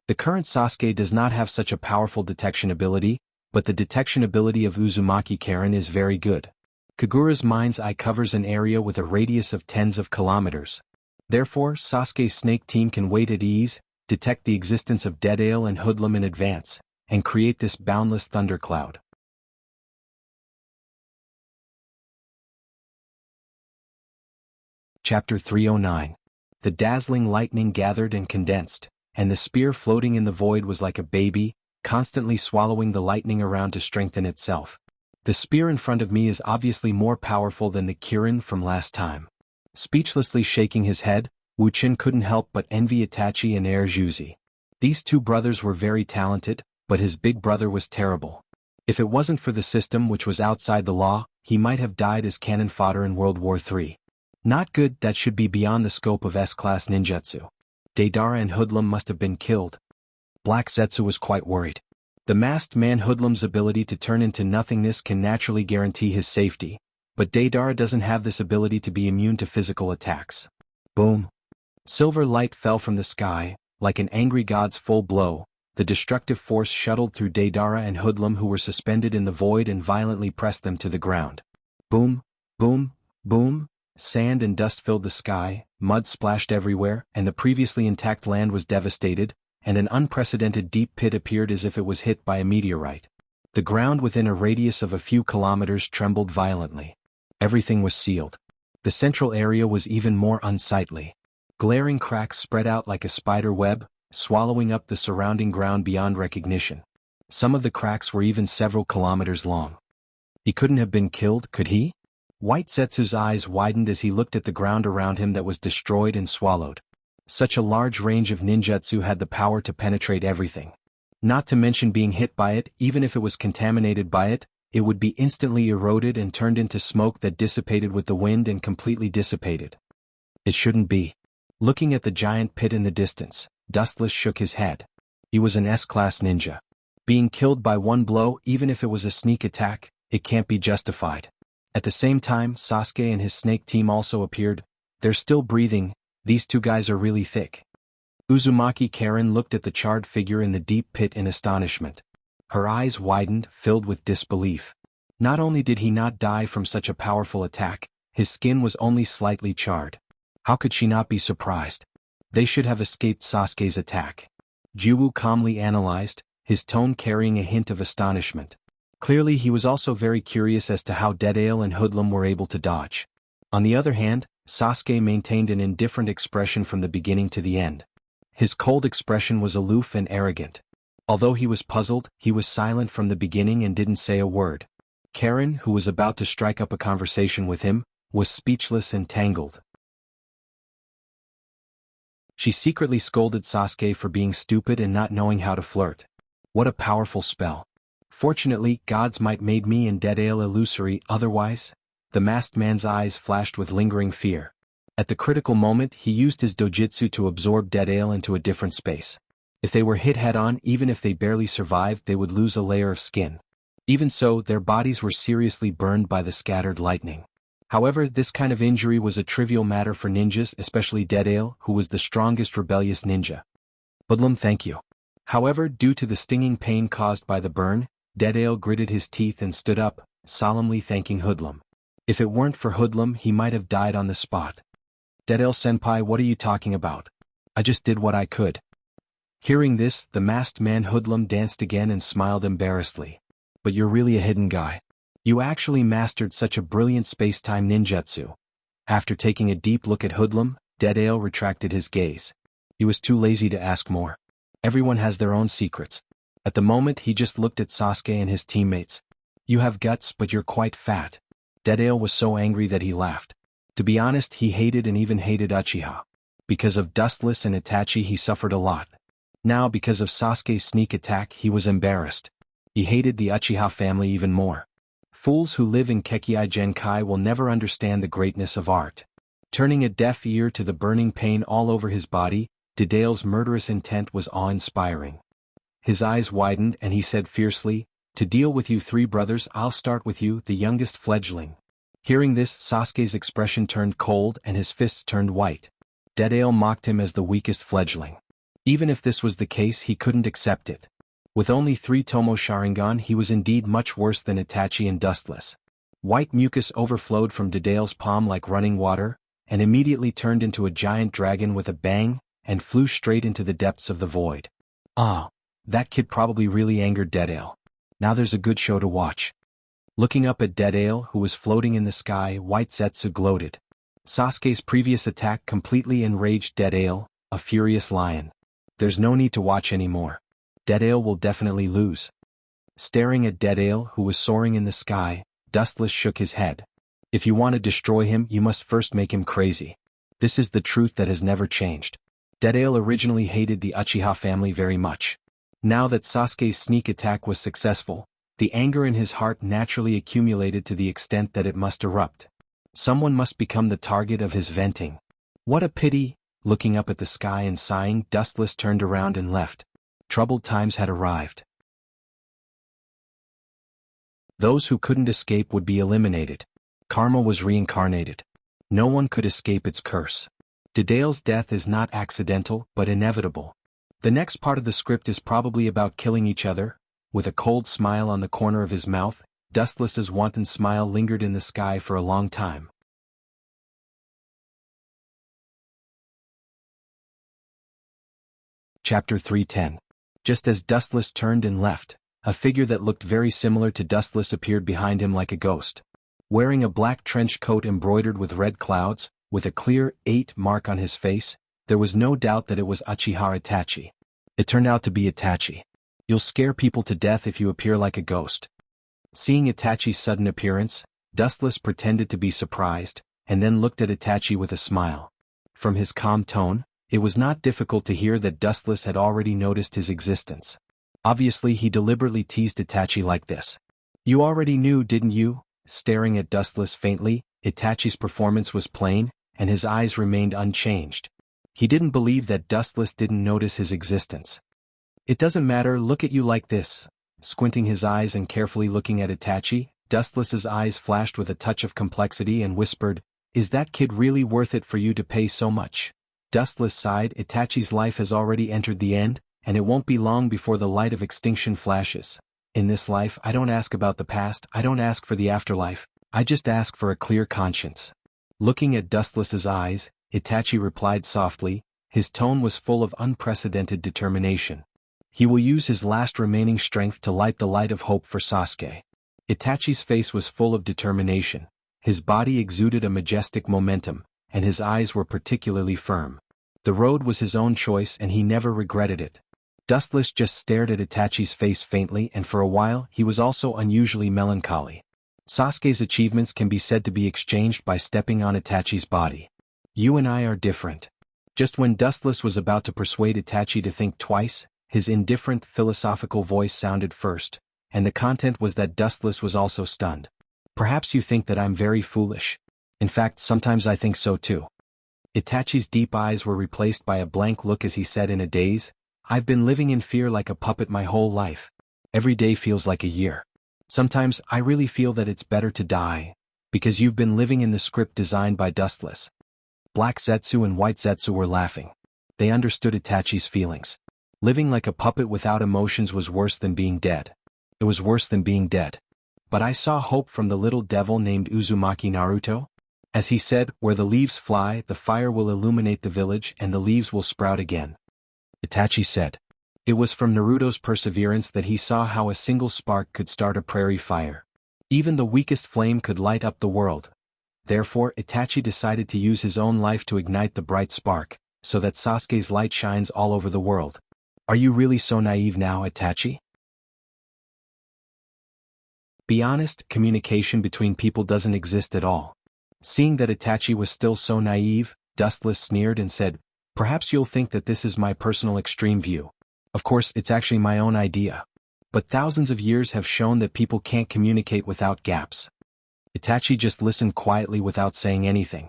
The current Sasuke does not have such a powerful detection ability, but the detection ability of Uzumaki Karen is very good. Kagura's mind's eye covers an area with a radius of tens of kilometers. Therefore, Sasuke's snake team can wait at ease, detect the existence of Deadale and Hoodlum in advance, and create this boundless thundercloud. Chapter 309. The dazzling lightning gathered and condensed, and the spear floating in the void was like a baby, constantly swallowing the lightning around to strengthen itself. The spear in front of me is obviously more powerful than the Kirin from last time. Speechlessly shaking his head, Wuxia couldn't help but envy Itachi and Air Juzi. These two brothers were very talented, but his big brother was terrible. If it wasn't for the system which was outside the law, he might have died as cannon fodder in World War III. Not good. That should be beyond the scope of S-class ninjutsu. Deidara and Hoodlum must have been killed. Black Zetsu was quite worried. The masked man Hoodlum's ability to turn into nothingness can naturally guarantee his safety, but Deidara doesn't have this ability to be immune to physical attacks. Boom. Silver light fell from the sky, like an angry god's full blow. The destructive force shuttled through Deidara and Hoodlum, who were suspended in the void, and violently pressed them to the ground. Boom, boom, boom. Sand and dust filled the sky, mud splashed everywhere, and the previously intact land was devastated, and an unprecedented deep pit appeared as if it was hit by a meteorite. The ground within a radius of a few kilometers trembled violently. Everything was sealed. The central area was even more unsightly. Glaring cracks spread out like a spider web, swallowing up the surrounding ground beyond recognition. Some of the cracks were even several kilometers long. He couldn't have been killed, could he? White Zetsu's eyes widened as he looked at the ground around him that was destroyed and swallowed. Such a large range of ninjutsu had the power to penetrate everything. Not to mention being hit by it. Even if it was contaminated by it, it would be instantly eroded and turned into smoke that dissipated with the wind and completely dissipated. It shouldn't be. Looking at the giant pit in the distance, Dustless shook his head. He was an S-class ninja. Being killed by one blow, even if it was a sneak attack, it can't be justified. At the same time, Sasuke and his snake team also appeared. They're still breathing. These two guys are really thick. Uzumaki Karen looked at the charred figure in the deep pit in astonishment. Her eyes widened, filled with disbelief. Not only did he not die from such a powerful attack, his skin was only slightly charred. How could she not be surprised? They should have escaped Sasuke's attack. Jianghu calmly analyzed, his tone carrying a hint of astonishment. Clearly he was also very curious as to how Deadale and Hoodlum were able to dodge. On the other hand, Sasuke maintained an indifferent expression from the beginning to the end. His cold expression was aloof and arrogant. Although he was puzzled, he was silent from the beginning and didn't say a word. Karen, who was about to strike up a conversation with him, was speechless and tangled. She secretly scolded Sasuke for being stupid and not knowing how to flirt. What a powerful spell. Fortunately, God's might made me and Deadale illusory, otherwise. The masked man's eyes flashed with lingering fear. At the critical moment, he used his dojutsu to absorb Deadale into a different space. If they were hit head-on, even if they barely survived, they would lose a layer of skin. Even so, their bodies were seriously burned by the scattered lightning. However, this kind of injury was a trivial matter for ninjas, especially Deadale, who was the strongest rebellious ninja. Hoodlum, thank you. However, due to the stinging pain caused by the burn, Deadale gritted his teeth and stood up, solemnly thanking Hoodlum. If it weren't for Hoodlum, he might have died on the spot. Deadale-senpai, what are you talking about? I just did what I could. Hearing this, the masked man hoodlum danced again and smiled embarrassedly. But you're really a hidden guy. You actually mastered such a brilliant space-time ninjutsu. After taking a deep look at Hoodlum, Deadale retracted his gaze. He was too lazy to ask more. Everyone has their own secrets. At the moment he just looked at Sasuke and his teammates. You have guts, but you're quite fat. Deadale was so angry that he laughed. To be honest, he hated and even hated Uchiha. Because of Dustless and Itachi he suffered a lot. Now because of Sasuke's sneak attack he was embarrassed. He hated the Uchiha family even more. Fools who live in Kekkei Genkai will never understand the greatness of art. Turning a deaf ear to the burning pain all over his body, Deadale's murderous intent was awe-inspiring. His eyes widened and he said fiercely, "To deal with you three brothers, I'll start with you, the youngest fledgling." Hearing this, Sasuke's expression turned cold and his fists turned white. Deadale mocked him as the weakest fledgling. Even if this was the case, he couldn't accept it. With only 3 Tomo Sharingan, he was indeed much worse than Itachi and Dustless. White mucus overflowed from Deadale's palm like running water, and immediately turned into a giant dragon with a bang, and flew straight into the depths of the void. Ah, that kid probably really angered Deadale. Now there's a good show to watch. Looking up at Deadale, who was floating in the sky, White Zetsu gloated. Sasuke's previous attack completely enraged Deadale, a furious lion. There's no need to watch anymore. Deadale will definitely lose. Staring at Deadale, who was soaring in the sky, Dustless shook his head. If you want to destroy him, you must first make him crazy. This is the truth that has never changed. Deadale originally hated the Uchiha family very much. Now that Sasuke's sneak attack was successful, the anger in his heart naturally accumulated to the extent that it must erupt. Someone must become the target of his venting. What a pity! Looking up at the sky and sighing, Dustless turned around and left. Troubled times had arrived. Those who couldn't escape would be eliminated. Karma was reincarnated. No one could escape its curse. Deadale's death is not accidental, but inevitable. The next part of the script is probably about killing each other. With a cold smile on the corner of his mouth, Dustless's wanton smile lingered in the sky for a long time. Chapter 310. Just as Dustless turned and left, a figure that looked very similar to Dustless appeared behind him like a ghost. Wearing a black trench coat embroidered with red clouds, with a clear 8 mark on his face, there was no doubt that it was Uchiha Itachi. It turned out to be Itachi. You'll scare people to death if you appear like a ghost. Seeing Itachi's sudden appearance, Dustless pretended to be surprised, and then looked at Itachi with a smile. From his calm tone, it was not difficult to hear that Dustless had already noticed his existence. Obviously he deliberately teased Itachi like this. You already knew, didn't you? Staring at Dustless faintly, Itachi's performance was plain, and his eyes remained unchanged. He didn't believe that Dustless didn't notice his existence. It doesn't matter, look at you like this. Squinting his eyes and carefully looking at Itachi, Dustless's eyes flashed with a touch of complexity and whispered, "Is that kid really worth it for you to pay so much?" Dustless sighed. Itachi's life has already entered the end, and it won't be long before the light of extinction flashes. In this life, I don't ask about the past, I don't ask for the afterlife, I just ask for a clear conscience. Looking at Dustless's eyes, Itachi replied softly. His tone was full of unprecedented determination. He will use his last remaining strength to light the light of hope for Sasuke. Itachi's face was full of determination. His body exuded a majestic momentum, and his eyes were particularly firm. The road was his own choice and he never regretted it. Dustless just stared at Itachi's face faintly, and for a while he was also unusually melancholy. Sasuke's achievements can be said to be exchanged by stepping on Itachi's body. You and I are different. Just when Dustless was about to persuade Itachi to think twice, his indifferent philosophical voice sounded first, and the content was that Dustless was also stunned. Perhaps you think that I'm very foolish. In fact, sometimes I think so too. Itachi's deep eyes were replaced by a blank look as he said in a daze, I've been living in fear like a puppet my whole life. Every day feels like a year. Sometimes I really feel that it's better to die, because you've been living in the script designed by Dustless. Black Zetsu and White Zetsu were laughing. They understood Itachi's feelings. Living like a puppet without emotions was worse than being dead. It was worse than being dead. But I saw hope from the little devil named Uzumaki Naruto. As he said, where the leaves fly, the fire will illuminate the village and the leaves will sprout again. Itachi said. It was from Naruto's perseverance that he saw how a single spark could start a prairie fire. Even the weakest flame could light up the world. Therefore, Itachi decided to use his own life to ignite the bright spark, so that Sasuke's light shines all over the world. Are you really so naive now, Itachi? Be honest, communication between people doesn't exist at all. Seeing that Itachi was still so naive, Dustless sneered and said, "Perhaps you'll think that this is my personal extreme view. Of course, it's actually my own idea. But thousands of years have shown that people can't communicate without gaps." Itachi just listened quietly without saying anything.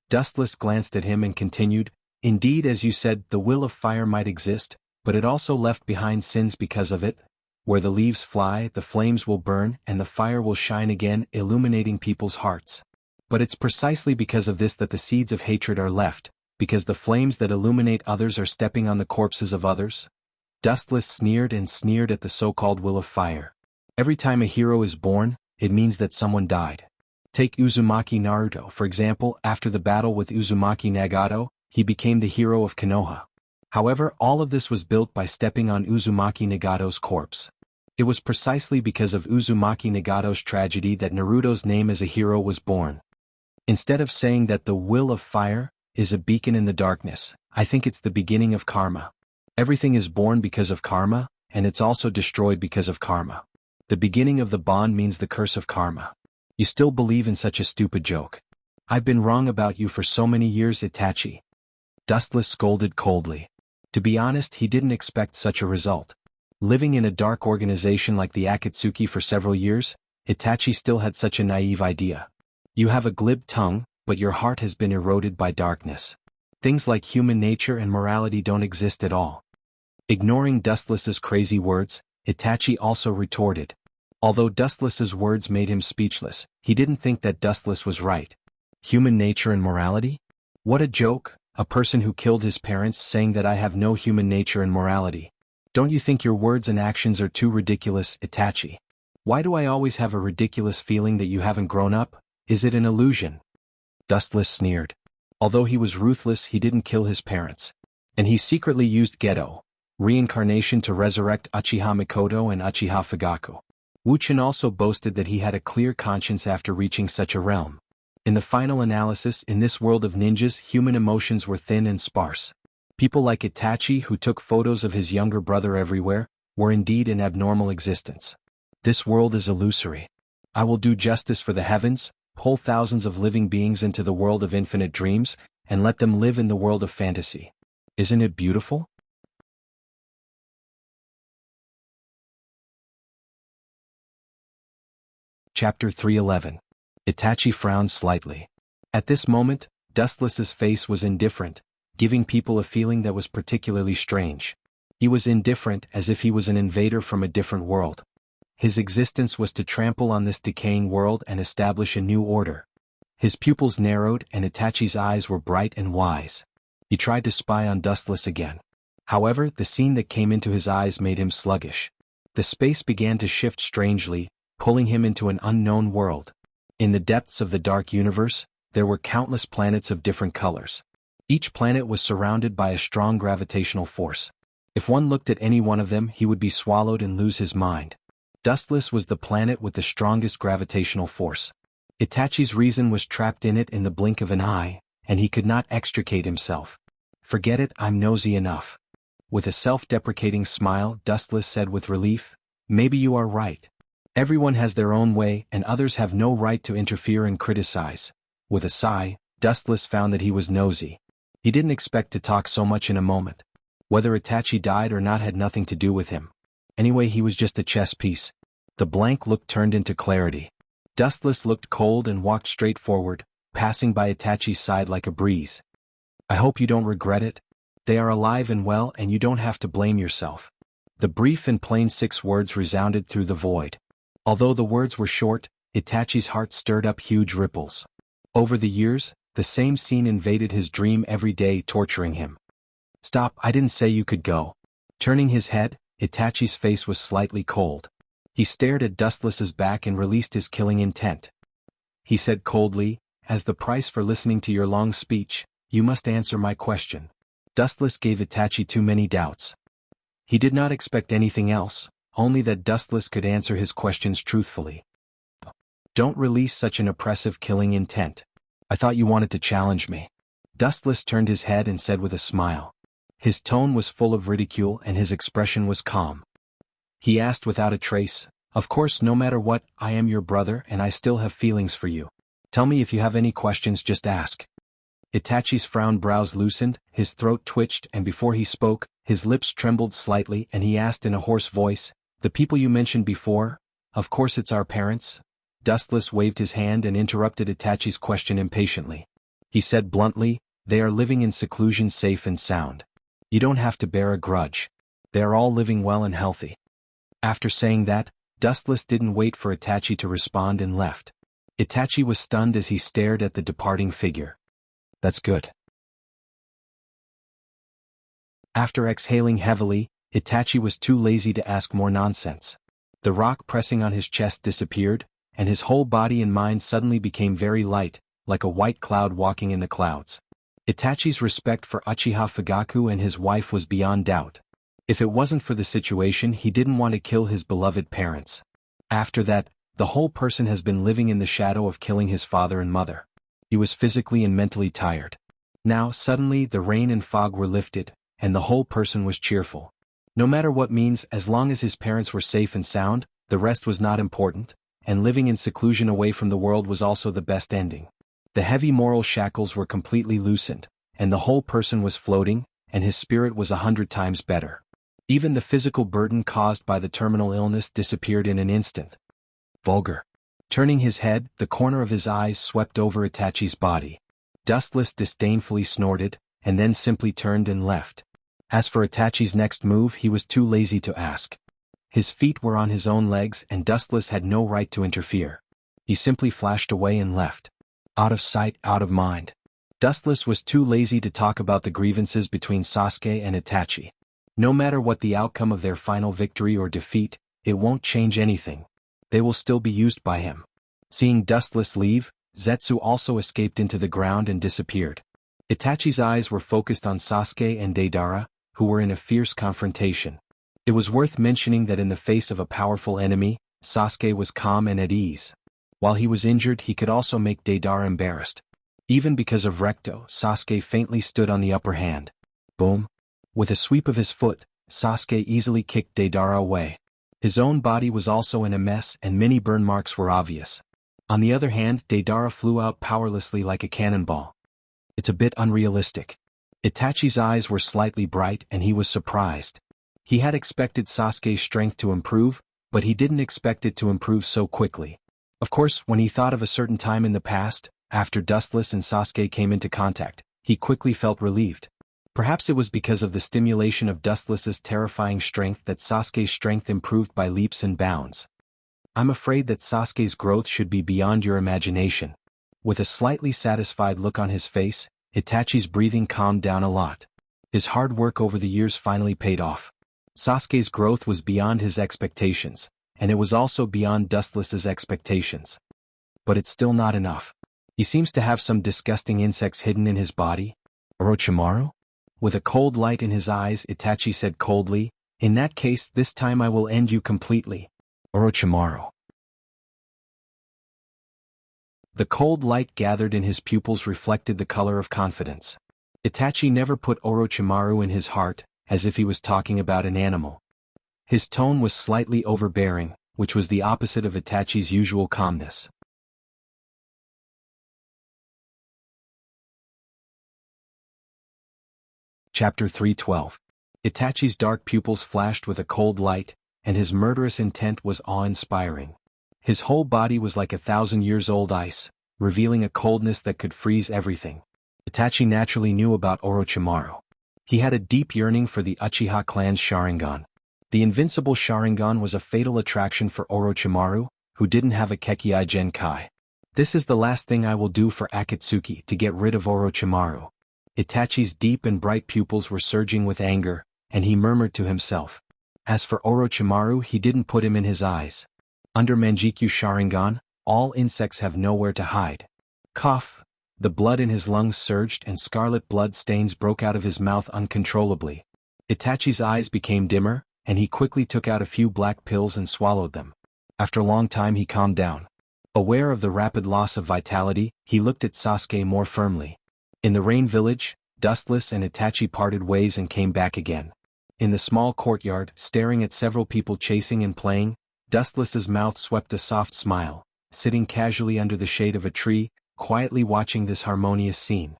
Dustless glanced at him and continued, "Indeed, as you said, the will of fire might exist, but it also left behind sins because of it. Where the leaves fly, the flames will burn, and the fire will shine again, illuminating people's hearts. But it's precisely because of this that the seeds of hatred are left, because the flames that illuminate others are stepping on the corpses of others." Dustless sneered and sneered at the so-called will of fire. Every time a hero is born, it means that someone died. Take Uzumaki Naruto, for example. After the battle with Uzumaki Nagato, he became the hero of Konoha. However, all of this was built by stepping on Uzumaki Nagato's corpse. It was precisely because of Uzumaki Nagato's tragedy that Naruto's name as a hero was born. Instead of saying that the will of fire is a beacon in the darkness, I think it's the beginning of karma. Everything is born because of karma, and it's also destroyed because of karma. The beginning of the bond means the curse of karma. You still believe in such a stupid joke. I've been wrong about you for so many years, Itachi. Dustless scolded coldly. To be honest, he didn't expect such a result. Living in a dark organization like the Akatsuki for several years, Itachi still had such a naive idea. You have a glib tongue, but your heart has been eroded by darkness. Things like human nature and morality don't exist at all. Ignoring Dustless's crazy words, Itachi also retorted. Although Dustless's words made him speechless, he didn't think that Dustless was right. Human nature and morality? What a joke, a person who killed his parents saying that I have no human nature and morality. Don't you think your words and actions are too ridiculous, Itachi? Why do I always have a ridiculous feeling that you haven't grown up? Is it an illusion? Dustless sneered. Although he was ruthless, he didn't kill his parents. And he secretly used Geto, reincarnation, to resurrect Uchiha Mikoto and Uchiha Fugaku. Wuxia also boasted that he had a clear conscience after reaching such a realm. In the final analysis, in this world of ninjas, human emotions were thin and sparse. People like Itachi, who took photos of his younger brother everywhere, were indeed an abnormal existence. This world is illusory. I will do justice for the heavens, pull thousands of living beings into the world of infinite dreams, and let them live in the world of fantasy. Isn't it beautiful? Chapter 311. Itachi frowned slightly. At this moment, Dustless's face was indifferent, giving people a feeling that was particularly strange. He was indifferent, as if he was an invader from a different world. His existence was to trample on this decaying world and establish a new order. His pupils narrowed and Itachi's eyes were bright and wise. He tried to spy on Dustless again. However, the scene that came into his eyes made him sluggish. The space began to shift strangely, pulling him into an unknown world. In the depths of the dark universe, there were countless planets of different colors. Each planet was surrounded by a strong gravitational force. If one looked at any one of them, he would be swallowed and lose his mind. Dustless was the planet with the strongest gravitational force. Itachi's reason was trapped in it in the blink of an eye, and he could not extricate himself. "Forget it, I'm nosy enough." With a self-deprecating smile, Dustless said with relief, "Maybe you are right. Everyone has their own way, and others have no right to interfere and criticize." With a sigh, Dustless found that he was nosy. He didn't expect to talk so much in a moment. Whether Itachi died or not had nothing to do with him. Anyway, he was just a chess piece. The blank look turned into clarity. Dustless looked cold and walked straight forward, passing by Itachi's side like a breeze. "I hope you don't regret it. They are alive and well, and you don't have to blame yourself." The brief and plain 6 words resounded through the void. Although the words were short, Itachi's heart stirred up huge ripples. Over the years, the same scene invaded his dream every day, torturing him. "Stop, I didn't say you could go." Turning his head, Itachi's face was slightly cold. He stared at Dustless's back and released his killing intent. He said coldly, "As the price for listening to your long speech, you must answer my question." Dustless gave Itachi too many doubts. He did not expect anything else, only that Dustless could answer his questions truthfully. Don't release such an oppressive killing intent. I thought you wanted to challenge me. Dustless turned his head and said with a smile. His tone was full of ridicule and his expression was calm. He asked without a trace, of course, no matter what, I am your brother and I still have feelings for you. Tell me if you have any questions, just ask. Itachi's frowned brows loosened, his throat twitched, and before he spoke, his lips trembled slightly and he asked in a hoarse voice, the people you mentioned before? Of course it's our parents? Dustless waved his hand and interrupted Itachi's question impatiently. He said bluntly, they are living in seclusion, safe and sound. You don't have to bear a grudge. They are all living well and healthy. After saying that, Dustless didn't wait for Itachi to respond and left. Itachi was stunned as he stared at the departing figure. That's good. After exhaling heavily, Itachi was too lazy to ask more nonsense. The rock pressing on his chest disappeared, and his whole body and mind suddenly became very light, like a white cloud walking in the clouds. Itachi's respect for Uchiha Fugaku and his wife was beyond doubt. If it wasn't for the situation, he didn't want to kill his beloved parents. After that, the whole person has been living in the shadow of killing his father and mother. He was physically and mentally tired. Now, suddenly, the rain and fog were lifted, and the whole person was cheerful. No matter what means, as long as his parents were safe and sound, the rest was not important, and living in seclusion away from the world was also the best ending. The heavy moral shackles were completely loosened, and the whole person was floating, and his spirit was 100 times better. Even the physical burden caused by the terminal illness disappeared in an instant. Vulgar. Turning his head, the corner of his eyes swept over Itachi's body. Dustless disdainfully snorted, and then simply turned and left. As for Itachi's next move, he was too lazy to ask. His feet were on his own legs and Dustless had no right to interfere. He simply flashed away and left. Out of sight, out of mind. Dustless was too lazy to talk about the grievances between Sasuke and Itachi. No matter what the outcome of their final victory or defeat, it won't change anything. They will still be used by him. Seeing Dustless leave, Zetsu also escaped into the ground and disappeared. Itachi's eyes were focused on Sasuke and Deidara, who were in a fierce confrontation. It was worth mentioning that in the face of a powerful enemy, Sasuke was calm and at ease. While he was injured, he could also make Deidara embarrassed. Even because of Recto, Sasuke faintly stood on the upper hand. Boom. With a sweep of his foot, Sasuke easily kicked Deidara away. His own body was also in a mess and many burn marks were obvious. On the other hand, Deidara flew out powerlessly like a cannonball. It's a bit unrealistic. Itachi's eyes were slightly bright and he was surprised. He had expected Sasuke's strength to improve, but he didn't expect it to improve so quickly. Of course, when he thought of a certain time in the past, after Dustless and Sasuke came into contact, he quickly felt relieved. Perhaps it was because of the stimulation of Dustless's terrifying strength that Sasuke's strength improved by leaps and bounds. I'm afraid that Sasuke's growth should be beyond your imagination. With a slightly satisfied look on his face, Itachi's breathing calmed down a lot. His hard work over the years finally paid off. Sasuke's growth was beyond his expectations, and it was also beyond Dustless's expectations. But it's still not enough. He seems to have some disgusting insects hidden in his body. Orochimaru? With a cold light in his eyes, Itachi said coldly, in that case, this time I will end you completely. Orochimaru. The cold light gathered in his pupils reflected the color of confidence. Itachi never put Orochimaru in his heart, as if he was talking about an animal. His tone was slightly overbearing, which was the opposite of Itachi's usual calmness. Chapter 312. Itachi's dark pupils flashed with a cold light, and his murderous intent was awe-inspiring. His whole body was like 1,000-years-old ice, revealing a coldness that could freeze everything. Itachi naturally knew about Orochimaru. He had a deep yearning for the Uchiha clan's Sharingan. The invincible Sharingan was a fatal attraction for Orochimaru, who didn't have a Kekkei Genkai. This is the last thing I will do for Akatsuki to get rid of Orochimaru. Itachi's deep and bright pupils were surging with anger, and he murmured to himself. As for Orochimaru, he didn't put him in his eyes. Under Manjikyu Sharingan, all insects have nowhere to hide. Cough. The blood in his lungs surged and scarlet blood stains broke out of his mouth uncontrollably. Itachi's eyes became dimmer, and he quickly took out a few black pills and swallowed them. After a long time he calmed down. Aware of the rapid loss of vitality, he looked at Sasuke more firmly. In the Rain Village, Dustless and Itachi parted ways and came back again. In the small courtyard, staring at several people chasing and playing, Dustless's mouth swept a soft smile, sitting casually under the shade of a tree, quietly watching this harmonious scene.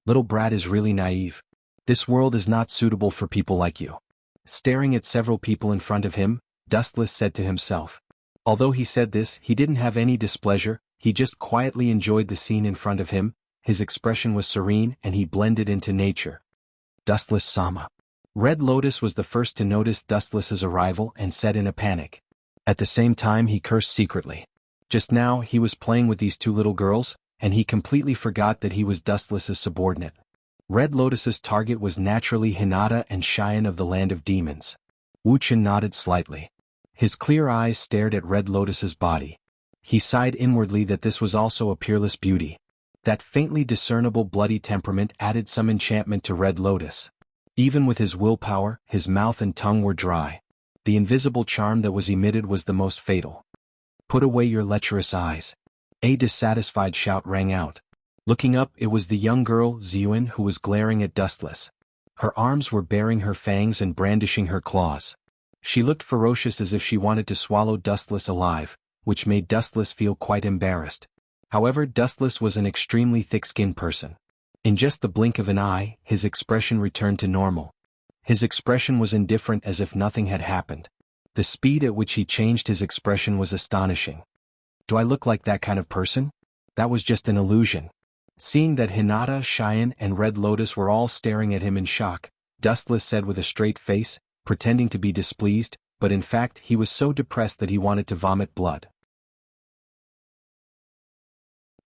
Little brat is really naive. This world is not suitable for people like you. Staring at several people in front of him, Dustless said to himself. Although he said this, he didn't have any displeasure, he just quietly enjoyed the scene in front of him. His expression was serene and he blended into nature. Dustless-sama. Red Lotus was the first to notice Dustless's arrival and said in a panic. At the same time he cursed secretly. Just now he was playing with these two little girls, and he completely forgot that he was Dustless's subordinate. Red Lotus's target was naturally Hinata and Cheyenne of the Land of Demons. Wuxia nodded slightly. His clear eyes stared at Red Lotus's body. He sighed inwardly that this was also a peerless beauty. That faintly discernible bloody temperament added some enchantment to Red Lotus. Even with his willpower, his mouth and tongue were dry. The invisible charm that was emitted was the most fatal. Put away your lecherous eyes. A dissatisfied shout rang out. Looking up, it was the young girl, Ziyuan, who was glaring at Dustless. Her arms were baring her fangs and brandishing her claws. She looked ferocious as if she wanted to swallow Dustless alive, which made Dustless feel quite embarrassed. However, Dustless was an extremely thick-skinned person. In just the blink of an eye, his expression returned to normal. His expression was indifferent as if nothing had happened. The speed at which he changed his expression was astonishing. Do I look like that kind of person? That was just an illusion. Seeing that Hinata, Cheyenne, and Red Lotus were all staring at him in shock, Dustless said with a straight face, pretending to be displeased, but in fact he was so depressed that he wanted to vomit blood.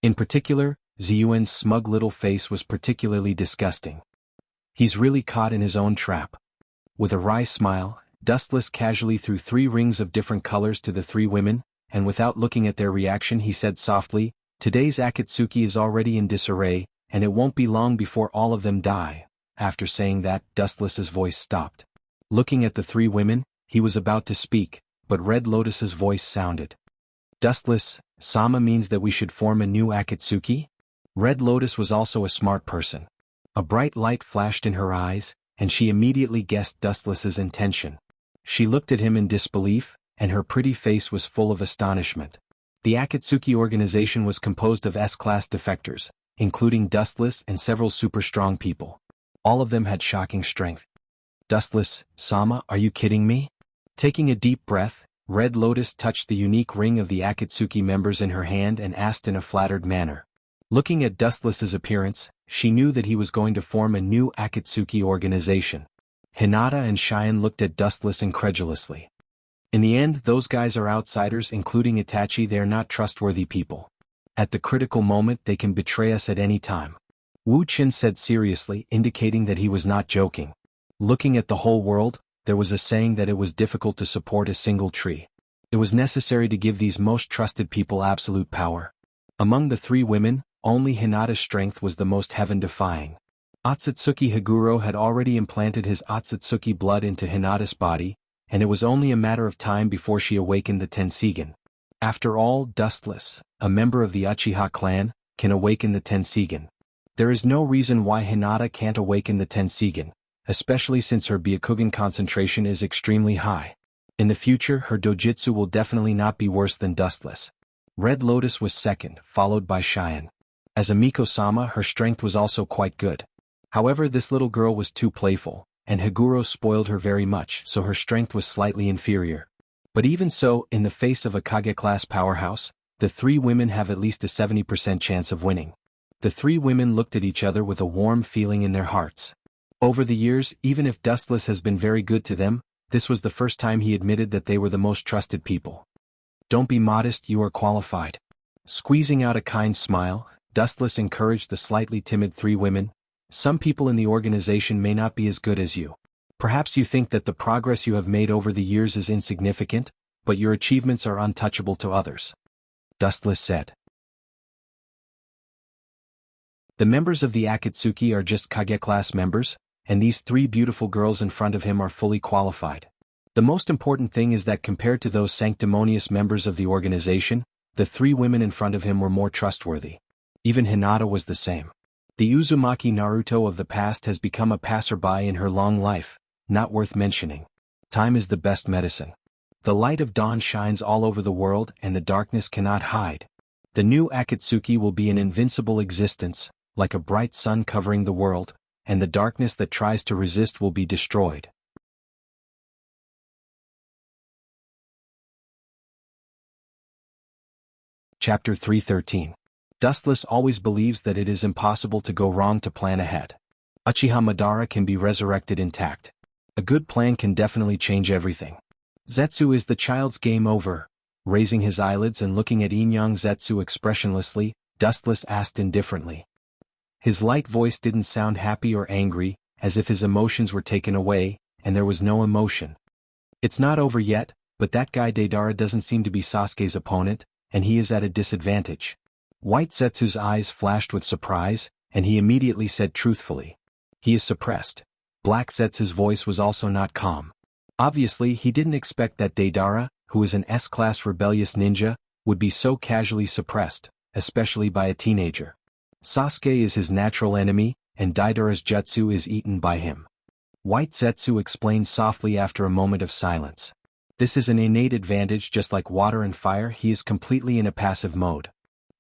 In particular, Ziyuan's smug little face was particularly disgusting. He's really caught in his own trap. With a wry smile, Dustless casually threw 3 rings of different colors to the 3 women, and without looking at their reaction he said softly, "Today's Akatsuki is already in disarray, and it won't be long before all of them die." After saying that, Dustless's voice stopped. Looking at the 3 women, he was about to speak, but Red Lotus's voice sounded. Dustless-sama means that we should form a new Akatsuki? Red Lotus was also a smart person. A bright light flashed in her eyes, and she immediately guessed Dustless's intention. She looked at him in disbelief, and her pretty face was full of astonishment. The Akatsuki organization was composed of S-class defectors, including Dustless and several super-strong people. All of them had shocking strength. Dustless-sama, are you kidding me? Taking a deep breath, Red Lotus touched the unique ring of the Akatsuki members in her hand and asked in a flattered manner. Looking at Dustless's appearance, she knew that he was going to form a new Akatsuki organization. Hinata and Cheyenne looked at Dustless incredulously. In the end, those guys are outsiders, including Itachi. They are not trustworthy people. At the critical moment they can betray us at any time. Wu Qin said seriously, indicating that he was not joking. Looking at the whole world, there was a saying that it was difficult to support a single tree. It was necessary to give these most trusted people absolute power. Among the 3 women, only Hinata's strength was the most heaven-defying. Otsutsuki Higuro had already implanted his Otsutsuki blood into Hinata's body, and it was only a matter of time before she awakened the Tenseigan. After all, Dustless, a member of the Uchiha clan, can awaken the Tenseigan. There is no reason why Hinata can't awaken the Tenseigan, especially since her Byakugan concentration is extremely high. In the future, her dojutsu will definitely not be worse than Dustless. Red Lotus was second, followed by Cheyenne. As a Miko-sama, her strength was also quite good. However, this little girl was too playful, and Higuro spoiled her very much, so her strength was slightly inferior. But even so, in the face of a Kage-class powerhouse, the 3 women have at least a 70% chance of winning. The 3 women looked at each other with a warm feeling in their hearts. Over the years, even if Dustless has been very good to them, this was the first time he admitted that they were the most trusted people. Don't be modest, you are qualified. Squeezing out a kind smile, Dustless encouraged the slightly timid 3 women. Some people in the organization may not be as good as you. Perhaps you think that the progress you have made over the years is insignificant, but your achievements are untouchable to others. Dustless said. The members of the Akatsuki are just Kage-class members, and these 3 beautiful girls in front of him are fully qualified. The most important thing is that compared to those sanctimonious members of the organization, the 3 women in front of him were more trustworthy. Even Hinata was the same. The Uzumaki Naruto of the past has become a passerby in her long life, not worth mentioning. Time is the best medicine. The light of dawn shines all over the world and the darkness cannot hide. The new Akatsuki will be an invincible existence, like a bright sun covering the world, and the darkness that tries to resist will be destroyed. Chapter 313. Dustless always believes that it is impossible to go wrong to plan ahead. Uchiha Madara can be resurrected intact. A good plan can definitely change everything. Zetsu, is the child's game over? Raising his eyelids and looking at Inyang Zetsu expressionlessly, Dustless asked indifferently. His light voice didn't sound happy or angry, as if his emotions were taken away, and there was no emotion. It's not over yet, but that guy Deidara doesn't seem to be Sasuke's opponent, and he is at a disadvantage. White Zetsu's eyes flashed with surprise, and he immediately said truthfully. He is suppressed. Black Zetsu's voice was also not calm. Obviously he didn't expect that Deidara, who is an S-class rebellious ninja, would be so casually suppressed, especially by a teenager. Sasuke is his natural enemy, and Deidara's jutsu is eaten by him. White Zetsu explained softly after a moment of silence. This is an innate advantage, just like water and fire. He is completely in a passive mode.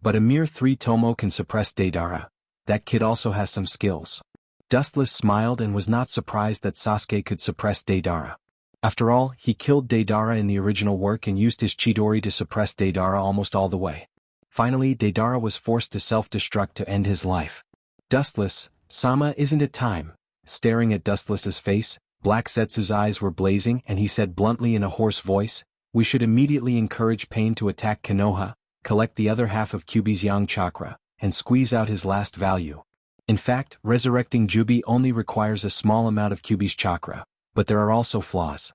But a mere 3 tomo can suppress Deidara. That kid also has some skills. Dustless smiled and was not surprised that Sasuke could suppress Deidara. After all, he killed Deidara in the original work and used his Chidori to suppress Deidara almost all the way. Finally, Deidara was forced to self-destruct to end his life. Dustless, Sama, isn't it time? Staring at Dustless's face, Black Zetsu's eyes were blazing and he said bluntly in a hoarse voice, we should immediately encourage Pain to attack Konoha, collect the other half of Kyuubi's Yang chakra, and squeeze out his last value. In fact, resurrecting Jubi only requires a small amount of Kyuubi's chakra, but there are also flaws.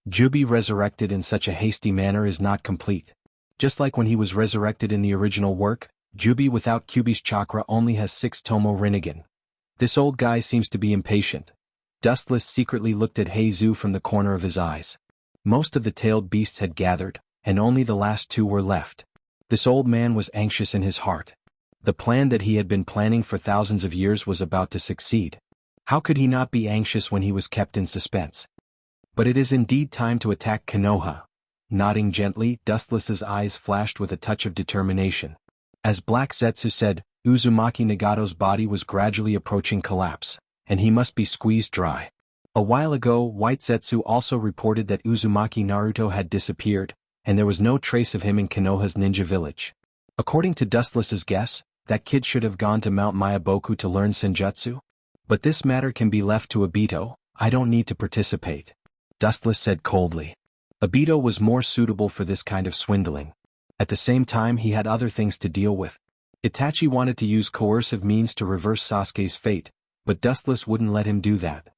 Jubi resurrected in such a hasty manner is not complete. Just like when he was resurrected in the original work, Jubi without Kyuubi's chakra only has 6 tomo Rinnegan. This old guy seems to be impatient. Dustless secretly looked at Heizu from the corner of his eyes. Most of the tailed beasts had gathered, and only the last 2 were left. This old man was anxious in his heart. The plan that he had been planning for thousands of years was about to succeed. How could he not be anxious when he was kept in suspense? But it is indeed time to attack Konoha. Nodding gently, Dustless's eyes flashed with a touch of determination. As Black Zetsu said, Uzumaki Nagato's body was gradually approaching collapse, and he must be squeezed dry. A while ago, White Zetsu also reported that Uzumaki Naruto had disappeared, and there was no trace of him in Konoha's ninja village. According to Dustless's guess, that kid should have gone to Mount Mayaboku to learn senjutsu. But this matter can be left to Obito. I don't need to participate. Dustless said coldly. Obito was more suitable for this kind of swindling. At the same time, he had other things to deal with. Itachi wanted to use coercive means to reverse Sasuke's fate, but Dustless wouldn't let him do that.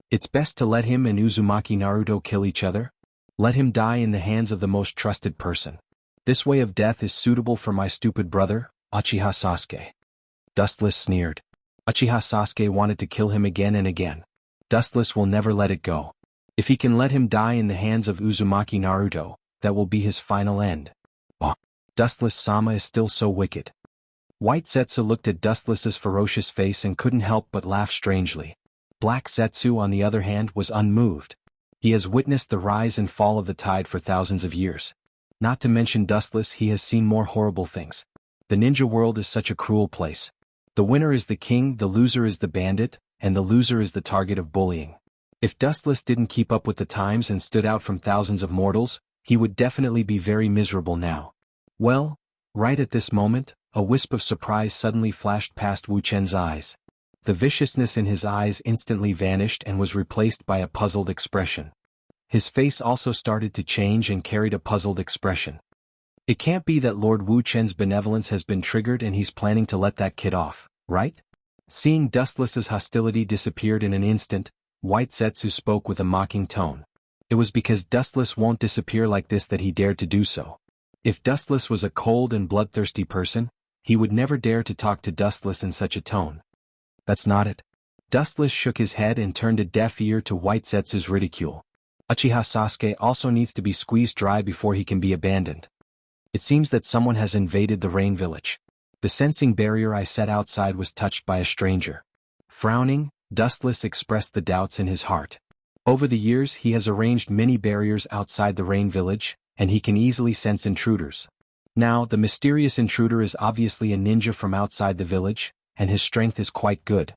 It's best to let him and Uzumaki Naruto kill each other. Let him die in the hands of the most trusted person. This way of death is suitable for my stupid brother, Uchiha Sasuke. Dustless sneered. Uchiha Sasuke wanted to kill him again and again. Dustless will never let it go. If he can let him die in the hands of Uzumaki Naruto, that will be his final end. Dustless Sama is still so wicked. White Zetsu looked at Dustless's ferocious face and couldn't help but laugh strangely. Black Zetsu, on the other hand, was unmoved. He has witnessed the rise and fall of the tide for thousands of years. Not to mention Dustless, he has seen more horrible things. The ninja world is such a cruel place. The winner is the king, the loser is the bandit, and the loser is the target of bullying. If Dustless didn't keep up with the times and stood out from thousands of mortals, he would definitely be very miserable now. Well, right at this moment, a wisp of surprise suddenly flashed past Wu Chen's eyes. The viciousness in his eyes instantly vanished and was replaced by a puzzled expression. His face also started to change and carried a puzzled expression. It can't be that Lord Wu Chen's benevolence has been triggered and he's planning to let that kid off, right? Seeing Dustless's hostility disappeared in an instant, White Zetsu spoke with a mocking tone. It was because Dustless won't disappear like this that he dared to do so. If Dustless was a cold and bloodthirsty person, he would never dare to talk to Dustless in such a tone. That's not it. Dustless shook his head and turned a deaf ear to White Zetsu's ridicule. Uchiha Sasuke also needs to be squeezed dry before he can be abandoned. It seems that someone has invaded the rain village. The sensing barrier I set outside was touched by a stranger. Frowning, Dustless expressed the doubts in his heart. Over the years he has arranged many barriers outside the rain village, and he can easily sense intruders. Now, the mysterious intruder is obviously a ninja from outside the village, and his strength is quite good.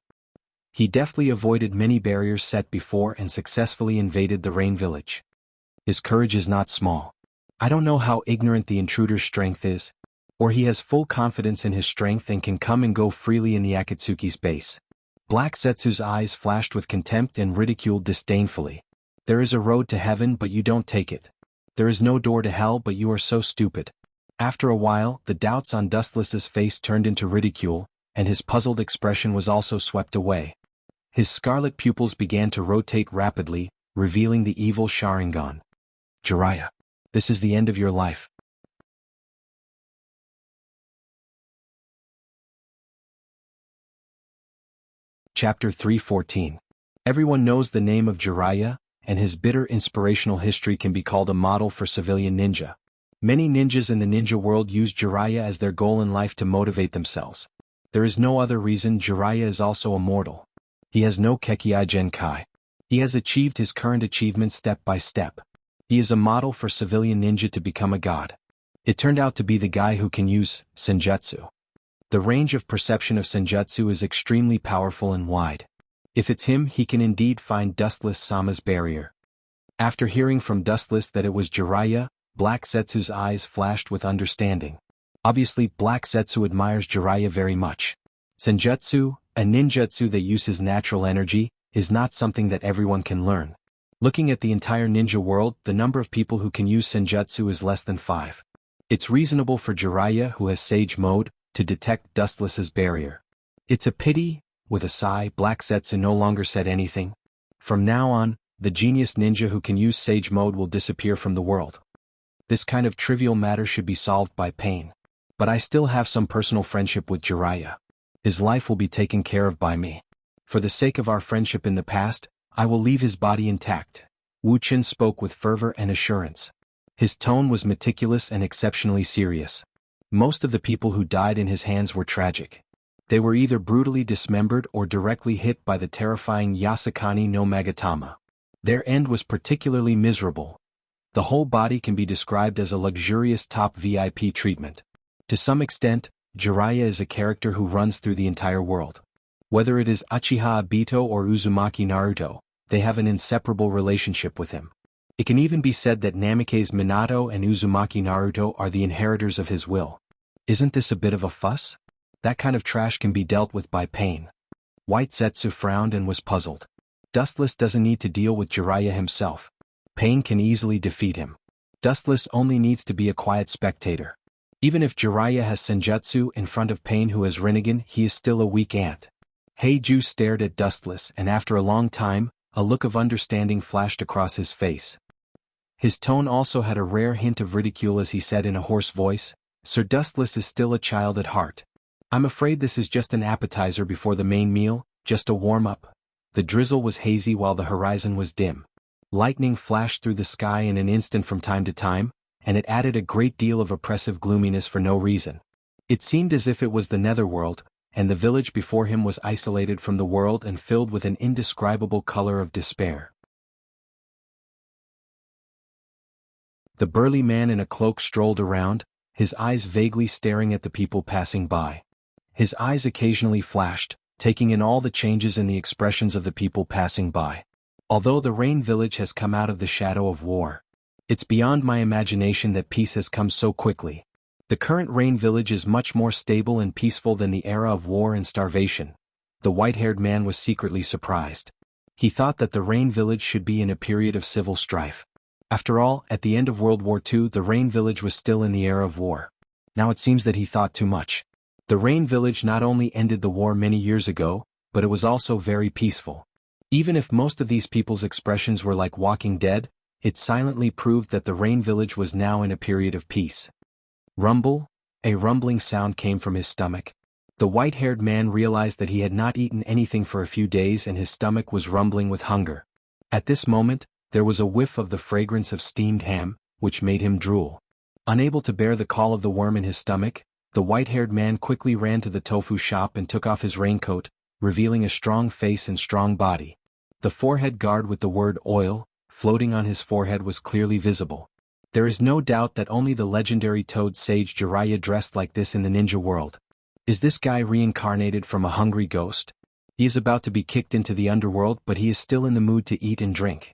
He deftly avoided many barriers set before and successfully invaded the rain village. His courage is not small. I don't know how ignorant the intruder's strength is, or he has full confidence in his strength and can come and go freely in the Akatsuki's base. Black Zetsu's eyes flashed with contempt and ridiculed disdainfully. There is a road to heaven but you don't take it. There is no door to hell but you are so stupid. After a while, the doubts on Dustless's face turned into ridicule, and his puzzled expression was also swept away. His scarlet pupils began to rotate rapidly, revealing the evil Sharingan. Jiraiya, this is the end of your life. Chapter 314. Everyone knows the name of Jiraiya, and his bitter inspirational history can be called a model for civilian ninja. Many ninjas in the ninja world use Jiraiya as their goal in life to motivate themselves. There is no other reason. Jiraiya is also immortal. He has no Kekkei Genkai. He has achieved his current achievements step by step. He is a model for civilian ninja to become a god. It turned out to be the guy who can use Senjutsu. The range of perception of Senjutsu is extremely powerful and wide. If it's him, he can indeed find Dustless Sama's barrier. After hearing from Dustless that it was Jiraiya, Black Zetsu's eyes flashed with understanding. Obviously, Black Zetsu admires Jiraiya very much. Senjutsu, a ninjutsu that uses natural energy, is not something that everyone can learn. Looking at the entire ninja world, the number of people who can use Senjutsu is less than 5. It's reasonable for Jiraiya, who has Sage Mode, to detect Dustless's barrier. It's a pity. With a sigh, Black Zetsu no longer said anything. From now on, the genius ninja who can use Sage Mode will disappear from the world. This kind of trivial matter should be solved by pain. But I still have some personal friendship with Jiraiya. His life will be taken care of by me. For the sake of our friendship in the past, I will leave his body intact. Wuxia spoke with fervor and assurance. His tone was meticulous and exceptionally serious. Most of the people who died in his hands were tragic. They were either brutally dismembered or directly hit by the terrifying Yasukani no Magatama. Their end was particularly miserable. The whole body can be described as a luxurious top VIP treatment. To some extent, Jiraiya is a character who runs through the entire world. Whether it is Uchiha Obito or Uzumaki Naruto, they have an inseparable relationship with him. It can even be said that Namikaze Minato and Uzumaki Naruto are the inheritors of his will. Isn't this a bit of a fuss? That kind of trash can be dealt with by pain. White Zetsu frowned and was puzzled. Dustless doesn't need to deal with Jiraiya himself. Pain can easily defeat him. Dustless only needs to be a quiet spectator. Even if Jiraiya has Senjutsu in front of Pain who has Rinnegan, he is still a weak ant. Heiju stared at Dustless and after a long time, a look of understanding flashed across his face. His tone also had a rare hint of ridicule as he said in a hoarse voice, "Sir Dustless is still a child at heart. I'm afraid this is just an appetizer before the main meal, just a warm-up." The drizzle was hazy while the horizon was dim. Lightning flashed through the sky in an instant from time to time, and it added a great deal of oppressive gloominess for no reason. It seemed as if it was the netherworld, and the village before him was isolated from the world and filled with an indescribable color of despair. The burly man in a cloak strolled around, his eyes vaguely staring at the people passing by. His eyes occasionally flashed, taking in all the changes in the expressions of the people passing by. Although the Rain Village has come out of the shadow of war, it's beyond my imagination that peace has come so quickly. The current Rain Village is much more stable and peaceful than the era of war and starvation. The white-haired man was secretly surprised. He thought that the Rain Village should be in a period of civil strife. After all, at the end of World War II the Rain Village was still in the era of war. Now it seems that he thought too much. The Rain Village not only ended the war many years ago, but it was also very peaceful. Even if most of these people's expressions were like Walking Dead, it silently proved that the Rain Village was now in a period of peace. Rumble? A rumbling sound came from his stomach. The white-haired man realized that he had not eaten anything for a few days and his stomach was rumbling with hunger. At this moment, there was a whiff of the fragrance of steamed ham, which made him drool. Unable to bear the call of the worm in his stomach, the white-haired man quickly ran to the tofu shop and took off his raincoat, revealing a strong face and strong body. The forehead guard with the word oil, floating on his forehead was clearly visible. There is no doubt that only the legendary toad sage Jiraiya dressed like this in the ninja world. Is this guy reincarnated from a hungry ghost? He is about to be kicked into the underworld but he is still in the mood to eat and drink.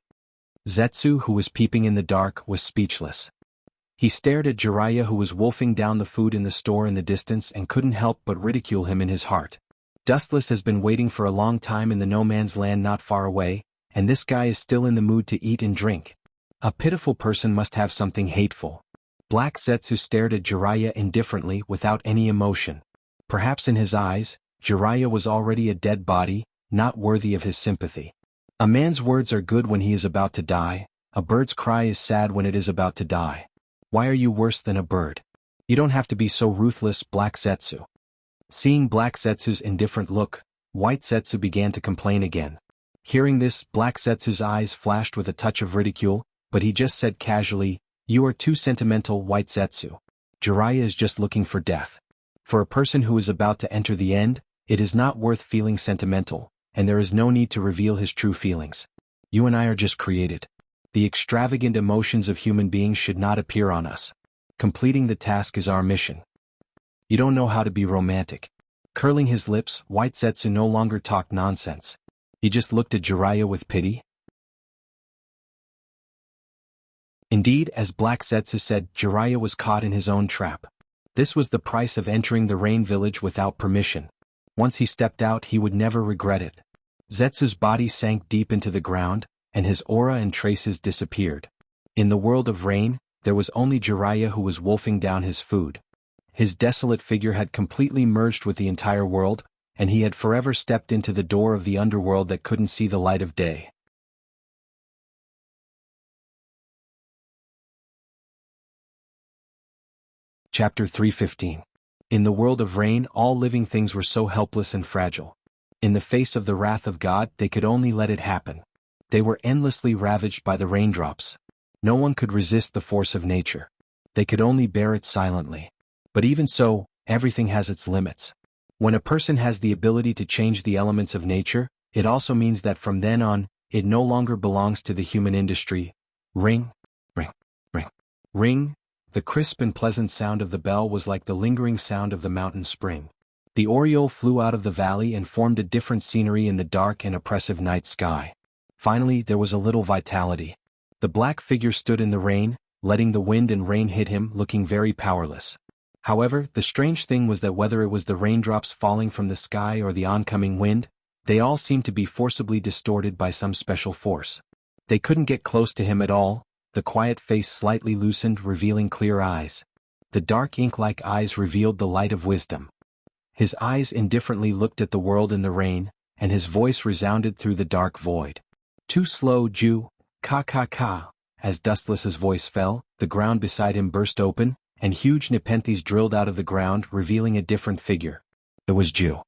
Zetsu, who was peeping in the dark, was speechless. He stared at Jiraiya, who was wolfing down the food in the store in the distance, and couldn't help but ridicule him in his heart. Dustless has been waiting for a long time in the no man's land not far away, and this guy is still in the mood to eat and drink. A pitiful person must have something hateful. Black Zetsu stared at Jiraiya indifferently without any emotion. Perhaps in his eyes, Jiraiya was already a dead body, not worthy of his sympathy. A man's words are good when he is about to die, a bird's cry is sad when it is about to die. Why are you worse than a bird? You don't have to be so ruthless, Black Zetsu. Seeing Black Zetsu's indifferent look, White Zetsu began to complain again. Hearing this, Black Zetsu's eyes flashed with a touch of ridicule, but he just said casually, "You are too sentimental, White Zetsu. Jiraiya is just looking for death. For a person who is about to enter the end, it is not worth feeling sentimental, and there is no need to reveal his true feelings. You and I are just created. The extravagant emotions of human beings should not appear on us. Completing the task is our mission. You don't know how to be romantic." Curling his lips, White Zetsu no longer talked nonsense. He just looked at Jiraiya with pity. Indeed, as Black Zetsu said, Jiraiya was caught in his own trap. This was the price of entering the Rain Village without permission. Once he stepped out, he would never regret it. Zetsu's body sank deep into the ground, and his aura and traces disappeared. In the world of rain, there was only Jiraiya who was wolfing down his food. His desolate figure had completely merged with the entire world, and he had forever stepped into the door of the underworld that couldn't see the light of day. Chapter 315. In the world of rain, all living things were so helpless and fragile. In the face of the wrath of God, they could only let it happen. They were endlessly ravaged by the raindrops. No one could resist the force of nature. They could only bear it silently. But even so, everything has its limits. When a person has the ability to change the elements of nature, it also means that from then on, it no longer belongs to the human industry. Ring, ring, ring, ring. The crisp and pleasant sound of the bell was like the lingering sound of the mountain spring. The oriole flew out of the valley and formed a different scenery in the dark and oppressive night sky. Finally, there was a little vitality. The black figure stood in the rain, letting the wind and rain hit him, looking very powerless. However, the strange thing was that whether it was the raindrops falling from the sky or the oncoming wind, they all seemed to be forcibly distorted by some special force. They couldn't get close to him at all. The quiet face slightly loosened, revealing clear eyes. The dark ink-like eyes revealed the light of wisdom. His eyes indifferently looked at the world in the rain, and his voice resounded through the dark void. "Too slow, Jew, ka. As Dustless's voice fell, the ground beside him burst open, and huge nepenthes drilled out of the ground, revealing a different figure. It was Jew.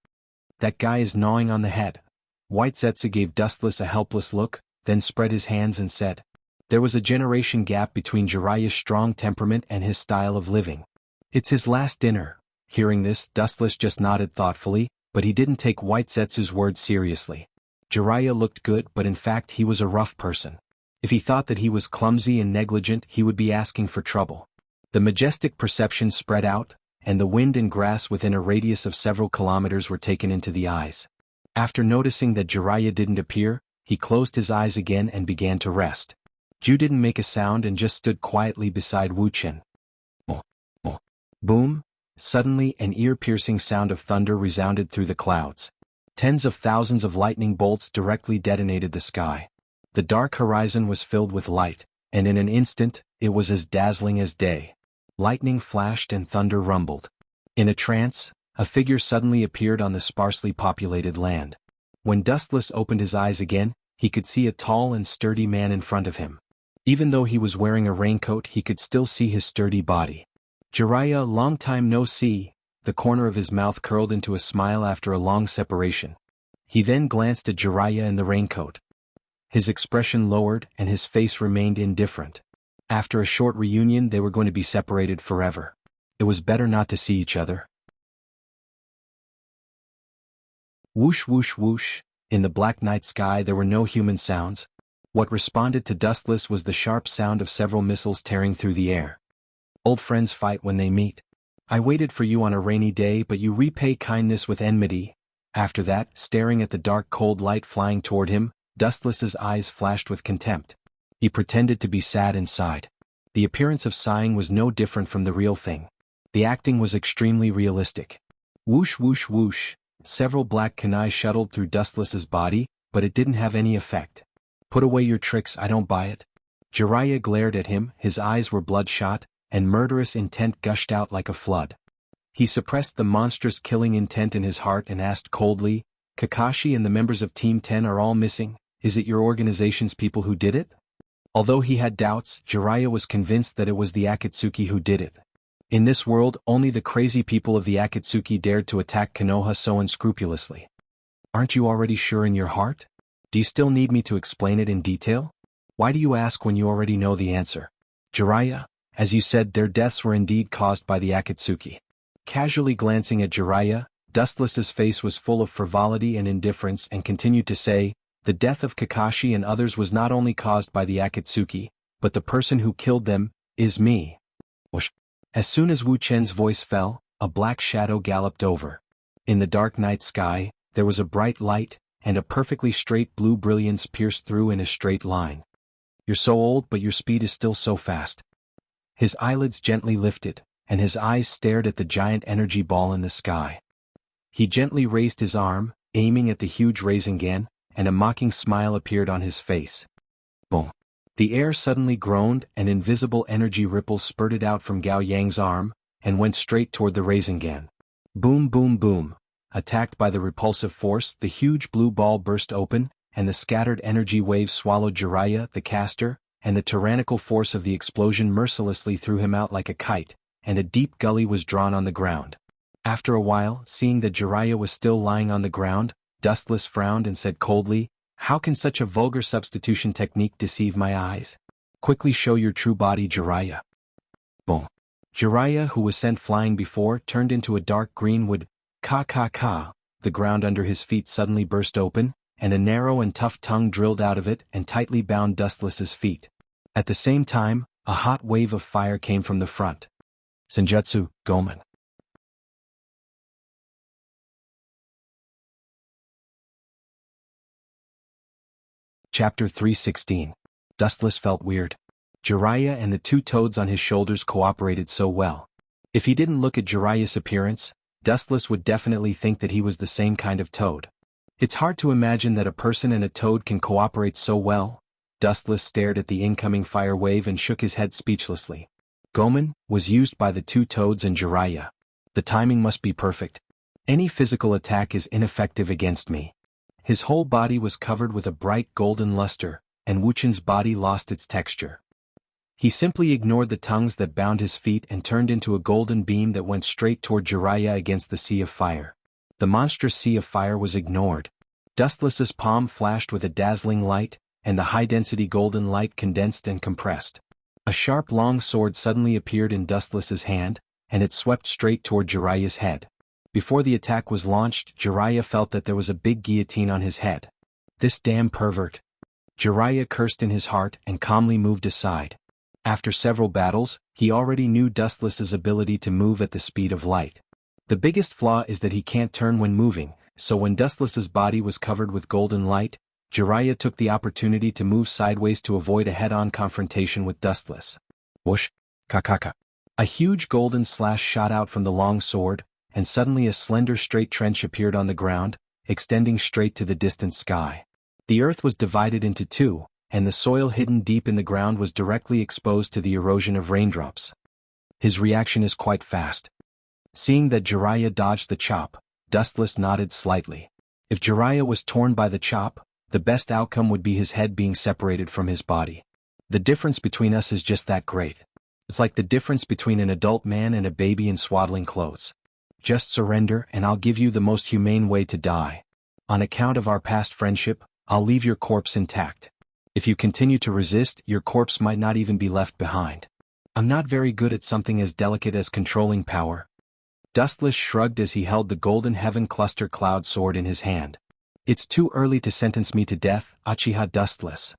"That guy is gnawing on the head." White Zetsu gave Dustless a helpless look, then spread his hands and said. There was a generation gap between Jiraiya's strong temperament and his style of living. "It's his last dinner." Hearing this, Dustless just nodded thoughtfully, but he didn't take White Zetsu's words seriously. Jiraiya looked good, but in fact he was a rough person. If he thought that he was clumsy and negligent, he would be asking for trouble. The majestic perception spread out, and the wind and grass within a radius of several kilometers were taken into the eyes. After noticing that Jiraiya didn't appear, he closed his eyes again and began to rest. Ju didn't make a sound and just stood quietly beside Wuchen. Boom! Suddenly an ear-piercing sound of thunder resounded through the clouds. Tens of thousands of lightning bolts directly detonated the sky. The dark horizon was filled with light, and in an instant, it was as dazzling as day. Lightning flashed and thunder rumbled. In a trance, a figure suddenly appeared on the sparsely populated land. When Dustless opened his eyes again, he could see a tall and sturdy man in front of him. Even though he was wearing a raincoat, he could still see his sturdy body. "Jiraiya, long time no see." the corner of his mouth curled into a smile after a long separation. He then glanced at Jiraiya in the raincoat. His expression lowered and his face remained indifferent. After a short reunion, they were going to be separated forever. It was better not to see each other. Whoosh whoosh whoosh. In the black night sky there were no human sounds. What responded to Dustless was the sharp sound of several missiles tearing through the air. Old friends fight when they meet. I waited for you on a rainy day, but you repay kindness with enmity. After that, staring at the dark cold light flying toward him, Dustless's eyes flashed with contempt. He pretended to be sad inside. The appearance of sighing was no different from the real thing. The acting was extremely realistic. Whoosh whoosh whoosh. Several black kunai shuttled through Dustless's body, but it didn't have any effect. Put away your tricks, I don't buy it. Jiraiya glared at him, his eyes were bloodshot, and murderous intent gushed out like a flood. He suppressed the monstrous killing intent in his heart and asked coldly, Kakashi and the members of Team 10 are all missing, is it your organization's people who did it? Although he had doubts, Jiraiya was convinced that it was the Akatsuki who did it. In this world, only the crazy people of the Akatsuki dared to attack Konoha so unscrupulously. Aren't you already sure in your heart? Do you still need me to explain it in detail? Why do you ask when you already know the answer? Jiraiya, as you said, their deaths were indeed caused by the Akatsuki. Casually glancing at Jiraiya, Dustless's face was full of frivolity and indifference and continued to say, the death of Kakashi and others was not only caused by the Akatsuki, but the person who killed them is me. Whoosh. As soon as Wu Chen's voice fell, a black shadow galloped over. In the dark night sky, there was a bright light, and a perfectly straight blue brilliance pierced through in a straight line. You're so old, but your speed is still so fast. His eyelids gently lifted, and his eyes stared at the giant energy ball in the sky. He gently raised his arm, aiming at the huge Rasengan, and a mocking smile appeared on his face. Boom. The air suddenly groaned and invisible energy ripples spurted out from Gao Yang's arm, and went straight toward the Rasengan. Boom boom boom. Attacked by the repulsive force, the huge blue ball burst open, and the scattered energy waves swallowed Jiraiya, the caster, and the tyrannical force of the explosion mercilessly threw him out like a kite, and a deep gully was drawn on the ground. After a while, seeing that Jiraiya was still lying on the ground, Dustless frowned and said coldly, how can such a vulgar substitution technique deceive my eyes? Quickly show your true body, Jiraiya. Boom. Jiraiya, who was sent flying before, turned into a dark green wood. Ka. The ground under his feet suddenly burst open, and a narrow and tough tongue drilled out of it and tightly bound Dustless's feet. At the same time, a hot wave of fire came from the front. Senjutsu, Gomen. Chapter 316. Dustless felt weird. Jiraiya and the two toads on his shoulders cooperated so well. If he didn't look at Jiraiya's appearance, Dustless would definitely think that he was the same kind of toad. It's hard to imagine that a person and a toad can cooperate so well. Dustless stared at the incoming fire wave and shook his head speechlessly. Gomen was used by the two toads and Jiraiya. The timing must be perfect. Any physical attack is ineffective against me. His whole body was covered with a bright golden luster, and Wuchen's body lost its texture. He simply ignored the tongues that bound his feet and turned into a golden beam that went straight toward Jiraiya against the sea of fire. The monstrous sea of fire was ignored. Dustless's palm flashed with a dazzling light, and the high-density golden light condensed and compressed. A sharp long sword suddenly appeared in Dustless's hand, and it swept straight toward Jiraiya's head. Before the attack was launched, Jiraiya felt that there was a big guillotine on his head. This damn pervert. Jiraiya cursed in his heart and calmly moved aside. After several battles, he already knew Dustless's ability to move at the speed of light. The biggest flaw is that he can't turn when moving, so when Dustless's body was covered with golden light, Jiraiya took the opportunity to move sideways to avoid a head-on confrontation with Dustless. Whoosh! Kakaka! A huge golden slash shot out from the long sword, and suddenly a slender straight trench appeared on the ground, extending straight to the distant sky. The earth was divided into two, and the soil hidden deep in the ground was directly exposed to the erosion of raindrops. His reaction is quite fast. Seeing that Jiraiya dodged the chop, Dustless nodded slightly. If Jiraiya was torn by the chop, the best outcome would be his head being separated from his body. The difference between us is just that great. It's like the difference between an adult man and a baby in swaddling clothes. Just surrender and I'll give you the most humane way to die. On account of our past friendship, I'll leave your corpse intact. If you continue to resist, your corpse might not even be left behind. I'm not very good at something as delicate as controlling power. Dustless shrugged as he held the golden heaven cluster cloud sword in his hand. It's too early to sentence me to death, Uchiha Dustless.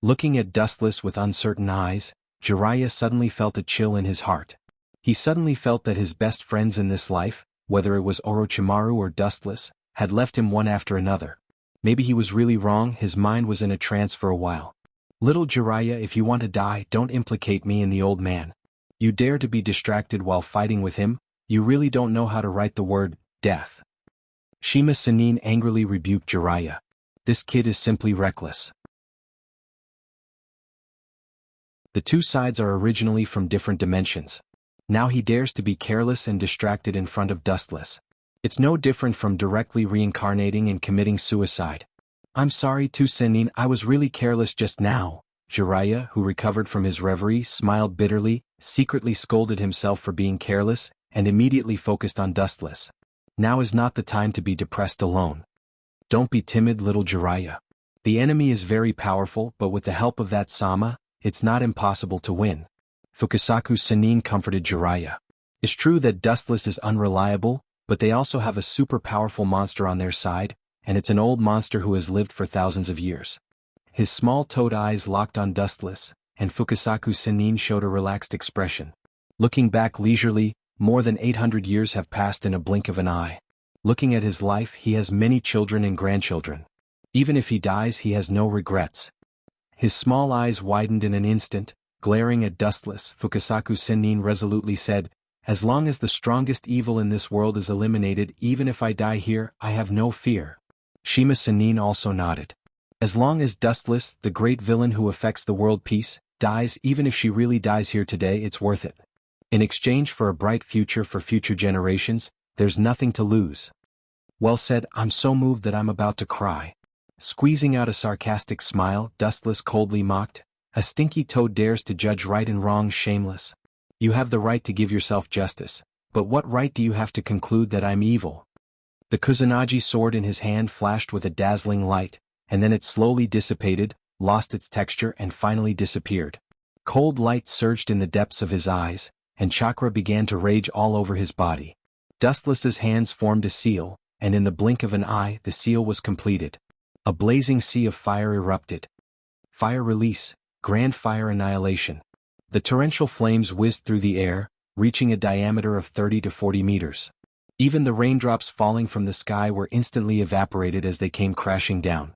Looking at Dustless with uncertain eyes, Jiraiya suddenly felt a chill in his heart. He suddenly felt that his best friends in this life, whether it was Orochimaru or Dustless, had left him one after another. Maybe he was really wrong, his mind was in a trance for a while. Little Jiraiya, if you want to die, don't implicate me in the old man. You dare to be distracted while fighting with him, you really don't know how to write the word, death. Shima Sanin angrily rebuked Jiraiya. This kid is simply reckless. The two sides are originally from different dimensions. Now he dares to be careless and distracted in front of Dustless. It's no different from directly reincarnating and committing suicide. I'm sorry too, Sanin, I was really careless just now. Jiraiya, who recovered from his reverie, smiled bitterly, secretly scolded himself for being careless, and immediately focused on Dustless. Now is not the time to be depressed alone. Don't be timid, little Jiraiya. The enemy is very powerful, but with the help of that Sama, it's not impossible to win. Fukasaku Sanin comforted Jiraiya. It's true that Dustless is unreliable, but they also have a super powerful monster on their side, and it's an old monster who has lived for thousands of years. His small toad eyes locked on Dustless, and Fukasaku Sanin showed a relaxed expression. Looking back leisurely, more than 800 years have passed in a blink of an eye. Looking at his life, he has many children and grandchildren. Even if he dies, he has no regrets. His small eyes widened in an instant, glaring at Dustless. Fukasaku Sanin resolutely said, as long as the strongest evil in this world is eliminated, even if I die here, I have no fear. Shima Sanin also nodded. As long as Dustless, the great villain who affects the world peace, dies, even if she really dies here today, it's worth it. In exchange for a bright future for future generations, there's nothing to lose. Well said, I'm so moved that I'm about to cry. Squeezing out a sarcastic smile, Dustless coldly mocked, a stinky toad dares to judge right and wrong, shameless. You have the right to give yourself justice, but what right do you have to conclude that I'm evil? The Kusanagi sword in his hand flashed with a dazzling light, and then it slowly dissipated, lost its texture and finally disappeared. Cold light surged in the depths of his eyes, and chakra began to rage all over his body. Dustless's hands formed a seal, and in the blink of an eye the seal was completed. A blazing sea of fire erupted. Fire release, grand fire annihilation. The torrential flames whizzed through the air, reaching a diameter of 30 to 40 meters. Even the raindrops falling from the sky were instantly evaporated as they came crashing down.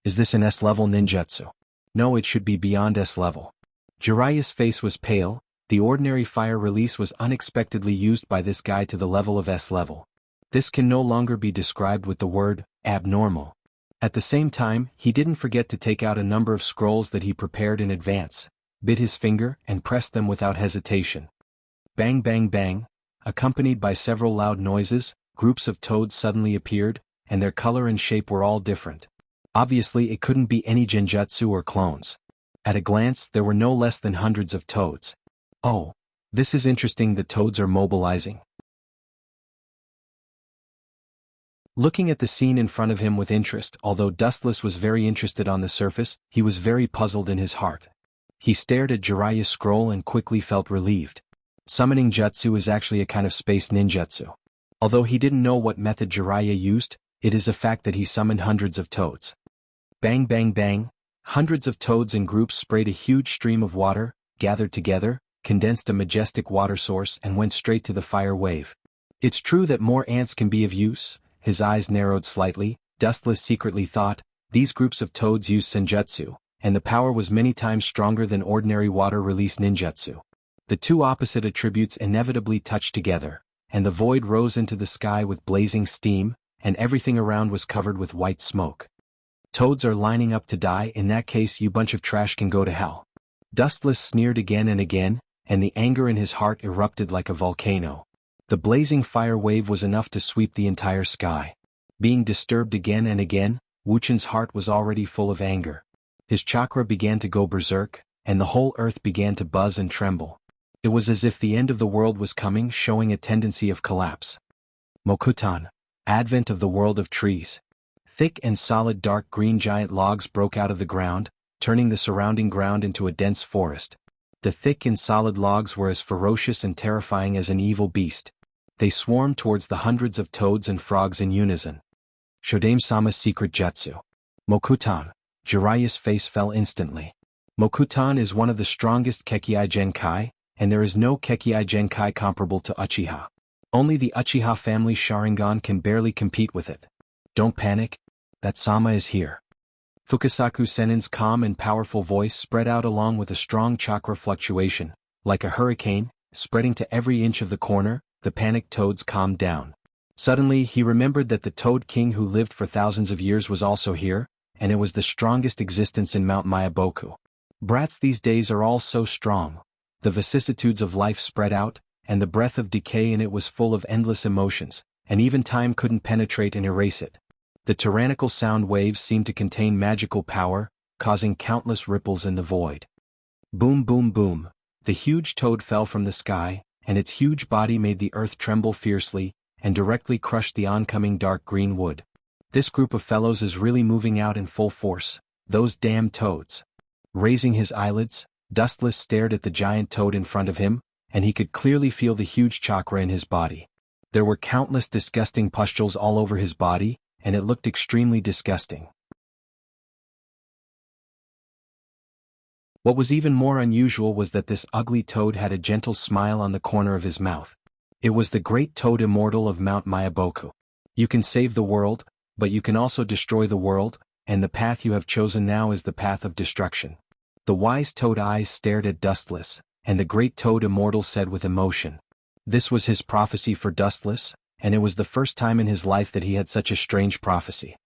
Is this an S-level ninjutsu? No, it should be beyond S-level. Jiraiya's face was pale. The ordinary fire release was unexpectedly used by this guy to the level of S-level. This can no longer be described with the word abnormal. At the same time, he didn't forget to take out a number of scrolls that he prepared in advance, bit his finger, and pressed them without hesitation. Bang bang bang, accompanied by several loud noises, groups of toads suddenly appeared, and their color and shape were all different. Obviously it couldn't be any genjutsu or clones. At a glance, there were no less than hundreds of toads. Oh, this is interesting, the toads are mobilizing. Looking at the scene in front of him with interest, although Dustless was very interested on the surface, he was very puzzled in his heart. He stared at Jiraiya's scroll and quickly felt relieved. Summoning jutsu is actually a kind of space ninjutsu. Although he didn't know what method Jiraiya used, it is a fact that he summoned hundreds of toads. Bang bang bang, hundreds of toads in groups sprayed a huge stream of water, gathered together, condensed a majestic water source and went straight to the fire wave. It's true that more ants can be of use. His eyes narrowed slightly. Dustless secretly thought, these groups of toads used senjutsu, and the power was many times stronger than ordinary water release ninjutsu. The two opposite attributes inevitably touched together, and the void rose into the sky with blazing steam, and everything around was covered with white smoke. Toads are lining up to die, in that case you bunch of trash can go to hell. Dustless sneered again and again, and the anger in his heart erupted like a volcano. The blazing fire wave was enough to sweep the entire sky. Being disturbed again and again, Wuchan's heart was already full of anger. His chakra began to go berserk, and the whole earth began to buzz and tremble. It was as if the end of the world was coming, showing a tendency of collapse. Mokutan. Advent of the world of trees. Thick and solid dark green giant logs broke out of the ground, turning the surrounding ground into a dense forest. The thick and solid logs were as ferocious and terrifying as an evil beast. They swarmed towards the hundreds of toads and frogs in unison. Shodame-sama's secret jutsu. Mokutan. Jiraiya's face fell instantly. Mokutan is one of the strongest Kekkei Genkai, and there is no Kekkei Genkai comparable to Uchiha. Only the Uchiha family Sharingan can barely compete with it. Don't panic. That Sama is here. Fukasaku Senin's calm and powerful voice spread out along with a strong chakra fluctuation. Like a hurricane, spreading to every inch of the corner, the panicked toads calmed down. Suddenly he remembered that the Toad King who lived for thousands of years was also here, and it was the strongest existence in Mount Mayaboku. Brats these days are all so strong. The vicissitudes of life spread out, and the breath of decay in it was full of endless emotions, and even time couldn't penetrate and erase it. The tyrannical sound waves seemed to contain magical power, causing countless ripples in the void. Boom boom boom, the huge toad fell from the sky, and its huge body made the earth tremble fiercely, and directly crushed the oncoming dark green wood. This group of fellows is really moving out in full force, those damn toads. Raising his eyelids, Dustless stared at the giant toad in front of him, and he could clearly feel the huge chakra in his body. There were countless disgusting pustules all over his body, and it looked extremely disgusting. What was even more unusual was that this ugly toad had a gentle smile on the corner of his mouth. It was the great toad immortal of Mount Mayaboku. You can save the world, but you can also destroy the world, and the path you have chosen now is the path of destruction. The wise toad eyes stared at Dustless, and the great toad immortal said with emotion. This was his prophecy for Dustless, and it was the first time in his life that he had such a strange prophecy.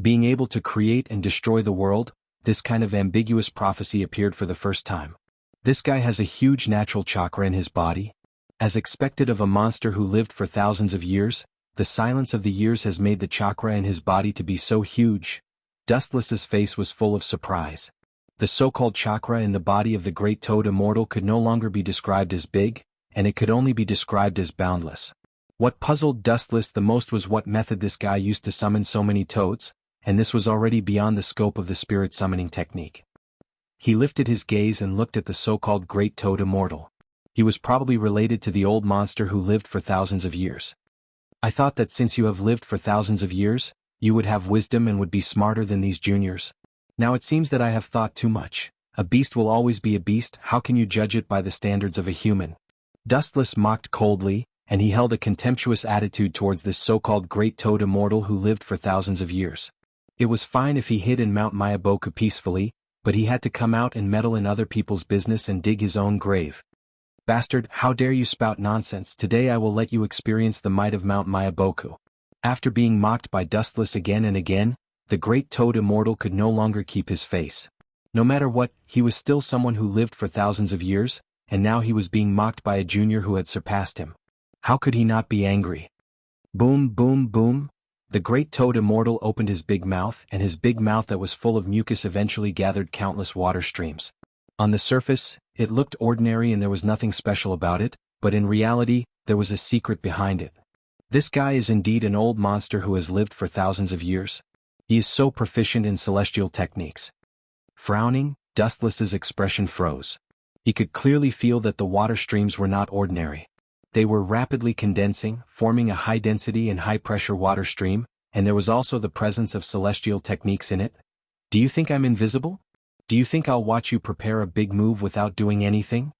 Being able to create and destroy the world, this kind of ambiguous prophecy appeared for the first time. This guy has a huge natural chakra in his body. As expected of a monster who lived for thousands of years, the silence of the years has made the chakra in his body to be so huge. Dustless's face was full of surprise. The so-called chakra in the body of the great toad immortal could no longer be described as big, and it could only be described as boundless. What puzzled Dustless the most was what method this guy used to summon so many toads, and this was already beyond the scope of the spirit summoning technique. He lifted his gaze and looked at the so-called great toad immortal. He was probably related to the old monster who lived for thousands of years. I thought that since you have lived for thousands of years, you would have wisdom and would be smarter than these juniors. Now it seems that I have thought too much. A beast will always be a beast, how can you judge it by the standards of a human? Dustless mocked coldly, and he held a contemptuous attitude towards this so-called great toad immortal who lived for thousands of years. It was fine if he hid in Mount Mayaboku peacefully, but he had to come out and meddle in other people's business and dig his own grave. Bastard, how dare you spout nonsense? Today I will let you experience the might of Mount Mayaboku. After being mocked by Dustless again and again, the great toad immortal could no longer keep his face. No matter what, he was still someone who lived for thousands of years, and now he was being mocked by a junior who had surpassed him. How could he not be angry? Boom boom boom. The great toad immortal opened his big mouth, and his big mouth that was full of mucus eventually gathered countless water streams. On the surface, it looked ordinary and there was nothing special about it, but in reality, there was a secret behind it. This guy is indeed an old monster who has lived for thousands of years. He is so proficient in celestial techniques. Frowning, Dustless's expression froze. He could clearly feel that the water streams were not ordinary. They were rapidly condensing, forming a high-density and high-pressure water stream, and there was also the presence of celestial techniques in it. Do you think I'm invisible? Do you think I'll watch you prepare a big move without doing anything?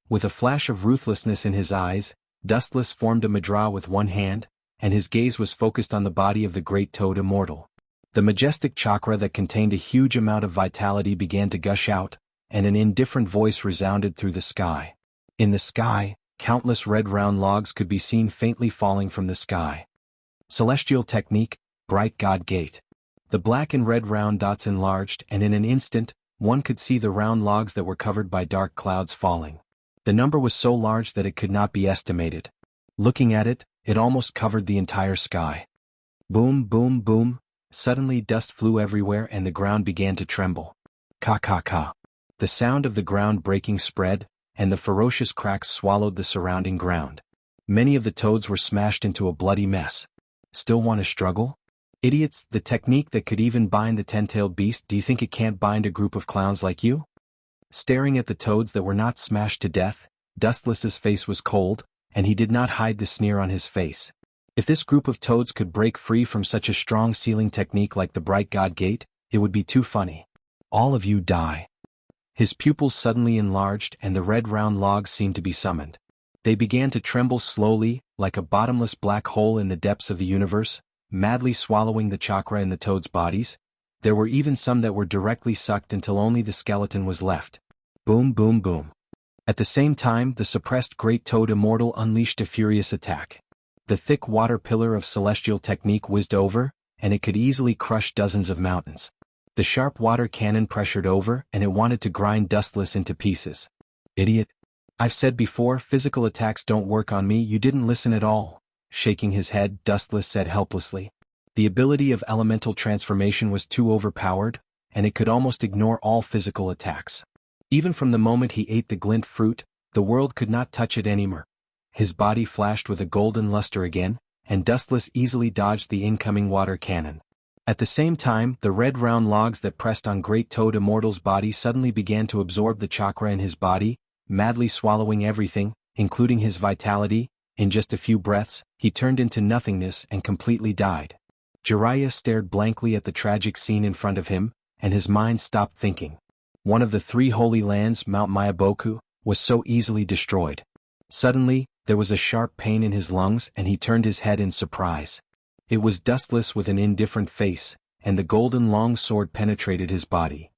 With a flash of ruthlessness in his eyes, Dustless formed a mudra with one hand, and his gaze was focused on the body of the great toad immortal. The majestic chakra that contained a huge amount of vitality began to gush out, and an indifferent voice resounded through the sky. In the sky, countless red round logs could be seen faintly falling from the sky. Celestial technique, bright god gate. The black and red round dots enlarged, and in an instant, one could see the round logs that were covered by dark clouds falling. The number was so large that it could not be estimated. Looking at it, it almost covered the entire sky. Boom boom boom, suddenly dust flew everywhere and the ground began to tremble. Ka ka ka. The sound of the ground breaking spread, and the ferocious cracks swallowed the surrounding ground. Many of the toads were smashed into a bloody mess. Still want to struggle? Idiots, the technique that could even bind the 10-tailed beast, do you think it can't bind a group of clowns like you? Staring at the toads that were not smashed to death, Dustless's face was cold, and he did not hide the sneer on his face. If this group of toads could break free from such a strong sealing technique like the Bright God Gate, it would be too funny. All of you die. His pupils suddenly enlarged and the red round logs seemed to be summoned. They began to tremble slowly, like a bottomless black hole in the depths of the universe, madly swallowing the chakra in the toads' bodies. There were even some that were directly sucked until only the skeleton was left. Boom, boom, boom. At the same time, the suppressed Great Toad Immortal unleashed a furious attack. The thick water pillar of celestial technique whizzed over, and it could easily crush dozens of mountains. The sharp water cannon pressured over, and it wanted to grind Dustless into pieces. Idiot. I've said before, physical attacks don't work on me. You didn't listen at all. Shaking his head, Dustless said helplessly. The ability of elemental transformation was too overpowered, and it could almost ignore all physical attacks. Even from the moment he ate the glint fruit, the world could not touch it anymore. His body flashed with a golden luster again, and Dustless easily dodged the incoming water cannon. At the same time, the red round logs that pressed on Great Toad Immortal's body suddenly began to absorb the chakra in his body, madly swallowing everything, including his vitality. In just a few breaths, he turned into nothingness and completely died. Jiraiya stared blankly at the tragic scene in front of him, and his mind stopped thinking. One of the three holy lands, Mount Mayaboku, was so easily destroyed. Suddenly, there was a sharp pain in his lungs and he turned his head in surprise. It was Dustless with an indifferent face, and the golden long sword penetrated his body.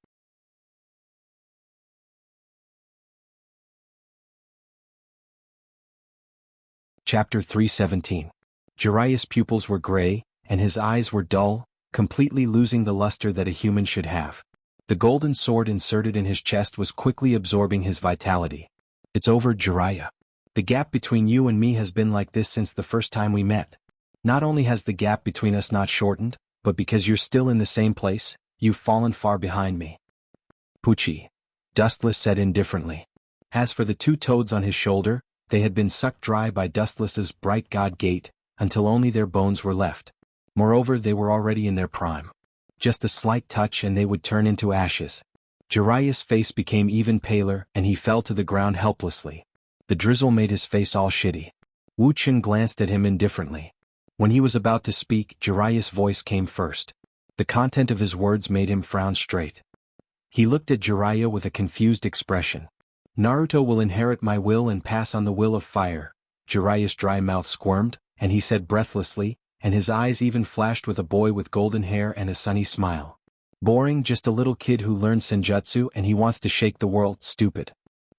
Chapter 317. Jiraiya's pupils were gray, and his eyes were dull, completely losing the luster that a human should have. The golden sword inserted in his chest was quickly absorbing his vitality. It's over, Jiraiya. The gap between you and me has been like this since the first time we met. Not only has the gap between us not shortened, but because you're still in the same place, you've fallen far behind me. Pucci. Dustless said indifferently. As for the two toads on his shoulder, they had been sucked dry by Dustless's Bright God Gate, until only their bones were left. Moreover, they were already in their prime. Just a slight touch and they would turn into ashes. Jiraiya's face became even paler and he fell to the ground helplessly. The drizzle made his face all shitty. Wuxia glanced at him indifferently. When he was about to speak, Jiraiya's voice came first. The content of his words made him frown straight. He looked at Jiraiya with a confused expression. Naruto will inherit my will and pass on the will of fire. Jiraiya's dry mouth squirmed, and he said breathlessly, and his eyes even flashed with a boy with golden hair and a sunny smile. Boring, just a little kid who learned senjutsu and he wants to shake the world, stupid.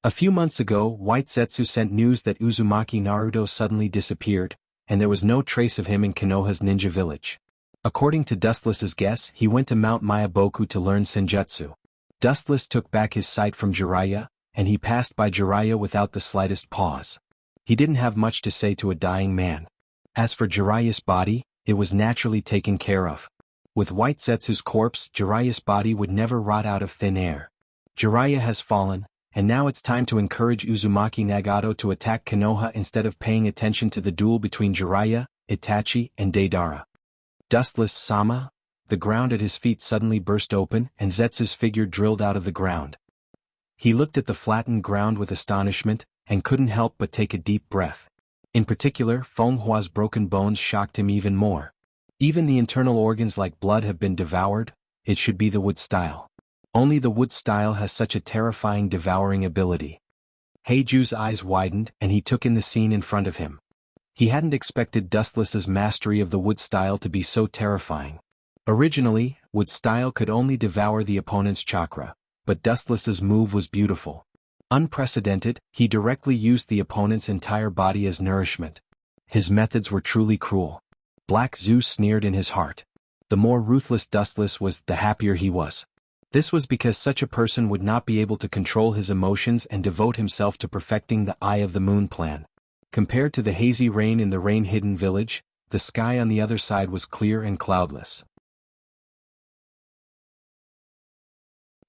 A few months ago, White Zetsu sent news that Uzumaki Naruto suddenly disappeared, and there was no trace of him in Konoha's ninja village. According to Dustless's guess, he went to Mount Mayaboku to learn senjutsu. Dustless took back his sight from Jiraiya, and he passed by Jiraiya without the slightest pause. He didn't have much to say to a dying man. As for Jiraiya's body, it was naturally taken care of. With White Zetsu's corpse, Jiraiya's body would never rot out of thin air. Jiraiya has fallen, and now it's time to encourage Uzumaki Nagato to attack Konoha instead of paying attention to the duel between Jiraiya, Itachi, and Deidara. Dustless-sama? The ground at his feet suddenly burst open and Zetsu's figure drilled out of the ground. He looked at the flattened ground with astonishment, and couldn't help but take a deep breath. In particular, Feng Hua's broken bones shocked him even more. Even the internal organs like blood have been devoured. It should be the wood style. Only the wood style has such a terrifying devouring ability. Heiju's eyes widened and he took in the scene in front of him. He hadn't expected Dustless's mastery of the wood style to be so terrifying. Originally, wood style could only devour the opponent's chakra, but Dustless's move was beautiful. Unprecedented, he directly used the opponent's entire body as nourishment. His methods were truly cruel. Black Zeus sneered in his heart. The more ruthless Dustless was, the happier he was. This was because such a person would not be able to control his emotions and devote himself to perfecting the Eye of the Moon plan. Compared to the hazy rain in the rain-hidden village, the sky on the other side was clear and cloudless.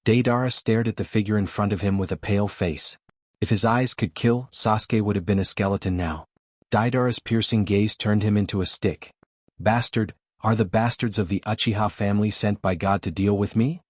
Deidara stared at the figure in front of him with a pale face. If his eyes could kill, Sasuke would have been a skeleton now. Deidara's piercing gaze turned him into a stick. Bastard, are the bastards of the Uchiha family sent by God to deal with me?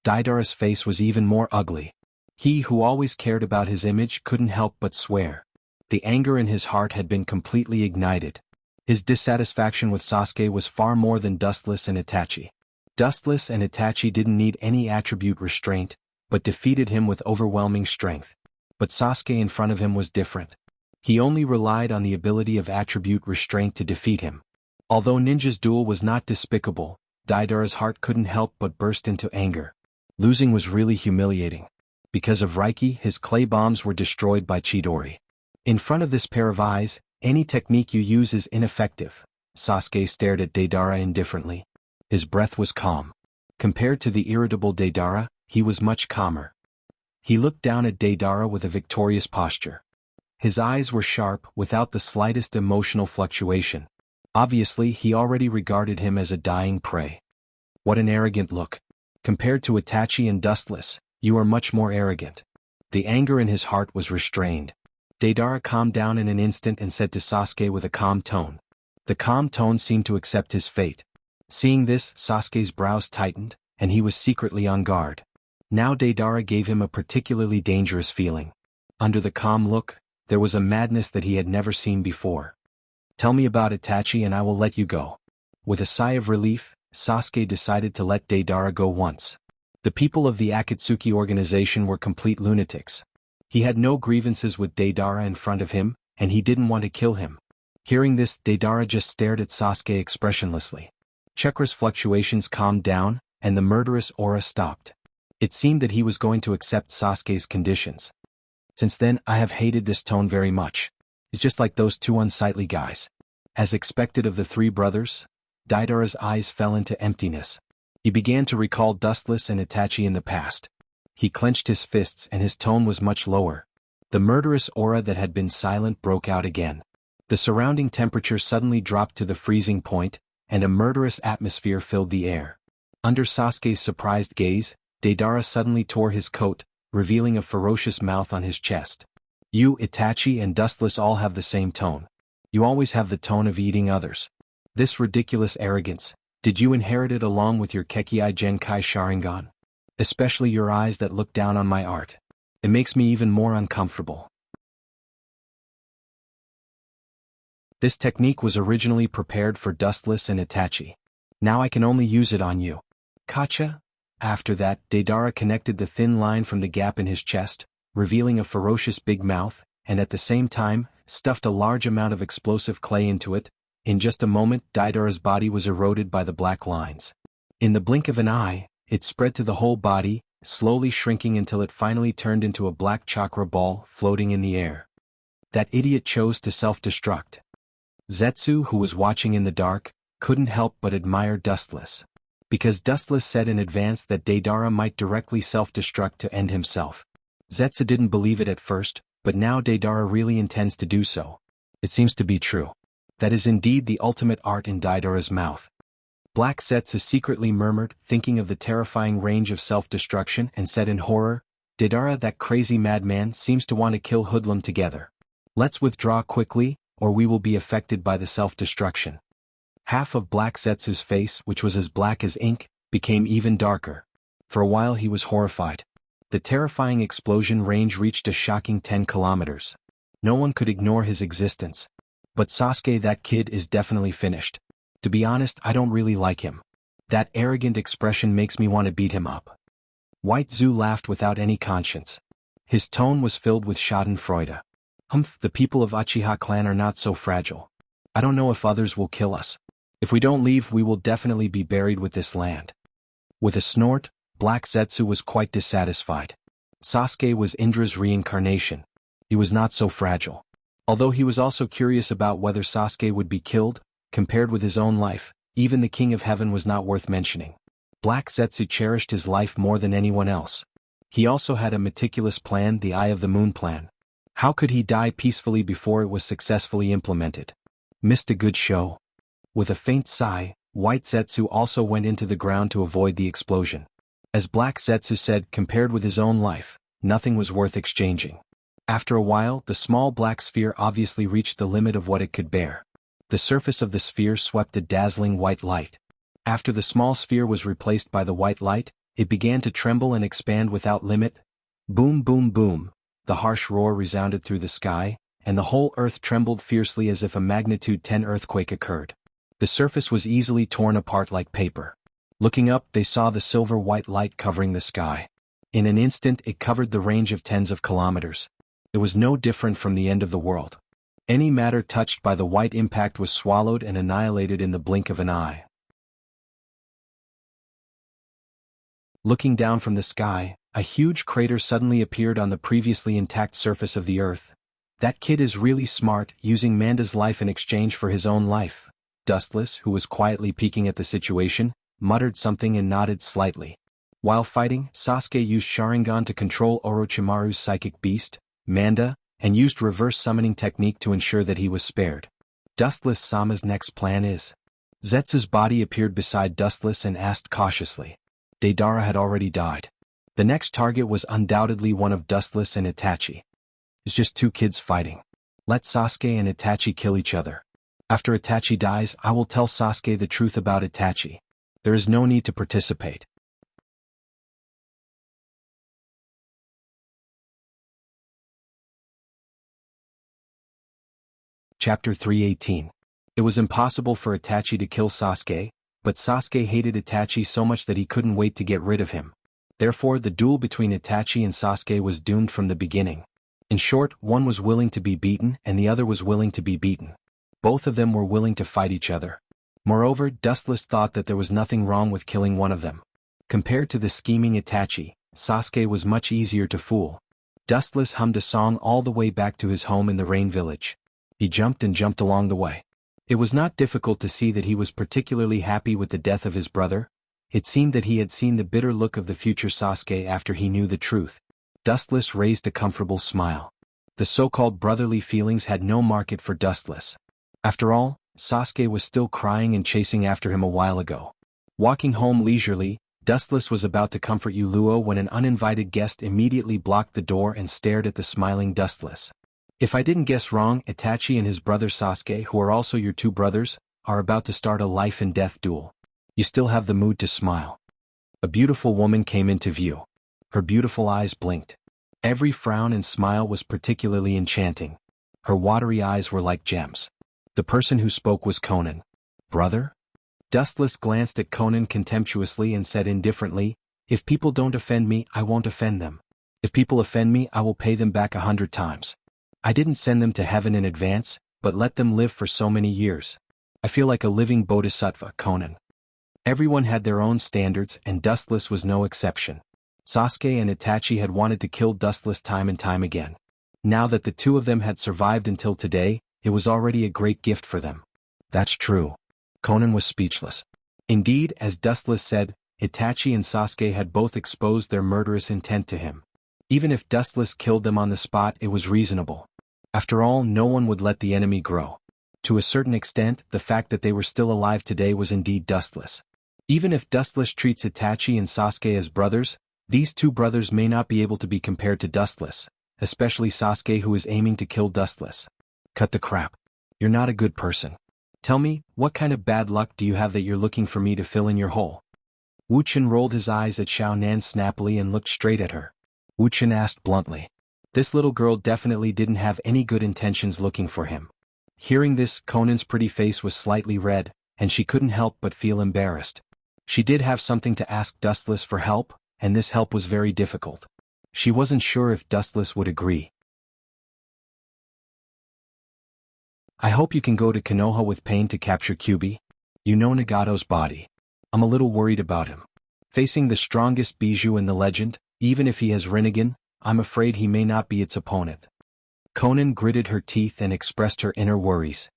Deidara's face was even more ugly. He who always cared about his image couldn't help but swear. The anger in his heart had been completely ignited. His dissatisfaction with Sasuke was far more than Dustless and Itachi. Dustless and Itachi didn't need any attribute restraint, but defeated him with overwhelming strength. But Sasuke in front of him was different. He only relied on the ability of attribute restraint to defeat him. Although Ninja's duel was not despicable, Deidara's heart couldn't help but burst into anger. Losing was really humiliating. Because of Reiki, his clay bombs were destroyed by Chidori. In front of this pair of eyes, any technique you use is ineffective. Sasuke stared at Deidara indifferently. His breath was calm. Compared to the irritable Deidara, he was much calmer. He looked down at Deidara with a victorious posture. His eyes were sharp, without the slightest emotional fluctuation. Obviously, he already regarded him as a dying prey. What an arrogant look. Compared to Itachi and Dustless, you are much more arrogant. The anger in his heart was restrained. Deidara calmed down in an instant and said to Sasuke with a calm tone. The calm tone seemed to accept his fate. Seeing this, Sasuke's brows tightened, and he was secretly on guard. Now Deidara gave him a particularly dangerous feeling. Under the calm look, there was a madness that he had never seen before. Tell me about Itachi and I will let you go. With a sigh of relief, Sasuke decided to let Deidara go once. The people of the Akatsuki organization were complete lunatics. He had no grievances with Deidara in front of him, and he didn't want to kill him. Hearing this, Deidara just stared at Sasuke expressionlessly. Chakra's fluctuations calmed down, and the murderous aura stopped. It seemed that he was going to accept Sasuke's conditions. Since then, I have hated this tone very much. It's just like those two unsightly guys. As expected of the three brothers, Deidara's eyes fell into emptiness. He began to recall Dustless and Itachi in the past. He clenched his fists and his tone was much lower. The murderous aura that had been silent broke out again. The surrounding temperature suddenly dropped to the freezing point, and a murderous atmosphere filled the air. Under Sasuke's surprised gaze, Deidara suddenly tore his coat, revealing a ferocious mouth on his chest. You, Itachi and Dustless all have the same tone. You always have the tone of eating others. This ridiculous arrogance, did you inherit it along with your Kekkei Genkai Sharingan? Especially your eyes that look down on my art. It makes me even more uncomfortable. This technique was originally prepared for Dustless and Itachi. Now I can only use it on you. Kacha? After that, Deidara connected the thin line from the gap in his chest, revealing a ferocious big mouth, and at the same time, stuffed a large amount of explosive clay into it. In just a moment, Deidara's body was eroded by the black lines. In the blink of an eye, it spread to the whole body, slowly shrinking until it finally turned into a black chakra ball floating in the air. That idiot chose to self-destruct. Zetsu, who was watching in the dark, couldn't help but admire Dustless. Because Dustless said in advance that Deidara might directly self-destruct to end himself. Zetsu didn't believe it at first, but now Deidara really intends to do so. It seems to be true. That is indeed the ultimate art in Deidara's mouth. Black Zetsu secretly murmured, thinking of the terrifying range of self-destruction, and said in horror, Deidara, that crazy madman, seems to want to kill Hoodlum together. Let's withdraw quickly, or we will be affected by the self-destruction. Half of Black Zetsu's face, which was as black as ink, became even darker. For a while he was horrified. The terrifying explosion range reached a shocking 10 kilometers. No one could ignore his existence. But Sasuke, that kid is definitely finished. To be honest, I don't really like him. That arrogant expression makes me want to beat him up. White Zu laughed without any conscience. His tone was filled with schadenfreude. Humph, the people of Uchiha clan are not so fragile. I don't know if others will kill us. If we don't leave, we will definitely be buried with this land. With a snort, Black Zetsu was quite dissatisfied. Sasuke was Indra's reincarnation. He was not so fragile. Although he was also curious about whether Sasuke would be killed, compared with his own life, even the King of Heaven was not worth mentioning. Black Zetsu cherished his life more than anyone else. He also had a meticulous plan, the Eye of the Moon plan. How could he die peacefully before it was successfully implemented? Missed a good show. With a faint sigh, White Zetsu also went into the ground to avoid the explosion. As Black Zetsu said, compared with his own life, nothing was worth exchanging. After a while, the small black sphere obviously reached the limit of what it could bear. The surface of the sphere swept a dazzling white light. After the small sphere was replaced by the white light, it began to tremble and expand without limit. Boom, boom, boom. The harsh roar resounded through the sky, and the whole earth trembled fiercely as if a magnitude 10 earthquake occurred. The surface was easily torn apart like paper. Looking up, they saw the silver-white light covering the sky. In an instant, it covered the range of tens of kilometers. It was no different from the end of the world. Any matter touched by the white impact was swallowed and annihilated in the blink of an eye. Looking down from the sky, a huge crater suddenly appeared on the previously intact surface of the earth. That kid is really smart, using Manda's life in exchange for his own life. Dustless, who was quietly peeking at the situation, muttered something and nodded slightly. While fighting, Sasuke used Sharingan to control Orochimaru's psychic beast, Manda, and used reverse summoning technique to ensure that he was spared. Dustless Sama's next plan is. Zetsu's body appeared beside Dustless and asked cautiously. Deidara had already died. The next target was undoubtedly one of Dustless and Itachi. It's just two kids fighting. Let Sasuke and Itachi kill each other. After Itachi dies, I will tell Sasuke the truth about Itachi. There is no need to participate. Chapter 318. It was impossible for Itachi to kill Sasuke, but Sasuke hated Itachi so much that he couldn't wait to get rid of him. Therefore, the duel between Itachi and Sasuke was doomed from the beginning. In short, one was willing to be beaten and the other was willing to be beaten. Both of them were willing to fight each other. Moreover, Dustless thought that there was nothing wrong with killing one of them. Compared to the scheming Itachi, Sasuke was much easier to fool. Dustless hummed a song all the way back to his home in the Rain Village. He jumped and jumped along the way. It was not difficult to see that he was particularly happy with the death of his brother. It seemed that he had seen the bitter look of the future Sasuke after he knew the truth. Dustless raised a comfortable smile. The so-called brotherly feelings had no market for Dustless. After all, Sasuke was still crying and chasing after him a while ago. Walking home leisurely, Dustless was about to comfort Uluo when an uninvited guest immediately blocked the door and stared at the smiling Dustless. If I didn't guess wrong, Itachi and his brother Sasuke, who are also your two brothers, are about to start a life and death duel. You still have the mood to smile. A beautiful woman came into view. Her beautiful eyes blinked. Every frown and smile was particularly enchanting. Her watery eyes were like gems. The person who spoke was Conan. Brother? Dustless glanced at Conan contemptuously and said indifferently, if people don't offend me, I won't offend them. If people offend me, I will pay them back 100 times. I didn't send them to heaven in advance, but let them live for so many years. I feel like a living bodhisattva, Conan. Everyone had their own standards, and Dustless was no exception. Sasuke and Itachi had wanted to kill Dustless time and time again. Now that the two of them had survived until today, it was already a great gift for them. That's true. Conan was speechless. Indeed, as Dustless said, Itachi and Sasuke had both exposed their murderous intent to him. Even if Dustless killed them on the spot, it was reasonable. After all, no one would let the enemy grow. To a certain extent, the fact that they were still alive today was indeed Dustless. Even if Dustless treats Itachi and Sasuke as brothers, these two brothers may not be able to be compared to Dustless, especially Sasuke, who is aiming to kill Dustless. Cut the crap. You're not a good person. Tell me, what kind of bad luck do you have that you're looking for me to fill in your hole? Wuchen rolled his eyes at Xiao Nan snappily and looked straight at her. Wuchen asked bluntly. This little girl definitely didn't have any good intentions looking for him. Hearing this, Conan's pretty face was slightly red, and she couldn't help but feel embarrassed. She did have something to ask Dustless for help, and this help was very difficult. She wasn't sure if Dustless would agree. I hope you can go to Konoha with Pain to capture Kyuubi. You know Nagato's body. I'm a little worried about him. Facing the strongest Bijou in the legend, even if he has Rinnegan, I'm afraid he may not be its opponent. Conan gritted her teeth and expressed her inner worries.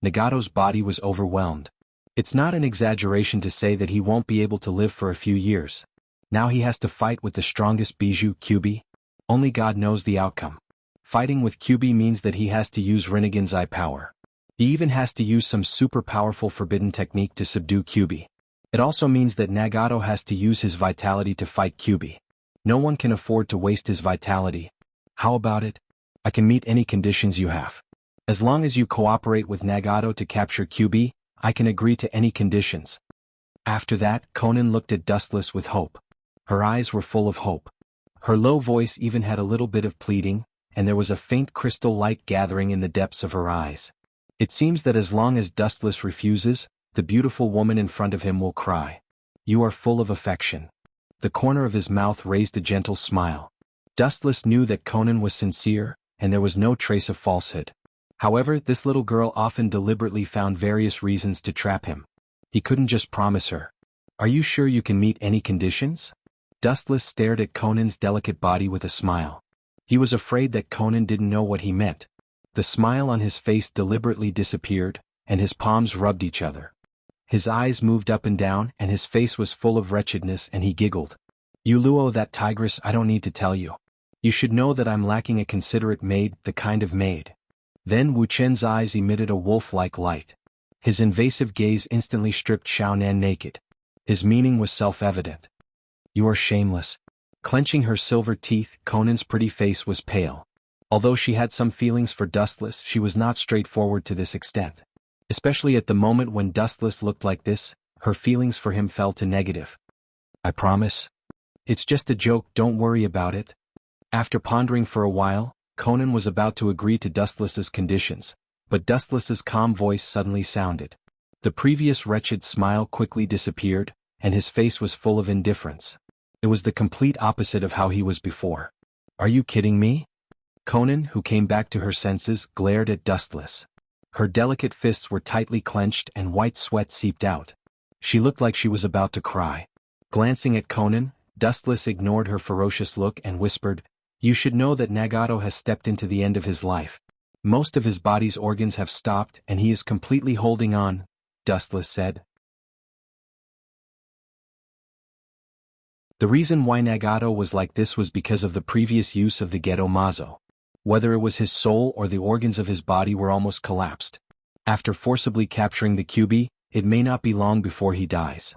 Nagato's body was overwhelmed. It's not an exaggeration to say that he won't be able to live for a few years. Now he has to fight with the strongest Bijou, Kyuubi. Only God knows the outcome. Fighting with Kyuubi means that he has to use Rinnegan's eye power. He even has to use some super powerful forbidden technique to subdue Kyuubi. It also means that Nagato has to use his vitality to fight Kyuubi. No one can afford to waste his vitality. How about it? I can meet any conditions you have. As long as you cooperate with Nagato to capture QB, I can agree to any conditions. After that, Conan looked at Dustless with hope. Her eyes were full of hope. Her low voice even had a little bit of pleading, and there was a faint crystal light gathering in the depths of her eyes. It seems that as long as Dustless refuses, the beautiful woman in front of him will cry. You are full of affection. The corner of his mouth raised a gentle smile. Dustless knew that Conan was sincere, and there was no trace of falsehood. However, this little girl often deliberately found various reasons to trap him. He couldn't just promise her. Are you sure you can meet any conditions? Dustless stared at Conan's delicate body with a smile. He was afraid that Conan didn't know what he meant. The smile on his face deliberately disappeared, and his palms rubbed each other. His eyes moved up and down, and his face was full of wretchedness, and he giggled. You Luo, that tigress, I don't need to tell you. You should know that I'm lacking a considerate maid, the kind of maid. Then Wu Chen's eyes emitted a wolf-like light. His invasive gaze instantly stripped Xiaonan naked. His meaning was self-evident. You are shameless. Clenching her silver teeth, Conan's pretty face was pale. Although she had some feelings for Dustless, she was not straightforward to this extent. Especially at the moment when Dustless looked like this, her feelings for him fell to negative. I promise. It's just a joke, don't worry about it. After pondering for a while, Conan was about to agree to Dustless's conditions, but Dustless's calm voice suddenly sounded. The previous wretched smile quickly disappeared, and his face was full of indifference. It was the complete opposite of how he was before. Are you kidding me? Conan, who came back to her senses, glared at Dustless. Her delicate fists were tightly clenched and white sweat seeped out. She looked like she was about to cry. Glancing at Conan, Dustless ignored her ferocious look and whispered, You should know that Nagato has stepped into the end of his life. Most of his body's organs have stopped and he is completely holding on, Dustless said. The reason why Nagato was like this was because of the previous use of the Gedo Mazo. Whether it was his soul or the organs of his body were almost collapsed. After forcibly capturing the Kyubi, it may not be long before he dies.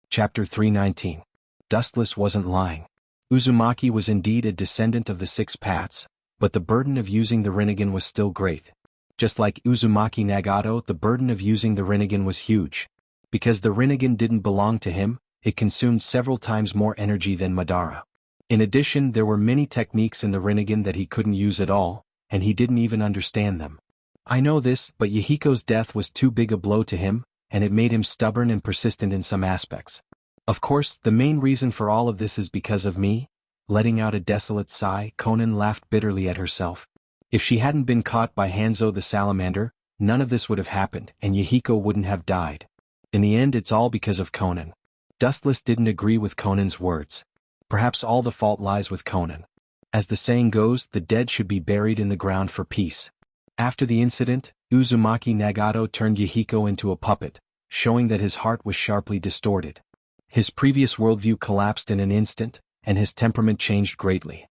Chapter 319. Dustless wasn't lying. Uzumaki was indeed a descendant of the six paths, but the burden of using the Rinnegan was still great. Just like Uzumaki Nagato, the burden of using the Rinnegan was huge. Because the Rinnegan didn't belong to him, it consumed several times more energy than Madara. In addition, there were many techniques in the Rinnegan that he couldn't use at all, and he didn't even understand them. I know this, but Yahiko's death was too big a blow to him, and it made him stubborn and persistent in some aspects. Of course, the main reason for all of this is because of me. Letting out a desolate sigh, Conan laughed bitterly at herself. If she hadn't been caught by Hanzo the salamander, none of this would have happened, and Yahiko wouldn't have died. In the end, it's all because of Conan. Dustless didn't agree with Conan's words. Perhaps all the fault lies with Conan. As the saying goes, the dead should be buried in the ground for peace. After the incident, Uzumaki Nagato turned Yahiko into a puppet, showing that his heart was sharply distorted. His previous worldview collapsed in an instant, and his temperament changed greatly.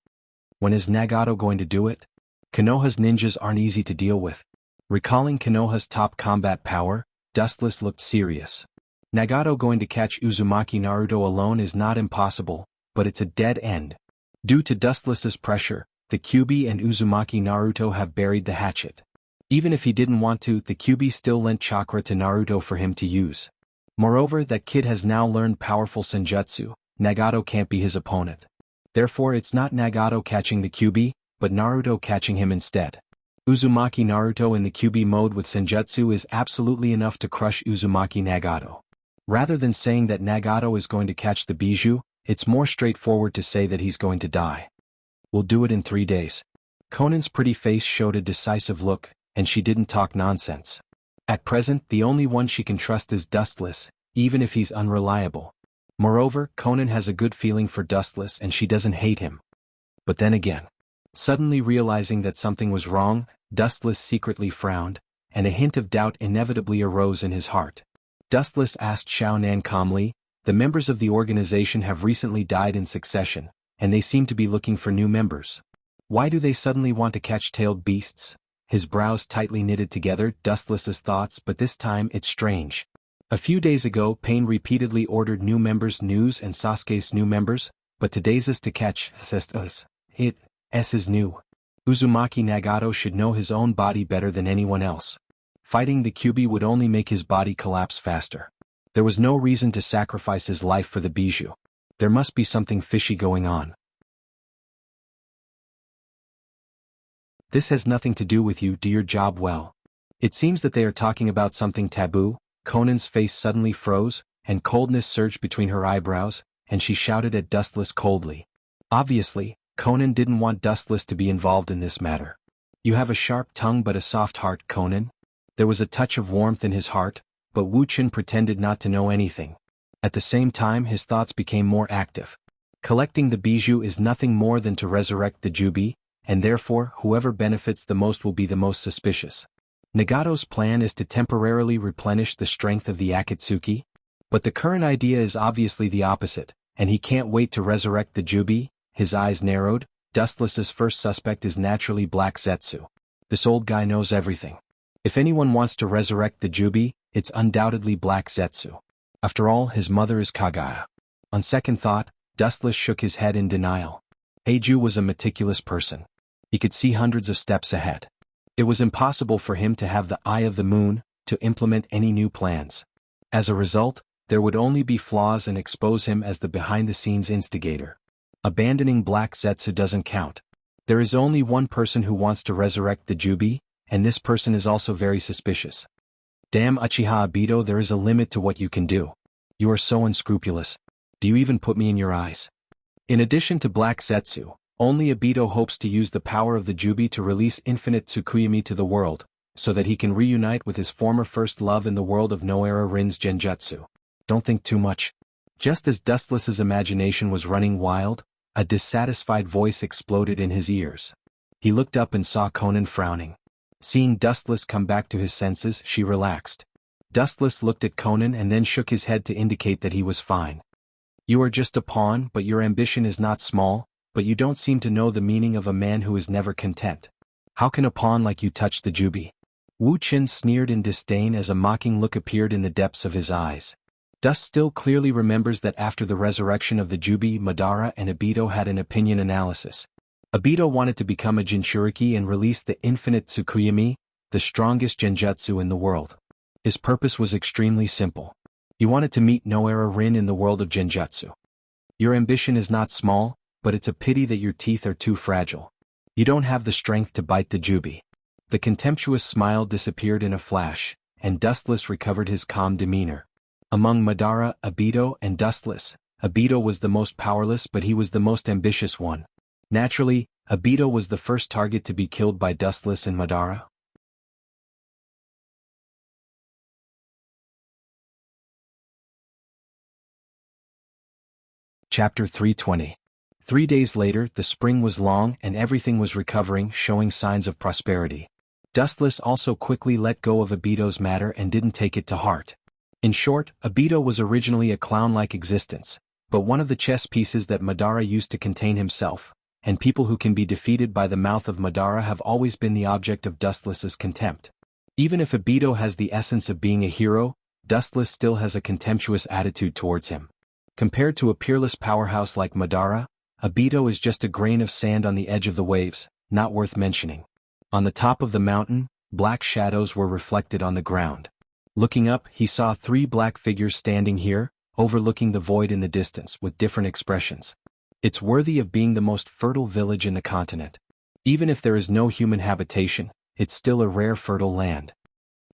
When is Nagato going to do it? Konoha's ninjas aren't easy to deal with. Recalling Konoha's top combat power, Dustless looked serious. Nagato going to catch Uzumaki Naruto alone is not impossible, but it's a dead end. Due to Dustless's pressure, the Kyubi and Uzumaki Naruto have buried the hatchet. Even if he didn't want to, the Kyubi still lent chakra to Naruto for him to use. Moreover, that kid has now learned powerful senjutsu. Nagato can't be his opponent. Therefore, it's not Nagato catching the Kyubi, but Naruto catching him instead. Uzumaki Naruto in the Kyubi mode with senjutsu is absolutely enough to crush Uzumaki Nagato. Rather than saying that Nagato is going to catch the Bijou, it's more straightforward to say that he's going to die. We'll do it in 3 days. Conan's pretty face showed a decisive look, and she didn't talk nonsense. At present, the only one she can trust is Dustless, even if he's unreliable. Moreover, Conan has a good feeling for Dustless and she doesn't hate him. But then again, suddenly realizing that something was wrong, Dustless secretly frowned, and a hint of doubt inevitably arose in his heart. Dustless asked Xiaonan calmly, the members of the organization have recently died in succession, and they seem to be looking for new members. Why do they suddenly want to catch tailed beasts? His brows tightly knitted together, Dustless's thoughts, but this time it's strange. A few days ago, Pain repeatedly ordered new members news and Sasuke's new members, but today's is to catch us. It is new. Uzumaki Nagato should know his own body better than anyone else. Fighting the Kyuubi would only make his body collapse faster. There was no reason to sacrifice his life for the bijou. There must be something fishy going on. This has nothing to do with you. Do your job well. It seems that they are talking about something taboo. Conan's face suddenly froze, and coldness surged between her eyebrows, and she shouted at Dustless coldly. Obviously, Conan didn't want Dustless to be involved in this matter. You have a sharp tongue but a soft heart, Conan. There was a touch of warmth in his heart, but Wu Qin pretended not to know anything. At the same time, his thoughts became more active. Collecting the bijou is nothing more than to resurrect the Jubi, and therefore whoever benefits the most will be the most suspicious. Nagato's plan is to temporarily replenish the strength of the Akatsuki, but the current idea is obviously the opposite, and he can't wait to resurrect the Jubi. His eyes narrowed. Dustless's first suspect is naturally Black Zetsu. This old guy knows everything. If anyone wants to resurrect the Jubi, it's undoubtedly Black Zetsu. After all, his mother is Kagaya. On second thought, Dustless shook his head in denial. Heiju was a meticulous person. He could see hundreds of steps ahead. It was impossible for him to have the eye of the moon, to implement any new plans. As a result, there would only be flaws and expose him as the behind-the-scenes instigator. Abandoning Black Zetsu doesn't count. There is only one person who wants to resurrect the Jubi, and this person is also very suspicious. Damn Uchiha Obito, there is a limit to what you can do. You are so unscrupulous. Do you even put me in your eyes? In addition to Black Zetsu, only Obito hopes to use the power of the Jubi to release infinite Tsukuyomi to the world, so that he can reunite with his former first love in the world of Noara Rin's Genjutsu. Don't think too much. Just as Dustless's imagination was running wild, a dissatisfied voice exploded in his ears. He looked up and saw Conan frowning. Seeing Dustless come back to his senses, she relaxed. Dustless looked at Conan and then shook his head to indicate that he was fine. You are just a pawn, but your ambition is not small, but you don't seem to know the meaning of a man who is never content. How can a pawn like you touch the Jubi? Wu Qin sneered in disdain as a mocking look appeared in the depths of his eyes. Dust still clearly remembers that after the resurrection of the Jubi, Madara and Obito had an opinion analysis. Obito wanted to become a Jinchuriki and release the infinite Tsukuyomi, the strongest Genjutsu in the world. His purpose was extremely simple. He wanted to meet Noara Rin in the world of Genjutsu. Your ambition is not small, but it's a pity that your teeth are too fragile. You don't have the strength to bite the Jubi. The contemptuous smile disappeared in a flash, and Dustless recovered his calm demeanor. Among Madara, Obito, and Dustless, Obito was the most powerless, but he was the most ambitious one. Naturally, Obito was the first target to be killed by Dustless and Madara. Chapter 320. 3 days later, the spring was long and everything was recovering, showing signs of prosperity. Dustless also quickly let go of Obito's matter and didn't take it to heart. In short, Obito was originally a clown-like existence, but one of the chess pieces that Madara used to contain himself, and people who can be defeated by the mouth of Madara have always been the object of Dustless's contempt. Even if Obito has the essence of being a hero, Dustless still has a contemptuous attitude towards him. Compared to a peerless powerhouse like Madara, Obito is just a grain of sand on the edge of the waves, not worth mentioning. On the top of the mountain, black shadows were reflected on the ground. Looking up, he saw 3 black figures standing here, overlooking the void in the distance, with different expressions. It's worthy of being the most fertile village in the continent. Even if there is no human habitation, it's still a rare fertile land.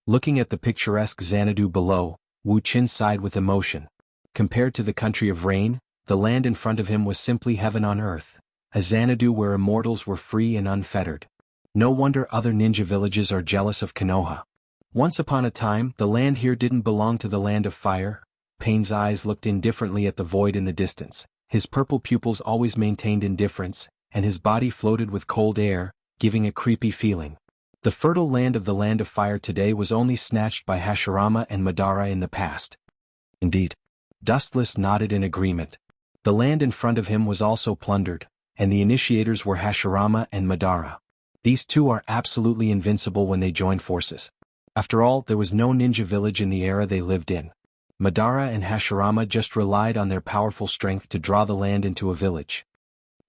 Looking at the picturesque Xanadu below, Wu Qin sighed with emotion. Compared to the country of rain, the land in front of him was simply heaven on earth, a Xanadu where immortals were free and unfettered. No wonder other ninja villages are jealous of Konoha. Once upon a time, the land here didn't belong to the land of fire. Pain's eyes looked indifferently at the void in the distance. His purple pupils always maintained indifference, and his body floated with cold air, giving a creepy feeling. The fertile land of the land of fire today was only snatched by Hashirama and Madara in the past. Indeed. Dustless nodded in agreement. The land in front of him was also plundered, and the initiators were Hashirama and Madara. These two are absolutely invincible when they join forces. After all, there was no ninja village in the era they lived in. Madara and Hashirama just relied on their powerful strength to draw the land into a village.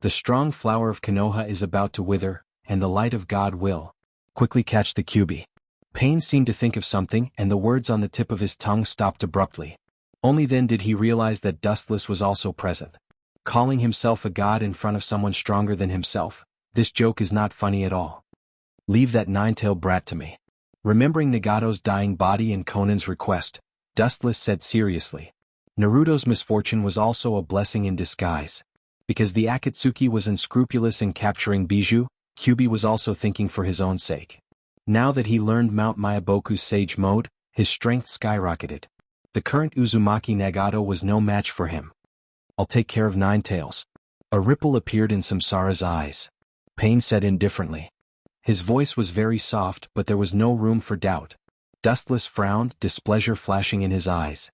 The strong flower of Konoha is about to wither, and the light of God will quickly catch the Kyuubi. Pain seemed to think of something, and the words on the tip of his tongue stopped abruptly. Only then did he realize that Dustless was also present. Calling himself a god in front of someone stronger than himself, this joke is not funny at all. Leave that nine-tailed brat to me. Remembering Nagato's dying body and Conan's request, Dustless said seriously. Naruto's misfortune was also a blessing in disguise. Because the Akatsuki was unscrupulous in capturing Bijou, Kyuubi was also thinking for his own sake. Now that he learned Mount Myaboku's Sage Mode, his strength skyrocketed. The current Uzumaki Nagato was no match for him. I'll take care of Ninetails. A ripple appeared in Samsara's eyes. Pain said indifferently. His voice was very soft, but there was no room for doubt. Dustless frowned, displeasure flashing in his eyes.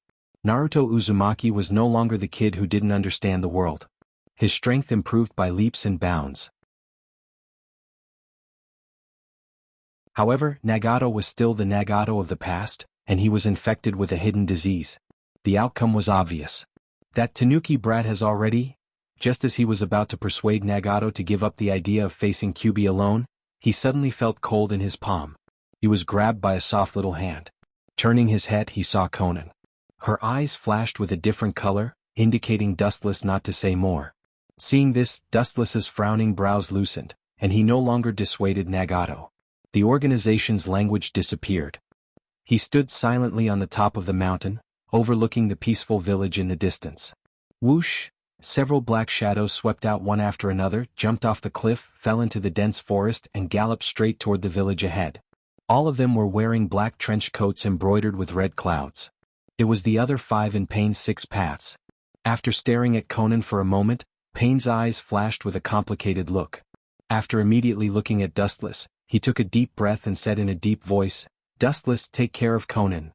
Naruto Uzumaki was no longer the kid who didn't understand the world. His strength improved by leaps and bounds. However, Nagato was still the Nagato of the past, and he was infected with a hidden disease. The outcome was obvious. That Tanuki brat has already, just as he was about to persuade Nagato to give up the idea of facing Kyuubi alone, he suddenly felt cold in his palm. He was grabbed by a soft little hand. Turning his head, he saw Conan. Her eyes flashed with a different color, indicating Dustless not to say more. Seeing this, Dustless's frowning brows loosened, and he no longer dissuaded Nagato. The organization's language disappeared. He stood silently on the top of the mountain, overlooking the peaceful village in the distance. Whoosh! Several black shadows swept out one after another, jumped off the cliff, fell into the dense forest, and galloped straight toward the village ahead. All of them were wearing black trench coats embroidered with red clouds. It was the other 5 in Pain's 6 paths. After staring at Conan for a moment, Pain's eyes flashed with a complicated look. After immediately looking at Dustless, he took a deep breath and said in a deep voice, "Dustless, take care of Conan."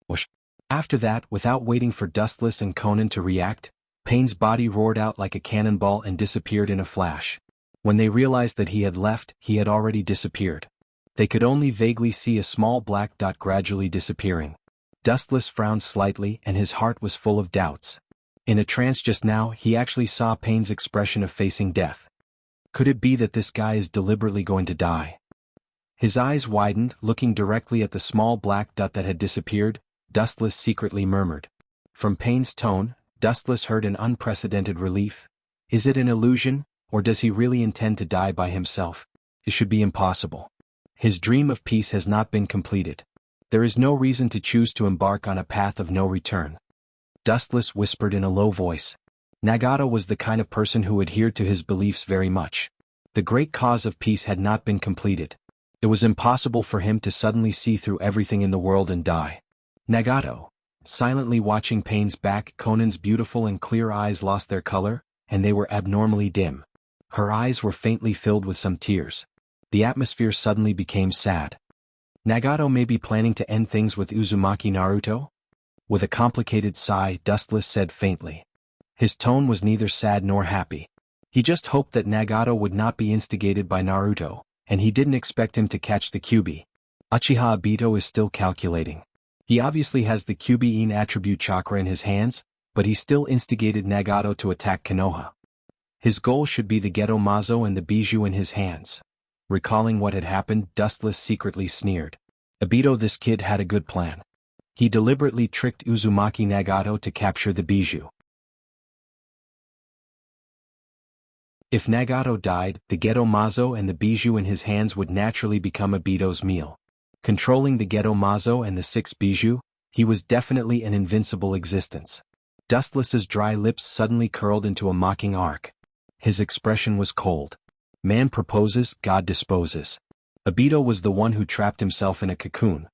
Whoosh. After that, without waiting for Dustless and Conan to react, Pain's body roared out like a cannonball and disappeared in a flash. When they realized that he had left, he had already disappeared. They could only vaguely see a small black dot gradually disappearing. Dustless frowned slightly and his heart was full of doubts. In a trance just now, he actually saw Pain's expression of facing death. Could it be that this guy is deliberately going to die? His eyes widened, looking directly at the small black dot that had disappeared. Dustless secretly murmured. From Pain's tone, Dustless heard an unprecedented relief. Is it an illusion, or does he really intend to die by himself? It should be impossible. His dream of peace has not been completed. There is no reason to choose to embark on a path of no return. Dustless whispered in a low voice. Nagato was the kind of person who adhered to his beliefs very much. The great cause of peace had not been completed. It was impossible for him to suddenly see through everything in the world and die. Nagato. Silently watching Pain's back, Conan's beautiful and clear eyes lost their color, and they were abnormally dim. Her eyes were faintly filled with some tears. The atmosphere suddenly became sad. Nagato may be planning to end things with Uzumaki Naruto? With a complicated sigh, Dustless said faintly. His tone was neither sad nor happy. He just hoped that Nagato would not be instigated by Naruto, and he didn't expect him to catch the Kyuubi. Uchiha Obito is still calculating. He obviously has the Kyuubi-in attribute chakra in his hands, but he still instigated Nagato to attack Konoha. His goal should be the Geto Mazo and the Bijou in his hands. Recalling what had happened, Dustless secretly sneered. Obito, this kid had a good plan. He deliberately tricked Uzumaki Nagato to capture the Bijou. If Nagato died, the Geto Mazo and the Bijou in his hands would naturally become Obito's meal. Controlling the Geto Mazo and the 6 Bijou, he was definitely an invincible existence. Dustless's dry lips suddenly curled into a mocking arc. His expression was cold. Man proposes, God disposes. Obito was the one who trapped himself in a cocoon.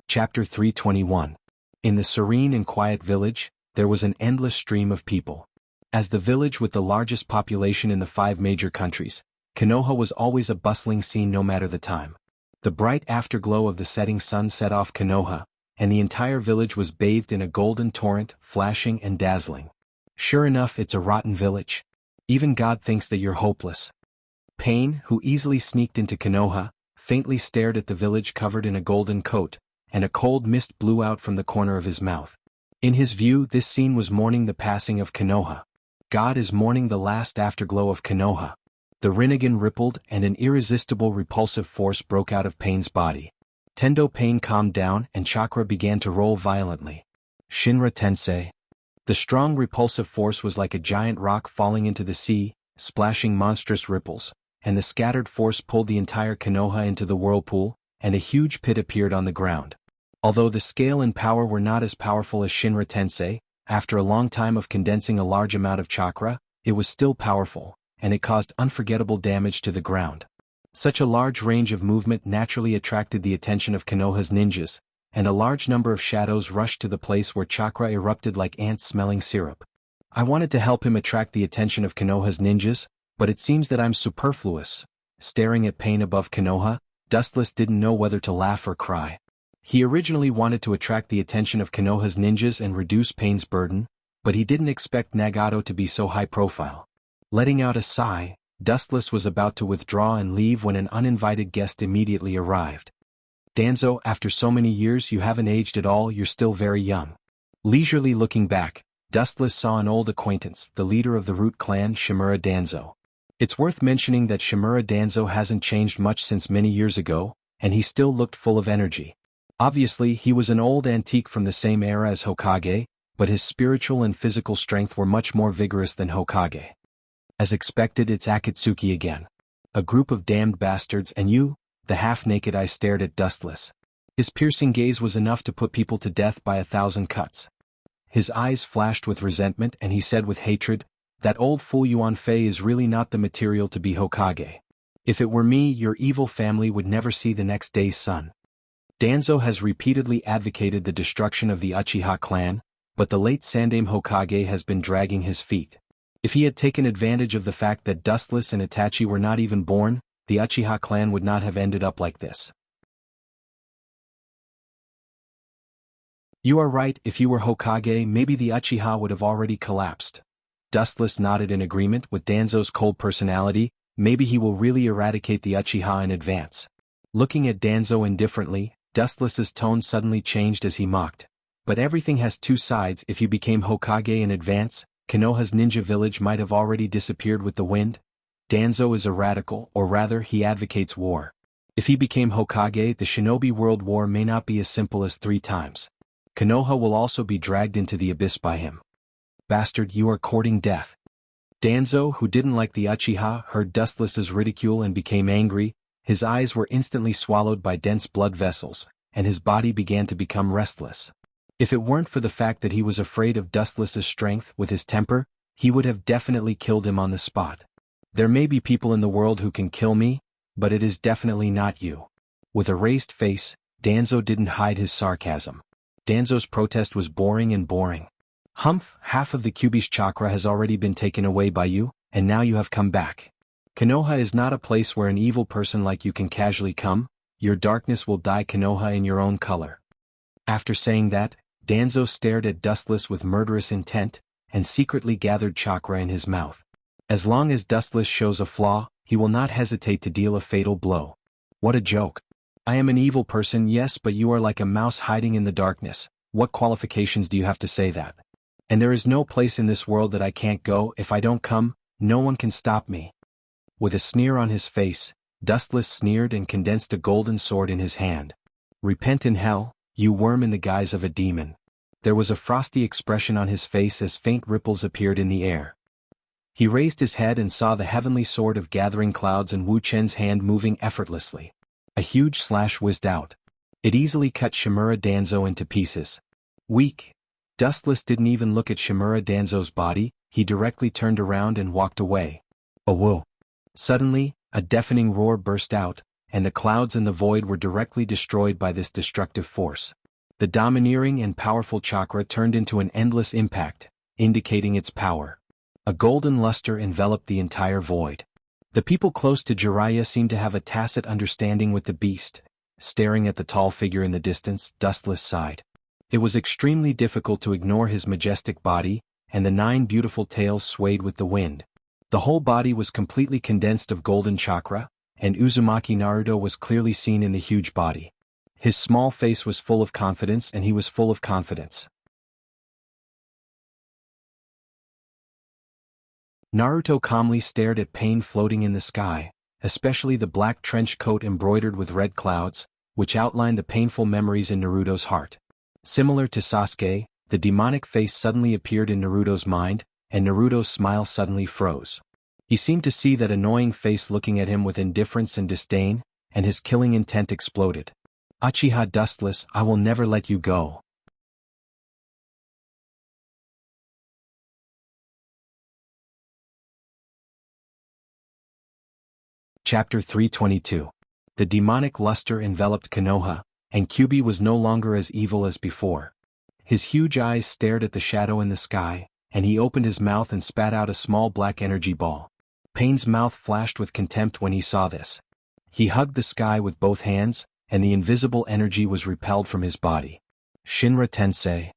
Chapter 321. In the serene and quiet village, there was an endless stream of people. As the village with the largest population in the 5 major countries, Konoha was always a bustling scene no matter the time. The bright afterglow of the setting sun set off Konoha, and the entire village was bathed in a golden torrent, flashing and dazzling. Sure enough, it's a rotten village. Even God thinks that you're hopeless. Pain, who easily sneaked into Konoha, faintly stared at the village covered in a golden coat, and a cold mist blew out from the corner of his mouth. In his view, this scene was mourning the passing of Konoha. God is mourning the last afterglow of Konoha. The Rinnegan rippled and an irresistible repulsive force broke out of Pain's body. Tendo Pain calmed down and chakra began to roll violently. Shinra Tensei. The strong repulsive force was like a giant rock falling into the sea, splashing monstrous ripples, and the scattered force pulled the entire Konoha into the whirlpool, and a huge pit appeared on the ground. Although the scale and power were not as powerful as Shinra Tensei, after a long time of condensing a large amount of chakra, it was still powerful, and it caused unforgettable damage to the ground. Such a large range of movement naturally attracted the attention of Konoha's ninjas, and a large number of shadows rushed to the place where chakra erupted like ants smelling syrup. I wanted to help him attract the attention of Konoha's ninjas, but it seems that I'm superfluous. Staring at Pain above Konoha, Dustless didn't know whether to laugh or cry. He originally wanted to attract the attention of Konoha's ninjas and reduce Pain's burden, but he didn't expect Nagato to be so high profile. Letting out a sigh, Dustless was about to withdraw and leave when an uninvited guest immediately arrived. Danzo, after so many years you haven't aged at all, you're still very young. Leisurely looking back, Dustless saw an old acquaintance, the leader of the Root clan, Shimura Danzo. It's worth mentioning that Shimura Danzo hasn't changed much since many years ago, and he still looked full of energy. Obviously, he was an old antique from the same era as Hokage, but his spiritual and physical strength were much more vigorous than Hokage. As expected, it's Akatsuki again. A group of damned bastards, and you? The half-naked eye stared at Dustless. His piercing gaze was enough to put people to death by 1,000 cuts. His eyes flashed with resentment and he said with hatred, "That old fool Yuan Fei is really not the material to be Hokage. If it were me, your evil family would never see the next day's sun." Danzo has repeatedly advocated the destruction of the Uchiha clan, but the late Sandaime Hokage has been dragging his feet. If he had taken advantage of the fact that Dustless and Itachi were not even born, the Uchiha clan would not have ended up like this. You are right, if you were Hokage, maybe the Uchiha would have already collapsed. Dustless nodded in agreement with Danzo's cold personality. Maybe he will really eradicate the Uchiha in advance. Looking at Danzo indifferently, Dustless's tone suddenly changed as he mocked. But everything has two sides. If you became Hokage in advance, Konoha's ninja village might have already disappeared with the wind. Danzo is a radical, or rather he advocates war. If he became Hokage, the Shinobi World War may not be as simple as 3 times. Konoha will also be dragged into the abyss by him. Bastard, you are courting death. Danzo, who didn't like the Uchiha, heard Dustless's ridicule and became angry. His eyes were instantly swallowed by dense blood vessels, and his body began to become restless. If it weren't for the fact that he was afraid of Dustless's strength with his temper, he would have definitely killed him on the spot. There may be people in the world who can kill me, but it is definitely not you. With a raised face, Danzo didn't hide his sarcasm. Danzo's protest was boring and boring. Humph, half of the Kyubi's chakra has already been taken away by you, and now you have come back. Konoha is not a place where an evil person like you can casually come. Your darkness will dye Konoha in your own color. After saying that, Danzo stared at Dustless with murderous intent, and secretly gathered chakra in his mouth. As long as Dustless shows a flaw, he will not hesitate to deal a fatal blow. What a joke. I am an evil person, yes, but you are like a mouse hiding in the darkness. What qualifications do you have to say that? And there is no place in this world that I can't go. If I don't come, no one can stop me. With a sneer on his face, Dustless sneered and condensed a golden sword in his hand. Repent in hell, you worm in the guise of a demon. There was a frosty expression on his face as faint ripples appeared in the air. He raised his head and saw the heavenly sword of gathering clouds in Wu Chen's hand moving effortlessly. A huge slash whizzed out. It easily cut Shimura Danzo into pieces. Weak. Dustless didn't even look at Shimura Danzo's body, he directly turned around and walked away. Oh whoa. Suddenly, a deafening roar burst out, and the clouds and the void were directly destroyed by this destructive force. The domineering and powerful chakra turned into an endless impact, indicating its power. A golden luster enveloped the entire void. The people close to Jiraiya seemed to have a tacit understanding with the beast. Staring at the tall figure in the distance, Dustless sighed. It was extremely difficult to ignore his majestic body, and the 9 beautiful tails swayed with the wind. The whole body was completely condensed of golden chakra, and Uzumaki Naruto was clearly seen in the huge body. His small face was full of confidence, and he was full of confidence. Naruto calmly stared at pain floating in the sky, especially the black trench coat embroidered with red clouds, which outlined the painful memories in Naruto's heart. Similar to Sasuke, the demonic face suddenly appeared in Naruto's mind, and Naruto's smile suddenly froze. He seemed to see that annoying face looking at him with indifference and disdain, and his killing intent exploded. Uchiha Dustless, I will never let you go. Chapter 322. The demonic luster enveloped Konoha, and Kyuubi was no longer as evil as before. His huge eyes stared at the shadow in the sky, and he opened his mouth and spat out a small black energy ball. Pain's mouth flashed with contempt when he saw this. He hugged the sky with both hands, and the invisible energy was repelled from his body. Shinra Tensei.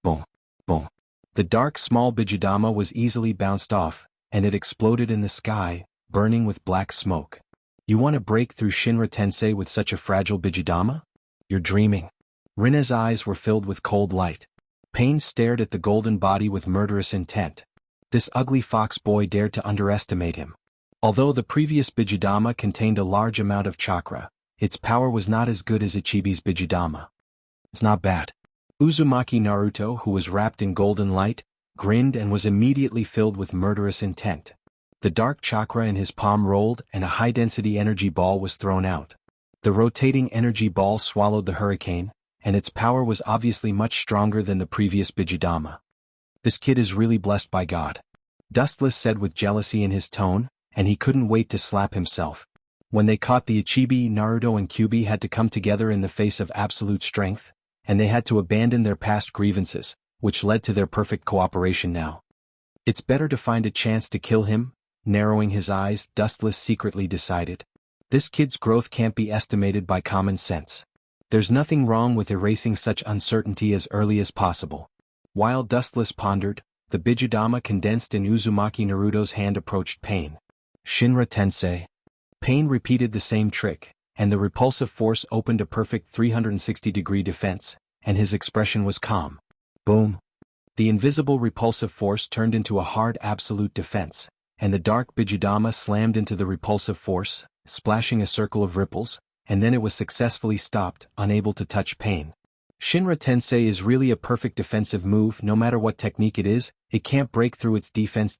Boom. Boom. The dark small Bijudama was easily bounced off, and it exploded in the sky, burning with black smoke. You want to break through Shinra Tensei with such a fragile Bijudama? You're dreaming. Rina's eyes were filled with cold light. Pain stared at the golden body with murderous intent. This ugly fox boy dared to underestimate him. Although the previous Bijudama contained a large amount of chakra, its power was not as good as Ichibi's Bijudama. It's not bad. Uzumaki Naruto, who was wrapped in golden light, grinned and was immediately filled with murderous intent. The dark chakra in his palm rolled and a high-density energy ball was thrown out. The rotating energy ball swallowed the hurricane, and its power was obviously much stronger than the previous Bijudama. This kid is really blessed by God. Dustless said with jealousy in his tone, and he couldn't wait to slap himself. When they caught the Ichibi, Naruto and Kyuubi had to come together in the face of absolute strength, and they had to abandon their past grievances, which led to their perfect cooperation now. It's better to find a chance to kill him. Narrowing his eyes, Dustless secretly decided. This kid's growth can't be estimated by common sense. There's nothing wrong with erasing such uncertainty as early as possible. While Dustless pondered, the Bijudama condensed in Uzumaki Naruto's hand approached Pain. Shinra Tensei. Pain repeated the same trick, and the repulsive force opened a perfect 360-degree defense, and his expression was calm. Boom. The invisible repulsive force turned into a hard absolute defense, and the dark Bijudama slammed into the repulsive force, splashing a circle of ripples, and then it was successfully stopped, unable to touch Pain. Shinra Tensei is really a perfect defensive move. No matter what technique it is, it can't break through its defense.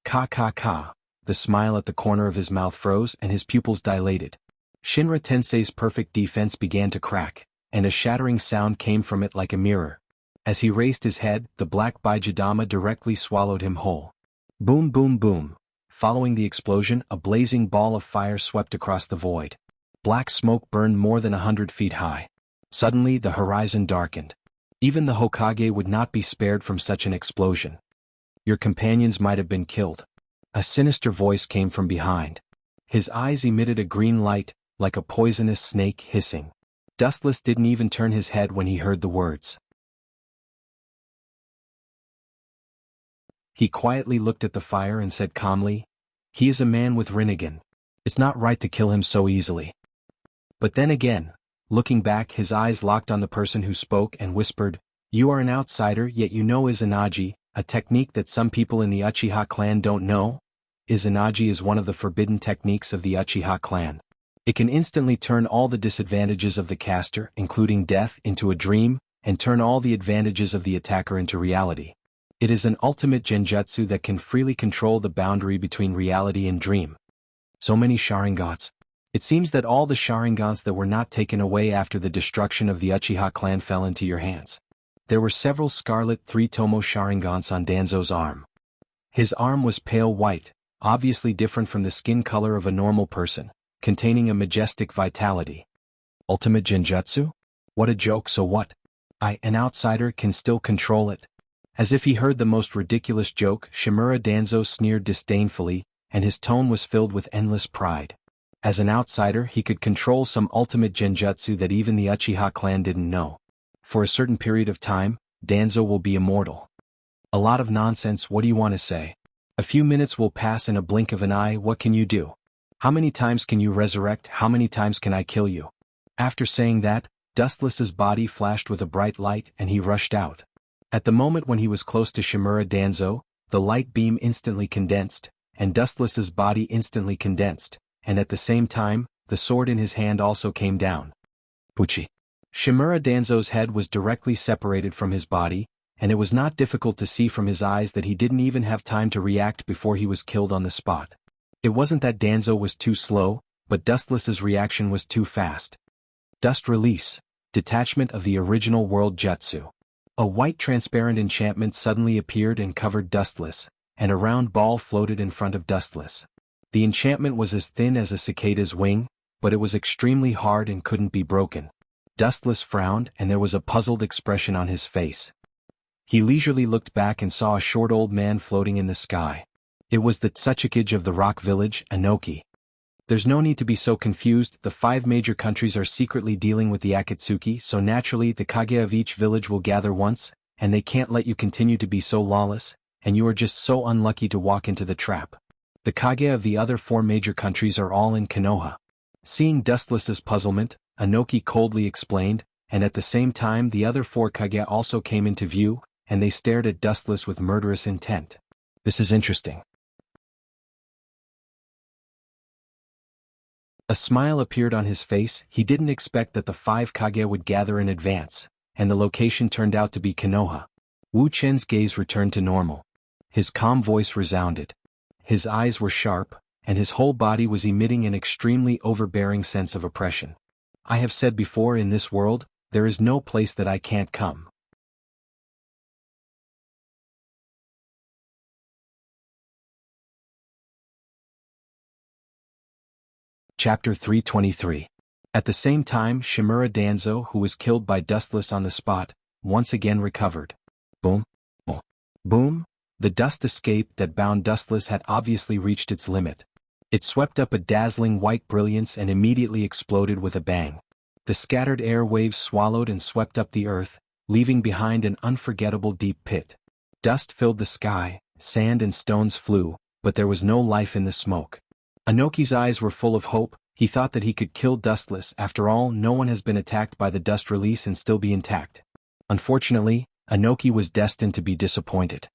Ka. The smile at the corner of his mouth froze and his pupils dilated. Shinra Tensei's perfect defense began to crack, and a shattering sound came from it like a mirror. As he raised his head, the black Bijudama directly swallowed him whole. Boom boom boom. Following the explosion, a blazing ball of fire swept across the void. Black smoke burned more than 100 feet high. Suddenly the horizon darkened. Even the Hokage would not be spared from such an explosion. Your companions might have been killed. A sinister voice came from behind. His eyes emitted a green light, like a poisonous snake hissing. Dustless didn't even turn his head when he heard the words. He quietly looked at the fire and said calmly, "He is a man with Rinnegan. It's not right to kill him so easily." But then again, looking back, his eyes locked on the person who spoke and whispered, "You are an outsider, yet you know Izanagi, a technique that some people in the Uchiha clan don't know." Izanagi is one of the forbidden techniques of the Uchiha clan. It can instantly turn all the disadvantages of the caster, including death, into a dream, and turn all the advantages of the attacker into reality. It is an ultimate genjutsu that can freely control the boundary between reality and dream. So many Sharingans. It seems that all the Sharingans that were not taken away after the destruction of the Uchiha clan fell into your hands. There were several scarlet 3-tomo Sharingans on Danzo's arm. His arm was pale white, obviously different from the skin color of a normal person, containing a majestic vitality. Ultimate genjutsu? What a joke. So what? I, an outsider, can still control it. As if he heard the most ridiculous joke, Shimura Danzo sneered disdainfully, and his tone was filled with endless pride. As an outsider, he could control some ultimate genjutsu that even the Uchiha clan didn't know. For a certain period of time, Danzo will be immortal. A lot of nonsense. What do you want to say? A few minutes will pass in a blink of an eye. What can you do? How many times can you resurrect? How many times can I kill you? After saying that, Dustless's body flashed with a bright light and he rushed out. At the moment when he was close to Shimura Danzo, the light beam instantly condensed, and Dustless's body instantly condensed, and at the same time, the sword in his hand also came down. Puchi. Shimura Danzo's head was directly separated from his body, and it was not difficult to see from his eyes that he didn't even have time to react before he was killed on the spot. It wasn't that Danzo was too slow, but Dustless's reaction was too fast. Dust release. Detachment of the original world jutsu. A white transparent enchantment suddenly appeared and covered Dustless, and a round ball floated in front of Dustless. The enchantment was as thin as a cicada's wing, but it was extremely hard and couldn't be broken. Dustless frowned and there was a puzzled expression on his face. He leisurely looked back and saw a short old man floating in the sky. It was the Tsuchikage of the rock village, Anoki. There's no need to be so confused. The 5 major countries are secretly dealing with the Akatsuki, so naturally the Kage of each village will gather once, and they can't let you continue to be so lawless, and you are just so unlucky to walk into the trap. The Kage of the other 4 major countries are all in Konoha. Seeing Dustless's puzzlement, Anoki coldly explained, and at the same time the other 4 Kage also came into view, and they stared at Dustless with murderous intent. This is interesting. A smile appeared on his face. He didn't expect that the 5 Kage would gather in advance, and the location turned out to be Konoha. Wu Chen's gaze returned to normal. His calm voice resounded. His eyes were sharp, and his whole body was emitting an extremely overbearing sense of oppression. I have said before, in this world, there is no place that I can't come. Chapter 323. At the same time, Shimura Danzo, who was killed by Dustless on the spot, once again recovered. Boom. Boom. Boom. The dust escape that bound Dustless had obviously reached its limit. It swept up a dazzling white brilliance and immediately exploded with a bang. The scattered air waves swallowed and swept up the earth, leaving behind an unforgettable deep pit. Dust filled the sky, sand and stones flew, but there was no life in the smoke. Anoki's eyes were full of hope. He thought that he could kill Dustless. After all, no one has been attacked by the dust release and still be intact. Unfortunately, Anoki was destined to be disappointed.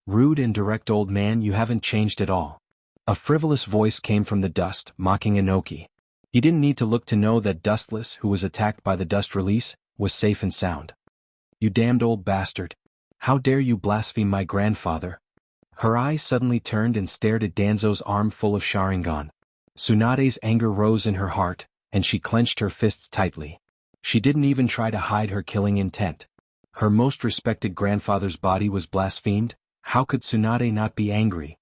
Rude and direct old man, you haven't changed at all. A frivolous voice came from the dust, mocking Anoki. He didn't need to look to know that Dustless, who was attacked by the dust release, was safe and sound. You damned old bastard. How dare you blaspheme my grandfather? Her eyes suddenly turned and stared at Danzo's arm full of Sharingan. Tsunade's anger rose in her heart, and she clenched her fists tightly. She didn't even try to hide her killing intent. Her most respected grandfather's body was blasphemed. How could Tsunade not be angry?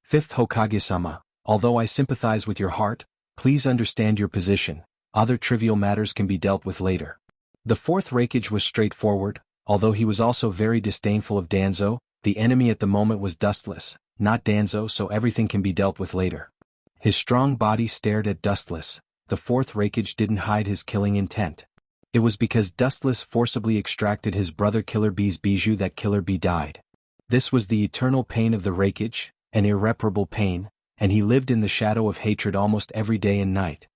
5th Hokage-sama, although I sympathize with your heart, please understand your position. Other trivial matters can be dealt with later. The 4th Raikage was straightforward, although he was also very disdainful of Danzo. The enemy at the moment was Dustless, not Danzo, so everything can be dealt with later. His strong body stared at Dustless. The 4th Raikage didn't hide his killing intent. It was because Dustless forcibly extracted his brother Killer B's bijou that Killer B died. This was the eternal pain of the Raikage, an irreparable pain, and he lived in the shadow of hatred almost every day and night.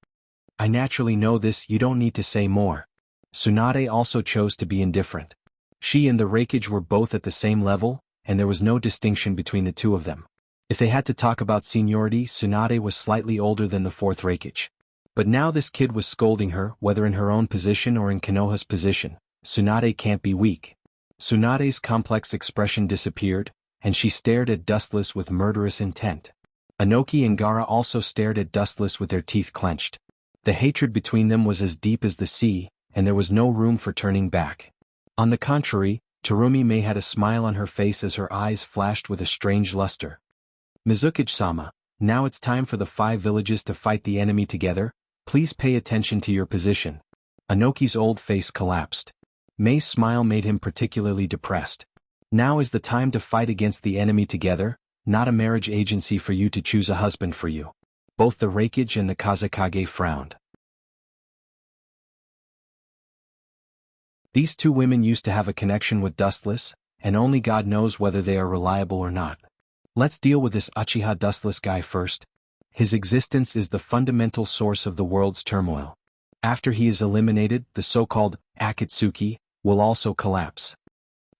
I naturally know this, you don't need to say more. Tsunade also chose to be indifferent. She and the Raikage were both at the same level, and there was no distinction between the two of them. If they had to talk about seniority, Tsunade was slightly older than the 4th Raikage. But now this kid was scolding her, whether in her own position or in Konoha's position. Tsunade can't be weak. Tsunade's complex expression disappeared, and she stared at Dustless with murderous intent. Anoki and Gaara also stared at Dustless with their teeth clenched. The hatred between them was as deep as the sea, and there was no room for turning back. On the contrary, Terumi had a smile on her face as her eyes flashed with a strange luster. Mizukage-sama, now it's time for the 5 villages to fight the enemy together. Please pay attention to your position. Anoki's old face collapsed. Mei's smile made him particularly depressed. Now is the time to fight against the enemy together, not a marriage agency for you to choose a husband for you. Both the Raikage and the Kazekage frowned. These 2 women used to have a connection with Dustless, and only God knows whether they are reliable or not. Let's deal with this Uchiha Dustless guy first. His existence is the fundamental source of the world's turmoil. After he is eliminated, the so-called Akatsuki will also collapse.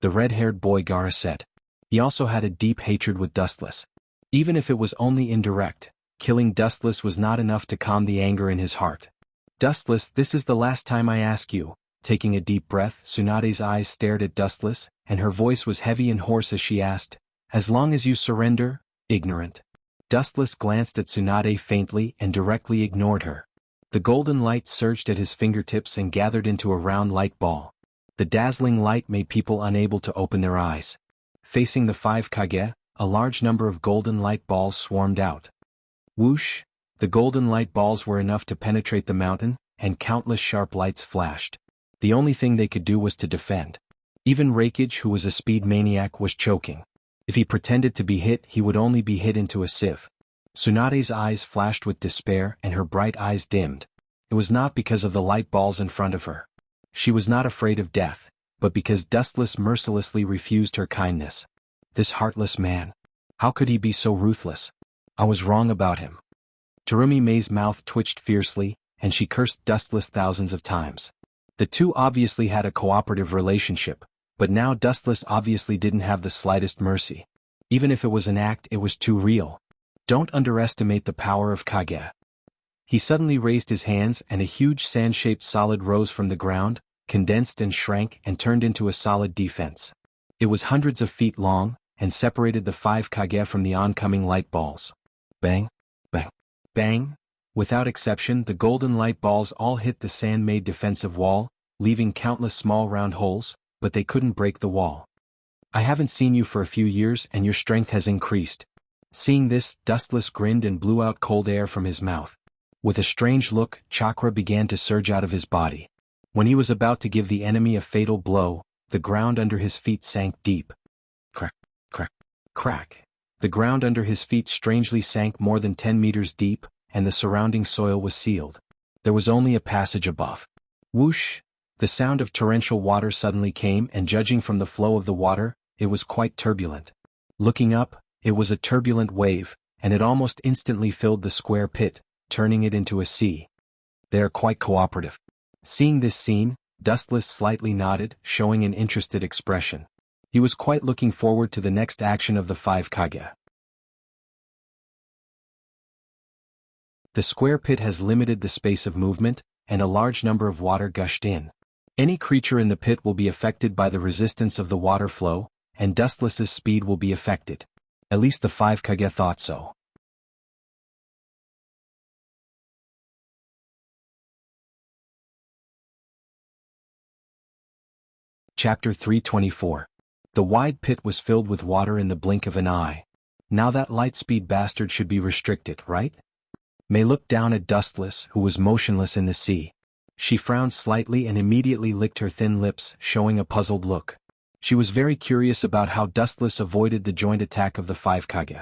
The red-haired boy Gaara said. He also had a deep hatred with Dustless. Even if it was only indirect, killing Dustless was not enough to calm the anger in his heart. Dustless, this is the last time I ask you. Taking a deep breath, Tsunade's eyes stared at Dustless, and her voice was heavy and hoarse as she asked, as long as you surrender, ignorant. Dustless glanced at Tsunade faintly and directly ignored her. The golden light surged at his fingertips and gathered into a round light ball. The dazzling light made people unable to open their eyes. Facing the 5 Kage, a large number of golden light balls swarmed out. Whoosh! The golden light balls were enough to penetrate the mountain, and countless sharp lights flashed. The only thing they could do was to defend. Even Reikage, who was a speed maniac, was choking. If he pretended to be hit, he would only be hit into a sieve. Tsunade's eyes flashed with despair and her bright eyes dimmed. It was not because of the light balls in front of her. She was not afraid of death, but because Dustless mercilessly refused her kindness. This heartless man. How could he be so ruthless? I was wrong about him. Terumi Mei's mouth twitched fiercely, and she cursed Dustless thousands of times. The two obviously had a cooperative relationship, but now Dustless obviously didn't have the slightest mercy. Even if it was an act, it was too real. Don't underestimate the power of Kage. He suddenly raised his hands and a huge sand-shaped solid rose from the ground, condensed and shrank and turned into a solid defense. It was hundreds of feet long, and separated the 5 Kage from the oncoming light balls. Bang! Bang! Bang! Without exception, the golden light balls all hit the sand-made defensive wall, leaving countless small round holes, but they couldn't break the wall. I haven't seen you for a few years and your strength has increased. Seeing this, Dustless grinned and blew out cold air from his mouth. With a strange look, chakra began to surge out of his body. When he was about to give the enemy a fatal blow, the ground under his feet sank deep. Crack, crack, crack. The ground under his feet strangely sank more than 10 meters deep, and the surrounding soil was sealed. There was only a passage above. Whoosh! The sound of torrential water suddenly came, and judging from the flow of the water, it was quite turbulent. Looking up, it was a turbulent wave, and it almost instantly filled the square pit, turning it into a sea. They are quite cooperative. Seeing this scene, Dustless slightly nodded, showing an interested expression. He was quite looking forward to the next action of the 5 Kage. The square pit has limited the space of movement, and a large number of water gushed in. Any creature in the pit will be affected by the resistance of the water flow, and Dustless's speed will be affected. At least the 5 Kage thought so. Chapter 324. The wide pit was filled with water in the blink of an eye. Now that light-speed bastard should be restricted, right? Mei looked down at Dustless, who was motionless in the sea. She frowned slightly and immediately licked her thin lips, showing a puzzled look. She was very curious about how Dustless avoided the joint attack of the 5 Kage.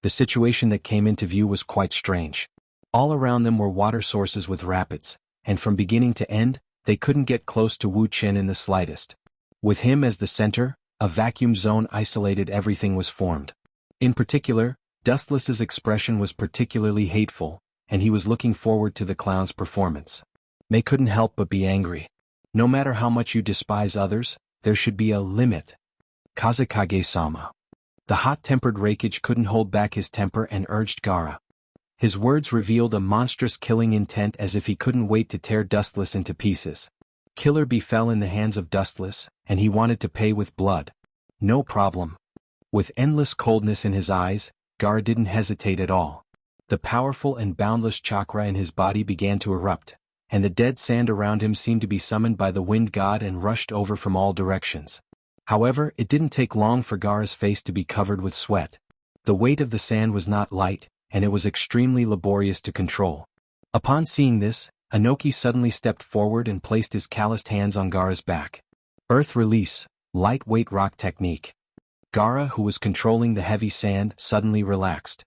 The situation that came into view was quite strange. All around them were water sources with rapids, and from beginning to end, they couldn't get close to Wu Chen in the slightest. With him as the center, a vacuum zone isolated everything was formed. In particular, Dustless's expression was particularly hateful, and he was looking forward to the clown's performance. Mei couldn't help but be angry. No matter how much you despise others, there should be a limit. Kazekage-sama. The hot-tempered Reikage couldn't hold back his temper and urged Gaara. His words revealed a monstrous killing intent, as if he couldn't wait to tear Dustless into pieces. Killer Bee fell in the hands of Dustless, and he wanted to pay with blood. No problem. With endless coldness in his eyes, Gaara didn't hesitate at all. The powerful and boundless chakra in his body began to erupt, and the dead sand around him seemed to be summoned by the wind god and rushed over from all directions. However, it didn't take long for Gaara's face to be covered with sweat. The weight of the sand was not light, and it was extremely laborious to control. Upon seeing this, Inoki suddenly stepped forward and placed his calloused hands on Gaara's back. Earth release, lightweight rock technique. Gaara, who was controlling the heavy sand, suddenly relaxed.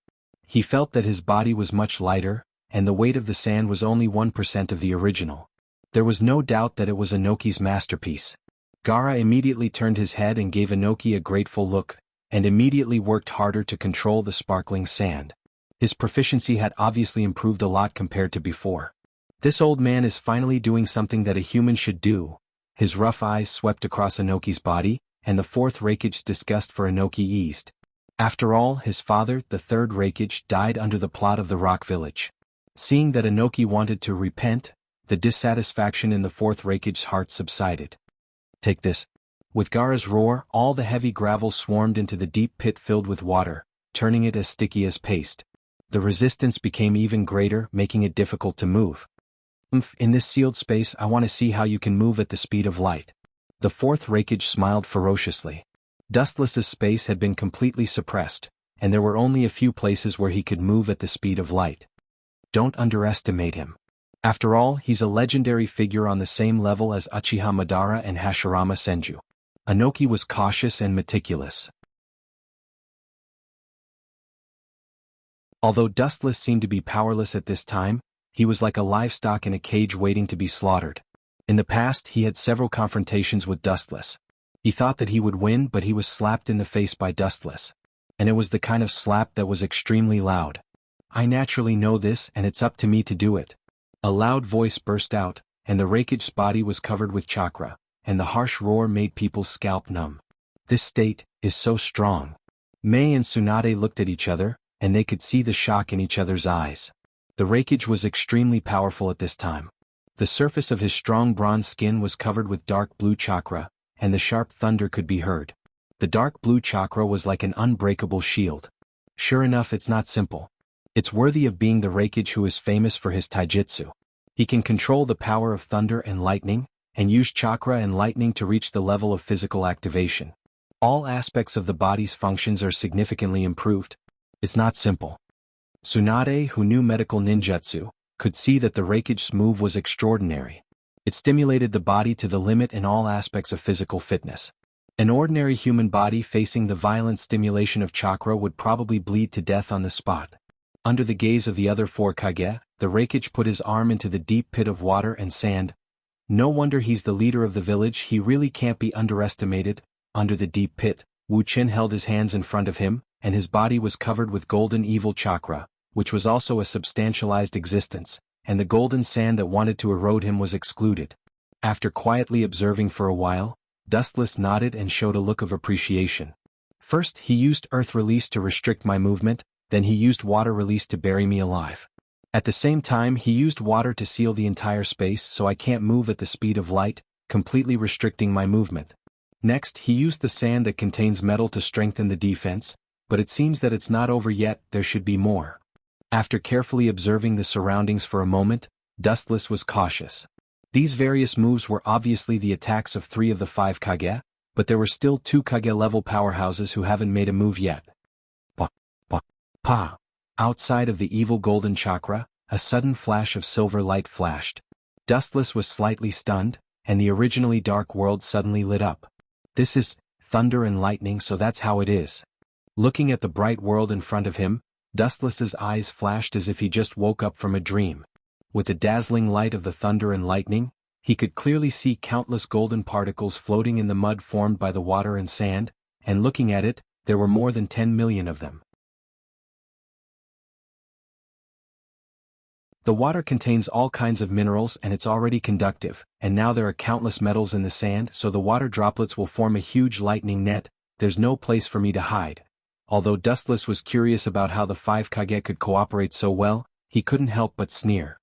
He felt that his body was much lighter, and the weight of the sand was only 1% of the original. There was no doubt that it was Inoki's masterpiece. Gaara immediately turned his head and gave Inoki a grateful look, and immediately worked harder to control the sparkling sand. His proficiency had obviously improved a lot compared to before. This old man is finally doing something that a human should do. His rough eyes swept across Inoki's body, and the fourth Raikage's disgust for Inoki eased. After all, his father, the third Raikage, died under the plot of the rock village. Seeing that Inoki wanted to repent, the dissatisfaction in the fourth Raikage's heart subsided. Take this. With Gaara's roar, all the heavy gravel swarmed into the deep pit filled with water, turning it as sticky as paste. The resistance became even greater, making it difficult to move. In this sealed space, I want to see how you can move at the speed of light. The fourth Raikage smiled ferociously. Dustless's space had been completely suppressed, and there were only a few places where he could move at the speed of light. Don't underestimate him. After all, he's a legendary figure on the same level as Uchiha Madara and Hashirama Senju. Inoki was cautious and meticulous. Although Dustless seemed to be powerless at this time, he was like a livestock in a cage waiting to be slaughtered. In the past, he had several confrontations with Dustless. He thought that he would win, but he was slapped in the face by Dustless. And it was the kind of slap that was extremely loud. I naturally know this, and it's up to me to do it. A loud voice burst out, and the Raikage's body was covered with chakra, and the harsh roar made people's scalp numb. This state is so strong. Mei and Tsunade looked at each other, and they could see the shock in each other's eyes. The Raikage was extremely powerful at this time. The surface of his strong bronze skin was covered with dark blue chakra, and the sharp thunder could be heard. The dark blue chakra was like an unbreakable shield. Sure enough, it's not simple. It's worthy of being the Raikage who is famous for his taijutsu. He can control the power of thunder and lightning, and use chakra and lightning to reach the level of physical activation. All aspects of the body's functions are significantly improved. It's not simple. Tsunade, who knew medical ninjutsu, could see that the Raikage's move was extraordinary. It stimulated the body to the limit in all aspects of physical fitness. An ordinary human body facing the violent stimulation of chakra would probably bleed to death on the spot. Under the gaze of the other four Kage, the Raikage put his arm into the deep pit of water and sand. No wonder he's the leader of the village, he really can't be underestimated. Under the deep pit, Wu Qin held his hands in front of him, and his body was covered with golden evil chakra, which was also a substantialized existence, and the golden sand that wanted to erode him was excluded. After quietly observing for a while, Dustless nodded and showed a look of appreciation. First, he used earth release to restrict my movement, then he used water release to bury me alive. At the same time, he used water to seal the entire space so I can't move at the speed of light, completely restricting my movement. Next, he used the sand that contains metal to strengthen the defense, but it seems that it's not over yet, there should be more. After carefully observing the surroundings for a moment, Dustless was cautious. These various moves were obviously the attacks of 3 of the 5 Kage, but there were still 2 Kage-level powerhouses who haven't made a move yet. Pa! Outside of the evil golden chakra, a sudden flash of silver light flashed. Dustless was slightly stunned, and the originally dark world suddenly lit up. This is thunder and lightning, so that's how it is. Looking at the bright world in front of him, Dustless's eyes flashed as if he just woke up from a dream. With the dazzling light of the thunder and lightning, he could clearly see countless golden particles floating in the mud formed by the water and sand, and looking at it, there were more than 10 million of them. The water contains all kinds of minerals and it's already conductive, and now there are countless metals in the sand, so the water droplets will form a huge lightning net. There's no place for me to hide. Although Dustless was curious about how the 5 Kage could cooperate so well, he couldn't help but sneer.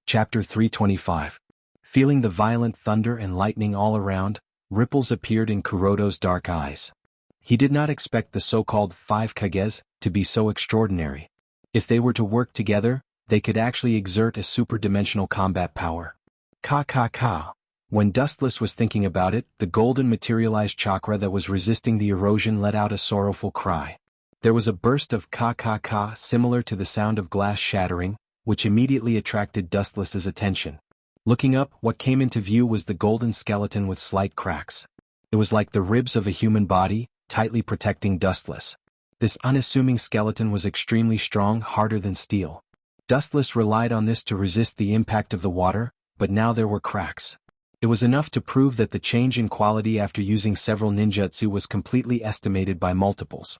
Chapter 325. Feeling the violent thunder and lightning all around, ripples appeared in Kuroto's dark eyes. He did not expect the so-called 5 Kages to be so extraordinary. If they were to work together, they could actually exert a super-dimensional combat power. Ka. When Dustless was thinking about it, the golden materialized chakra that was resisting the erosion let out a sorrowful cry. There was a burst of ka similar to the sound of glass shattering, which immediately attracted Dustless's attention. Looking up, what came into view was the golden skeleton with slight cracks. It was like the ribs of a human body, tightly protecting Dustless. This unassuming skeleton was extremely strong, harder than steel. Dustless relied on this to resist the impact of the water, but now there were cracks. It was enough to prove that the change in quality after using several ninjutsu was completely estimated by multiples.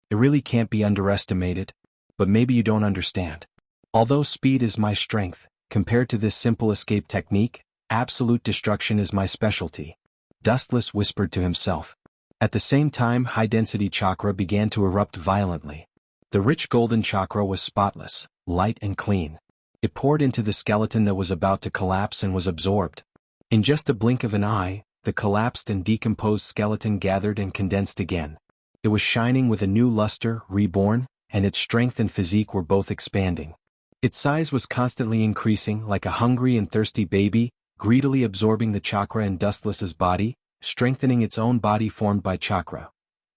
It really can't be underestimated, but maybe you don't understand. Although speed is my strength, compared to this simple escape technique, absolute destruction is my specialty. Dustless whispered to himself. At the same time, high-density chakra began to erupt violently. The rich golden chakra was spotless, light and clean. It poured into the skeleton that was about to collapse and was absorbed. In just a blink of an eye, the collapsed and decomposed skeleton gathered and condensed again. It was shining with a new luster, reborn, and its strength and physique were both expanding. Its size was constantly increasing, like a hungry and thirsty baby, greedily absorbing the chakra in Dustless's body, strengthening its own body formed by chakra.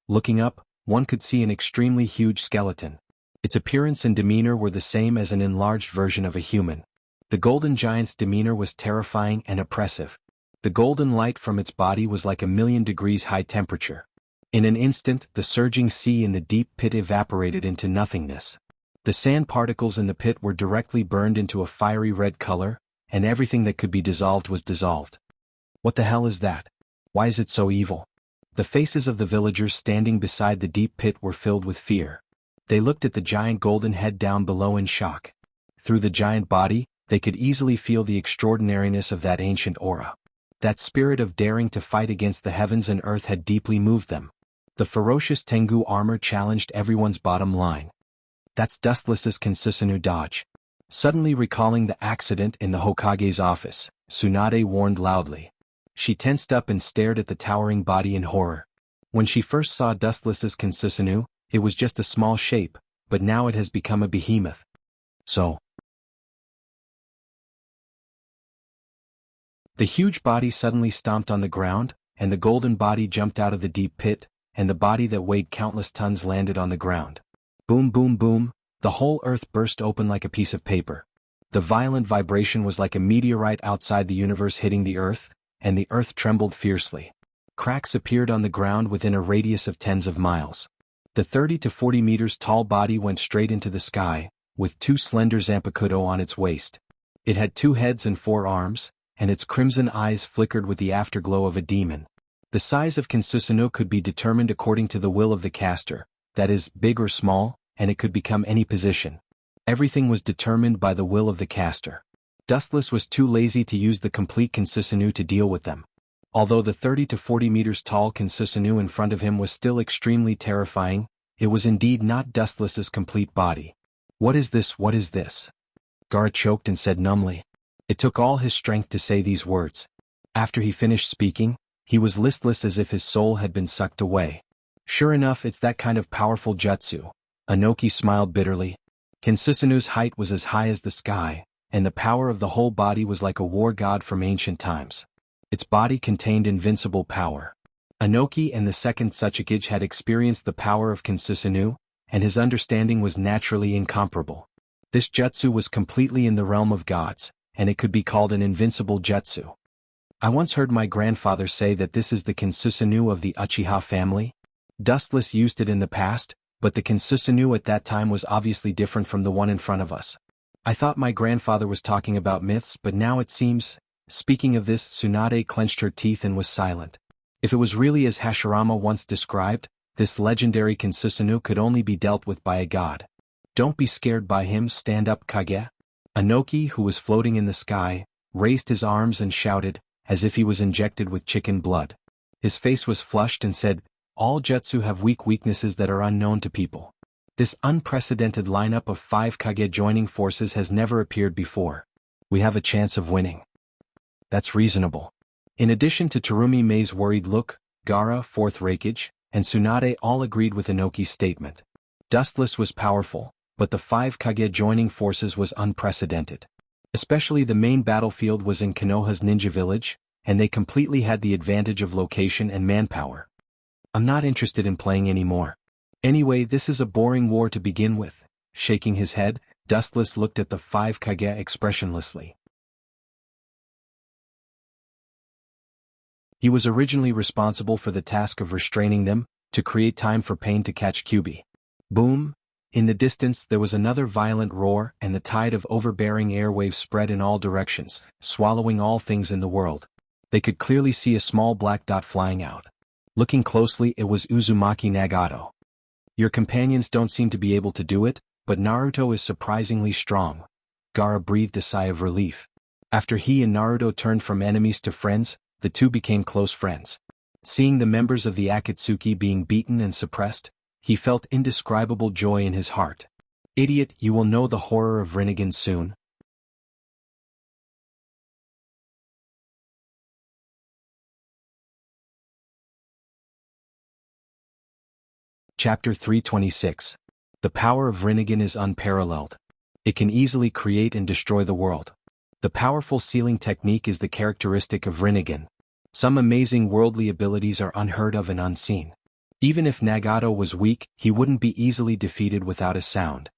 Looking up, one could see an extremely huge skeleton. Its appearance and demeanor were the same as an enlarged version of a human. The golden giant's demeanor was terrifying and oppressive. The golden light from its body was like 1,000,000 degrees high temperature. In an instant, the surging sea in the deep pit evaporated into nothingness. The sand particles in the pit were directly burned into a fiery red color, and everything that could be dissolved was dissolved. What the hell is that? Why is it so evil? The faces of the villagers standing beside the deep pit were filled with fear. They looked at the giant golden head down below in shock. Through the giant body, they could easily feel the extraordinariness of that ancient aura. That spirit of daring to fight against the heavens and earth had deeply moved them. The ferocious Tengu armor challenged everyone's bottom line. That's Dustless's Kinsusanoo dodge. Suddenly recalling the accident in the Hokage's office, Tsunade warned loudly. She tensed up and stared at the towering body in horror. When she first saw Dustless's Kinsusanoo, it was just a small shape, but now it has become a behemoth. So, the huge body suddenly stomped on the ground, and the golden body jumped out of the deep pit, and the body that weighed countless tons landed on the ground. Boom, boom, boom, the whole earth burst open like a piece of paper. The violent vibration was like a meteorite outside the universe hitting the earth, and the earth trembled fiercely. Cracks appeared on the ground within a radius of tens of miles. The 30 to 40 meters tall body went straight into the sky, with 2 slender zanpakuto on its waist. It had 2 heads and 4 arms, and its crimson eyes flickered with the afterglow of a demon. The size of Kinsusanoo could be determined according to the will of the caster, that is, big or small, and it could become any position. Everything was determined by the will of the caster. Dustless was too lazy to use the complete Kinsusanoo to deal with them. Although the 30 to 40 meters tall Kinsusanoo in front of him was still extremely terrifying, it was indeed not Dustless's complete body. What is this? What is this? Gaara choked and said numbly. It took all his strength to say these words. After he finished speaking, he was listless as if his soul had been sucked away. Sure enough, it's that kind of powerful jutsu. Inoki smiled bitterly. Kinsusanoo's height was as high as the sky, and the power of the whole body was like a war god from ancient times. Its body contained invincible power. Inoki and the second Tsuchikage had experienced the power of Kinsusanoo, and his understanding was naturally incomparable. This jutsu was completely in the realm of gods, and it could be called an invincible jutsu. I once heard my grandfather say that this is the Kinsusanoo of the Uchiha family. Dustless used it in the past, but the Kinsusanoo at that time was obviously different from the one in front of us. I thought my grandfather was talking about myths, but now it seems. Speaking of this, Tsunade clenched her teeth and was silent. If it was really as Hashirama once described, this legendary Kinsusanoo could only be dealt with by a god. Don't be scared by him, stand up, Kage. Inoki, who was floating in the sky, raised his arms and shouted, as if he was injected with chicken blood. His face was flushed and said, all jutsu have weaknesses that are unknown to people. This unprecedented lineup of 5 Kage joining forces has never appeared before. We have a chance of winning. That's reasonable. In addition to Terumi Mei's worried look, Gaara, 4th Raikage, and Tsunade all agreed with Inoki's statement. Dustless was powerful, but the 5 Kage joining forces was unprecedented. Especially the main battlefield was in Konoha's ninja village, and they completely had the advantage of location and manpower. I'm not interested in playing anymore. Anyway, this is a boring war to begin with. Shaking his head, Dustless looked at the 5 Kage expressionlessly. He was originally responsible for the task of restraining them, to create time for Pain to catch Kyubi. Boom! In the distance there was another violent roar, and the tide of overbearing airwaves spread in all directions, swallowing all things in the world. They could clearly see a small black dot flying out. Looking closely, it was Uzumaki Nagato. Your companions don't seem to be able to do it, but Naruto is surprisingly strong. Gaara breathed a sigh of relief. After he and Naruto turned from enemies to friends, the two became close friends. Seeing the members of the Akatsuki being beaten and suppressed, he felt indescribable joy in his heart. Idiot, you will know the horror of Rinnegan soon. Chapter 326. The power of Rinnegan is unparalleled. It can easily create and destroy the world. The powerful sealing technique is the characteristic of Rinnegan. Some amazing worldly abilities are unheard of and unseen. Even if Nagato was weak, he wouldn't be easily defeated without a sound.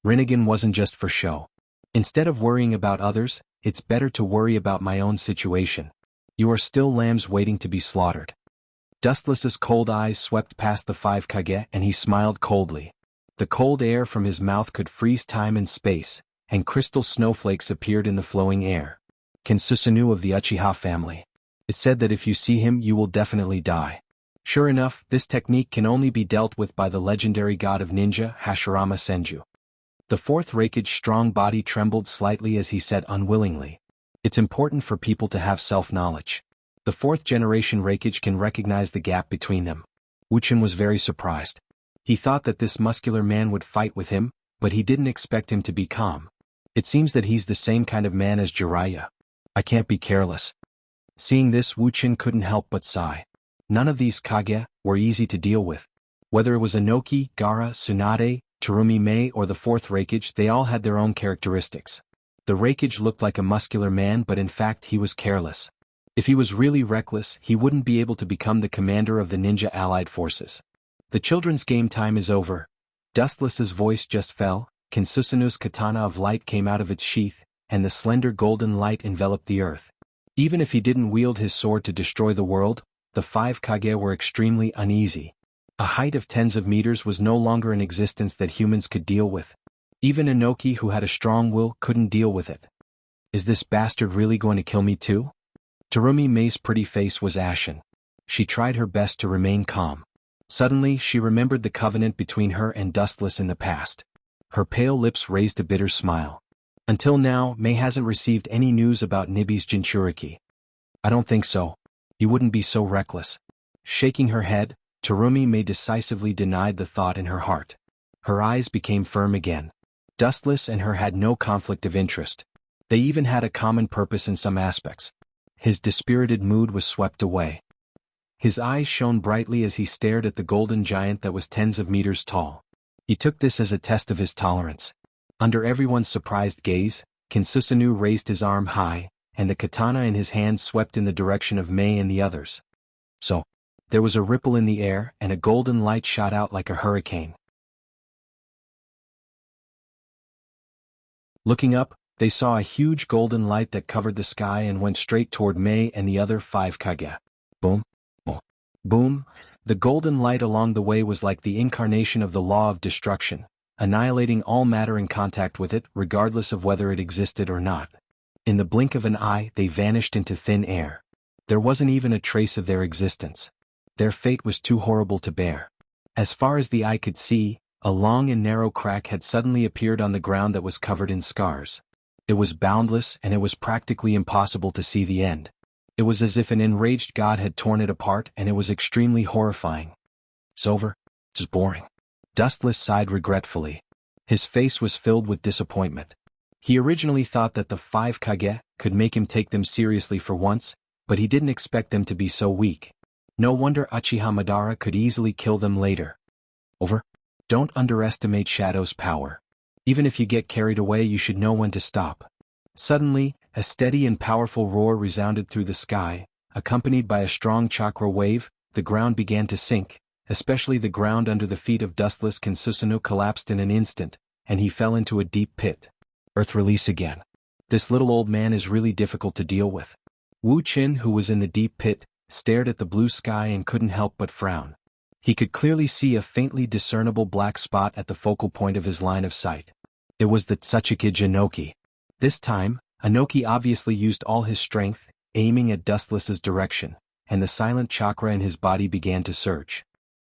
Rinnegan wasn't just for show. Instead of worrying about others, it's better to worry about my own situation. You are still lambs waiting to be slaughtered. Dustless's cold eyes swept past the 5 Kage and he smiled coldly. The cold air from his mouth could freeze time and space, and crystal snowflakes appeared in the flowing air. Kensusanoo of the Uchiha family. It said that if you see him you will definitely die. Sure enough, this technique can only be dealt with by the legendary god of ninja, Hashirama Senju. The fourth Raikage's strong body trembled slightly as he said unwillingly. It's important for people to have self-knowledge. The fourth generation Raikage can recognize the gap between them. Wuxia was very surprised. He thought that this muscular man would fight with him, but he didn't expect him to be calm. It seems that he's the same kind of man as Jiraiya. I can't be careless. Seeing this, Wuxia couldn't help but sigh. None of these Kage were easy to deal with. Whether it was Inoki, Gaara, Tsunade, Terumi Mei or the fourth Raikage, they all had their own characteristics. The Raikage looked like a muscular man, but in fact he was careless. If he was really reckless, he wouldn't be able to become the commander of the ninja allied forces. The children's game time is over. Dustless's voice just fell, Kensusanoo's katana of light came out of its sheath, and the slender golden light enveloped the earth. Even if he didn't wield his sword to destroy the world, the 5 Kage were extremely uneasy. A height of tens of meters was no longer an existence that humans could deal with. Even Inoki, who had a strong will, couldn't deal with it. Is this bastard really going to kill me too? Terumi Mei's pretty face was ashen. She tried her best to remain calm. Suddenly, she remembered the covenant between her and Dustless in the past. Her pale lips raised a bitter smile. Until now, Mei hasn't received any news about Nibi's Jinchuriki. I don't think so. You wouldn't be so reckless. Shaking her head, Terumi Mei decisively denied the thought in her heart. Her eyes became firm again. Dustless and her had no conflict of interest. They even had a common purpose in some aspects. His dispirited mood was swept away. His eyes shone brightly as he stared at the golden giant that was tens of meters tall. He took this as a test of his tolerance. Under everyone's surprised gaze, Kensusanoo raised his arm high, and the katana in his hand swept in the direction of Mei and the others. So, there was a ripple in the air and a golden light shot out like a hurricane. Looking up, they saw a huge golden light that covered the sky and went straight toward Mei and the other 5 Kage. Boom. Boom. Boom. The golden light along the way was like the incarnation of the law of destruction, annihilating all matter in contact with it, regardless of whether it existed or not. In the blink of an eye, they vanished into thin air. There wasn't even a trace of their existence. Their fate was too horrible to bear. As far as the eye could see, a long and narrow crack had suddenly appeared on the ground that was covered in scars. It was boundless, and it was practically impossible to see the end. It was as if an enraged god had torn it apart, and it was extremely horrifying. It's over. It's boring. Dustless sighed regretfully. His face was filled with disappointment. He originally thought that the 5 Kage could make him take them seriously for once, but he didn't expect them to be so weak. No wonder Uchiha Madara could easily kill them later. Over. Don't underestimate Shadow's power. Even if you get carried away, you should know when to stop. Suddenly, a steady and powerful roar resounded through the sky, accompanied by a strong chakra wave. The ground began to sink, especially the ground under the feet of Dustless. Kensusanoo collapsed in an instant, and he fell into a deep pit. Earth release again. This little old man is really difficult to deal with. Wuxia, who was in the deep pit, stared at the blue sky and couldn't help but frown. He could clearly see a faintly discernible black spot at the focal point of his line of sight. It was the Tsuchikage Inoki. This time, Inoki obviously used all his strength, aiming at Dustless's direction, and the silent chakra in his body began to surge.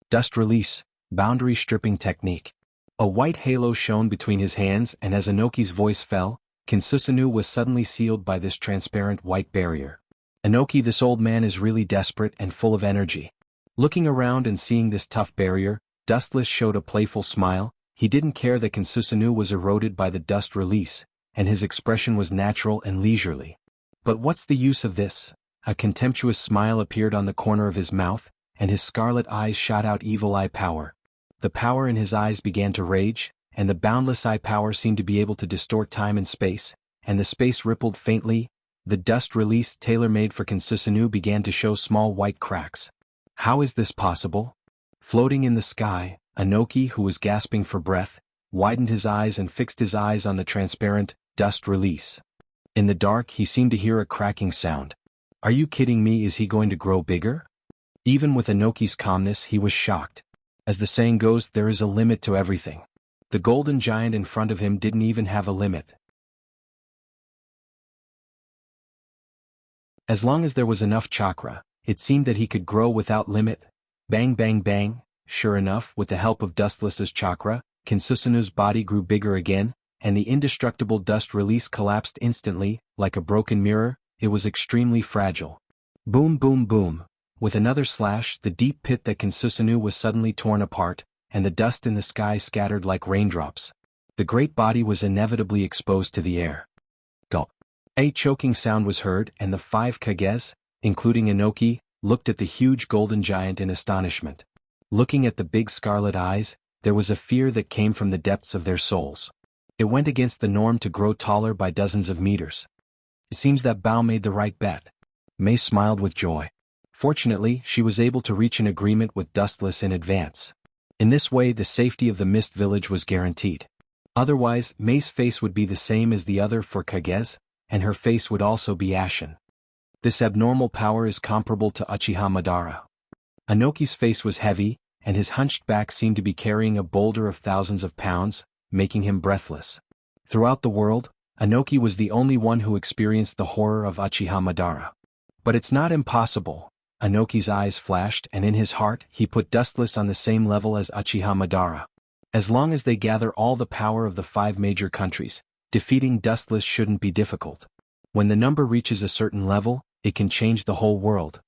Dust release, boundary stripping technique. A white halo shone between his hands, and as Inoki's voice fell, Kinsusanu was suddenly sealed by this transparent white barrier. Inoki, this old man is really desperate and full of energy. Looking around and seeing this tough barrier, Dustless showed a playful smile. He didn't care that Kinsusanu was eroded by the dust release, and his expression was natural and leisurely. But what's the use of this? A contemptuous smile appeared on the corner of his mouth, and his scarlet eyes shot out evil eye power. The power in his eyes began to rage, and the boundless eye power seemed to be able to distort time and space, and the space rippled faintly. The dust release tailor-made for Kinsusanu began to show small white cracks. How is this possible? Floating in the sky, Inoki, who was gasping for breath, widened his eyes and fixed his eyes on the transparent dust release. In the dark, he seemed to hear a cracking sound. Are you kidding me? Is he going to grow bigger? Even with Inoki's calmness, he was shocked. As the saying goes, there is a limit to everything. The golden giant in front of him didn't even have a limit. As long as there was enough chakra, it seemed that he could grow without limit. Bang bang bang. Sure enough, with the help of Dustless's chakra, Kinsusanu's body grew bigger again, and the indestructible dust release collapsed instantly, like a broken mirror. It was extremely fragile. Boom boom boom. With another slash, the deep pit that Kinsusanu was suddenly torn apart, and the dust in the sky scattered like raindrops. The great body was inevitably exposed to the air. Gulp. A choking sound was heard, and the 5 Kages, including Inoki, looked at the huge golden giant in astonishment. Looking at the big scarlet eyes, there was a fear that came from the depths of their souls. It went against the norm to grow taller by dozens of meters. It seems that Bao made the right bet. Mei smiled with joy. Fortunately, she was able to reach an agreement with Dustless in advance. In this way, the safety of the Mist Village was guaranteed. Otherwise, Mei's face would be the same as the other 4 Kages, and her face would also be ashen. This abnormal power is comparable to Uchiha Madara. Inoki's face was heavy, and his hunched back seemed to be carrying a boulder of thousands of pounds, making him breathless. Throughout the world, Inoki was the only one who experienced the horror of Uchiha Madara. But it's not impossible. Inoki's eyes flashed, and in his heart, he put Dustless on the same level as Uchiha Madara. As long as they gather all the power of the 5 major countries, defeating Dustless shouldn't be difficult. When the number reaches a certain level, it can change the whole world.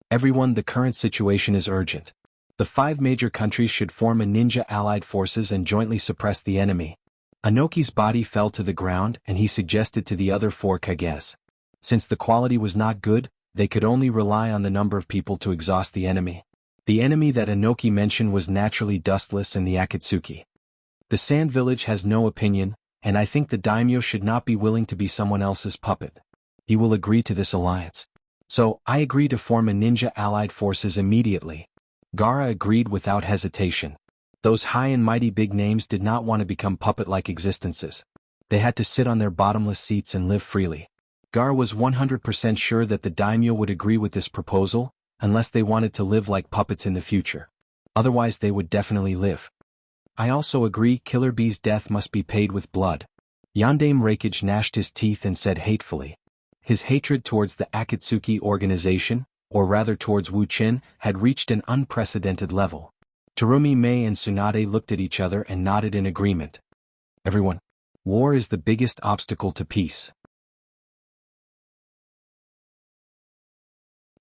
Everyone, the current situation is urgent. The 5 major countries should form a ninja allied forces and jointly suppress the enemy. Inoki's body fell to the ground, and he suggested to the other 4 Kages. Since the quality was not good, they could only rely on the number of people to exhaust the enemy. The enemy that Inoki mentioned was naturally Dustless and the Akatsuki. The Sand Village has no opinion, and I think the daimyo should not be willing to be someone else's puppet. He will agree to this alliance. So, I agree to form a ninja allied forces immediately. Gaara agreed without hesitation. Those high and mighty big names did not want to become puppet-like existences. They had to sit on their bottomless seats and live freely. Gaara was 100% sure that the daimyo would agree with this proposal, unless they wanted to live like puppets in the future. Otherwise they would definitely live. I also agree Killer Bee's death must be paid with blood. Yandame Reikage gnashed his teeth and said hatefully. His hatred towards the Akatsuki organization, or rather towards Wu Qin, had reached an unprecedented level. Terumi Mei and Tsunade looked at each other and nodded in agreement. Everyone. War is the biggest obstacle to peace.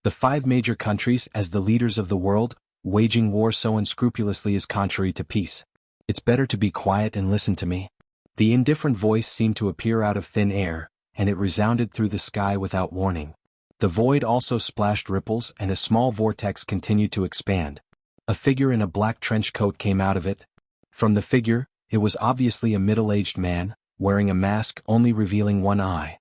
The 5 major countries, as the leaders of the world, waging war so unscrupulously is contrary to peace. It's better to be quiet and listen to me. The indifferent voice seemed to appear out of thin air, and it resounded through the sky without warning. The void also splashed ripples, and a small vortex continued to expand. A figure in a black trench coat came out of it. From the figure, it was obviously a middle-aged man, wearing a mask only revealing one eye.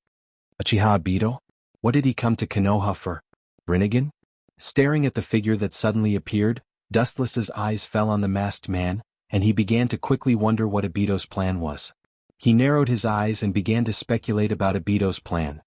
Uchiha Obito? What did he come to Konoha for? Rinnegan? Staring at the figure that suddenly appeared, Dustless's eyes fell on the masked man, and he began to quickly wonder what Obito's plan was. He narrowed his eyes and began to speculate about Obito's plan.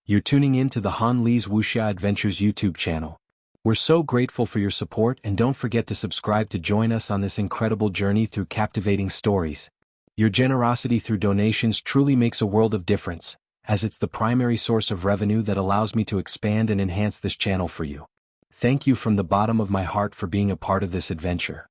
You're tuning in to the Han Lee's Wuxia Adventures YouTube channel. We're so grateful for your support, and don't forget to subscribe to join us on this incredible journey through captivating stories. Your generosity through donations truly makes a world of difference, as it's the primary source of revenue that allows me to expand and enhance this channel for you. Thank you from the bottom of my heart for being a part of this adventure.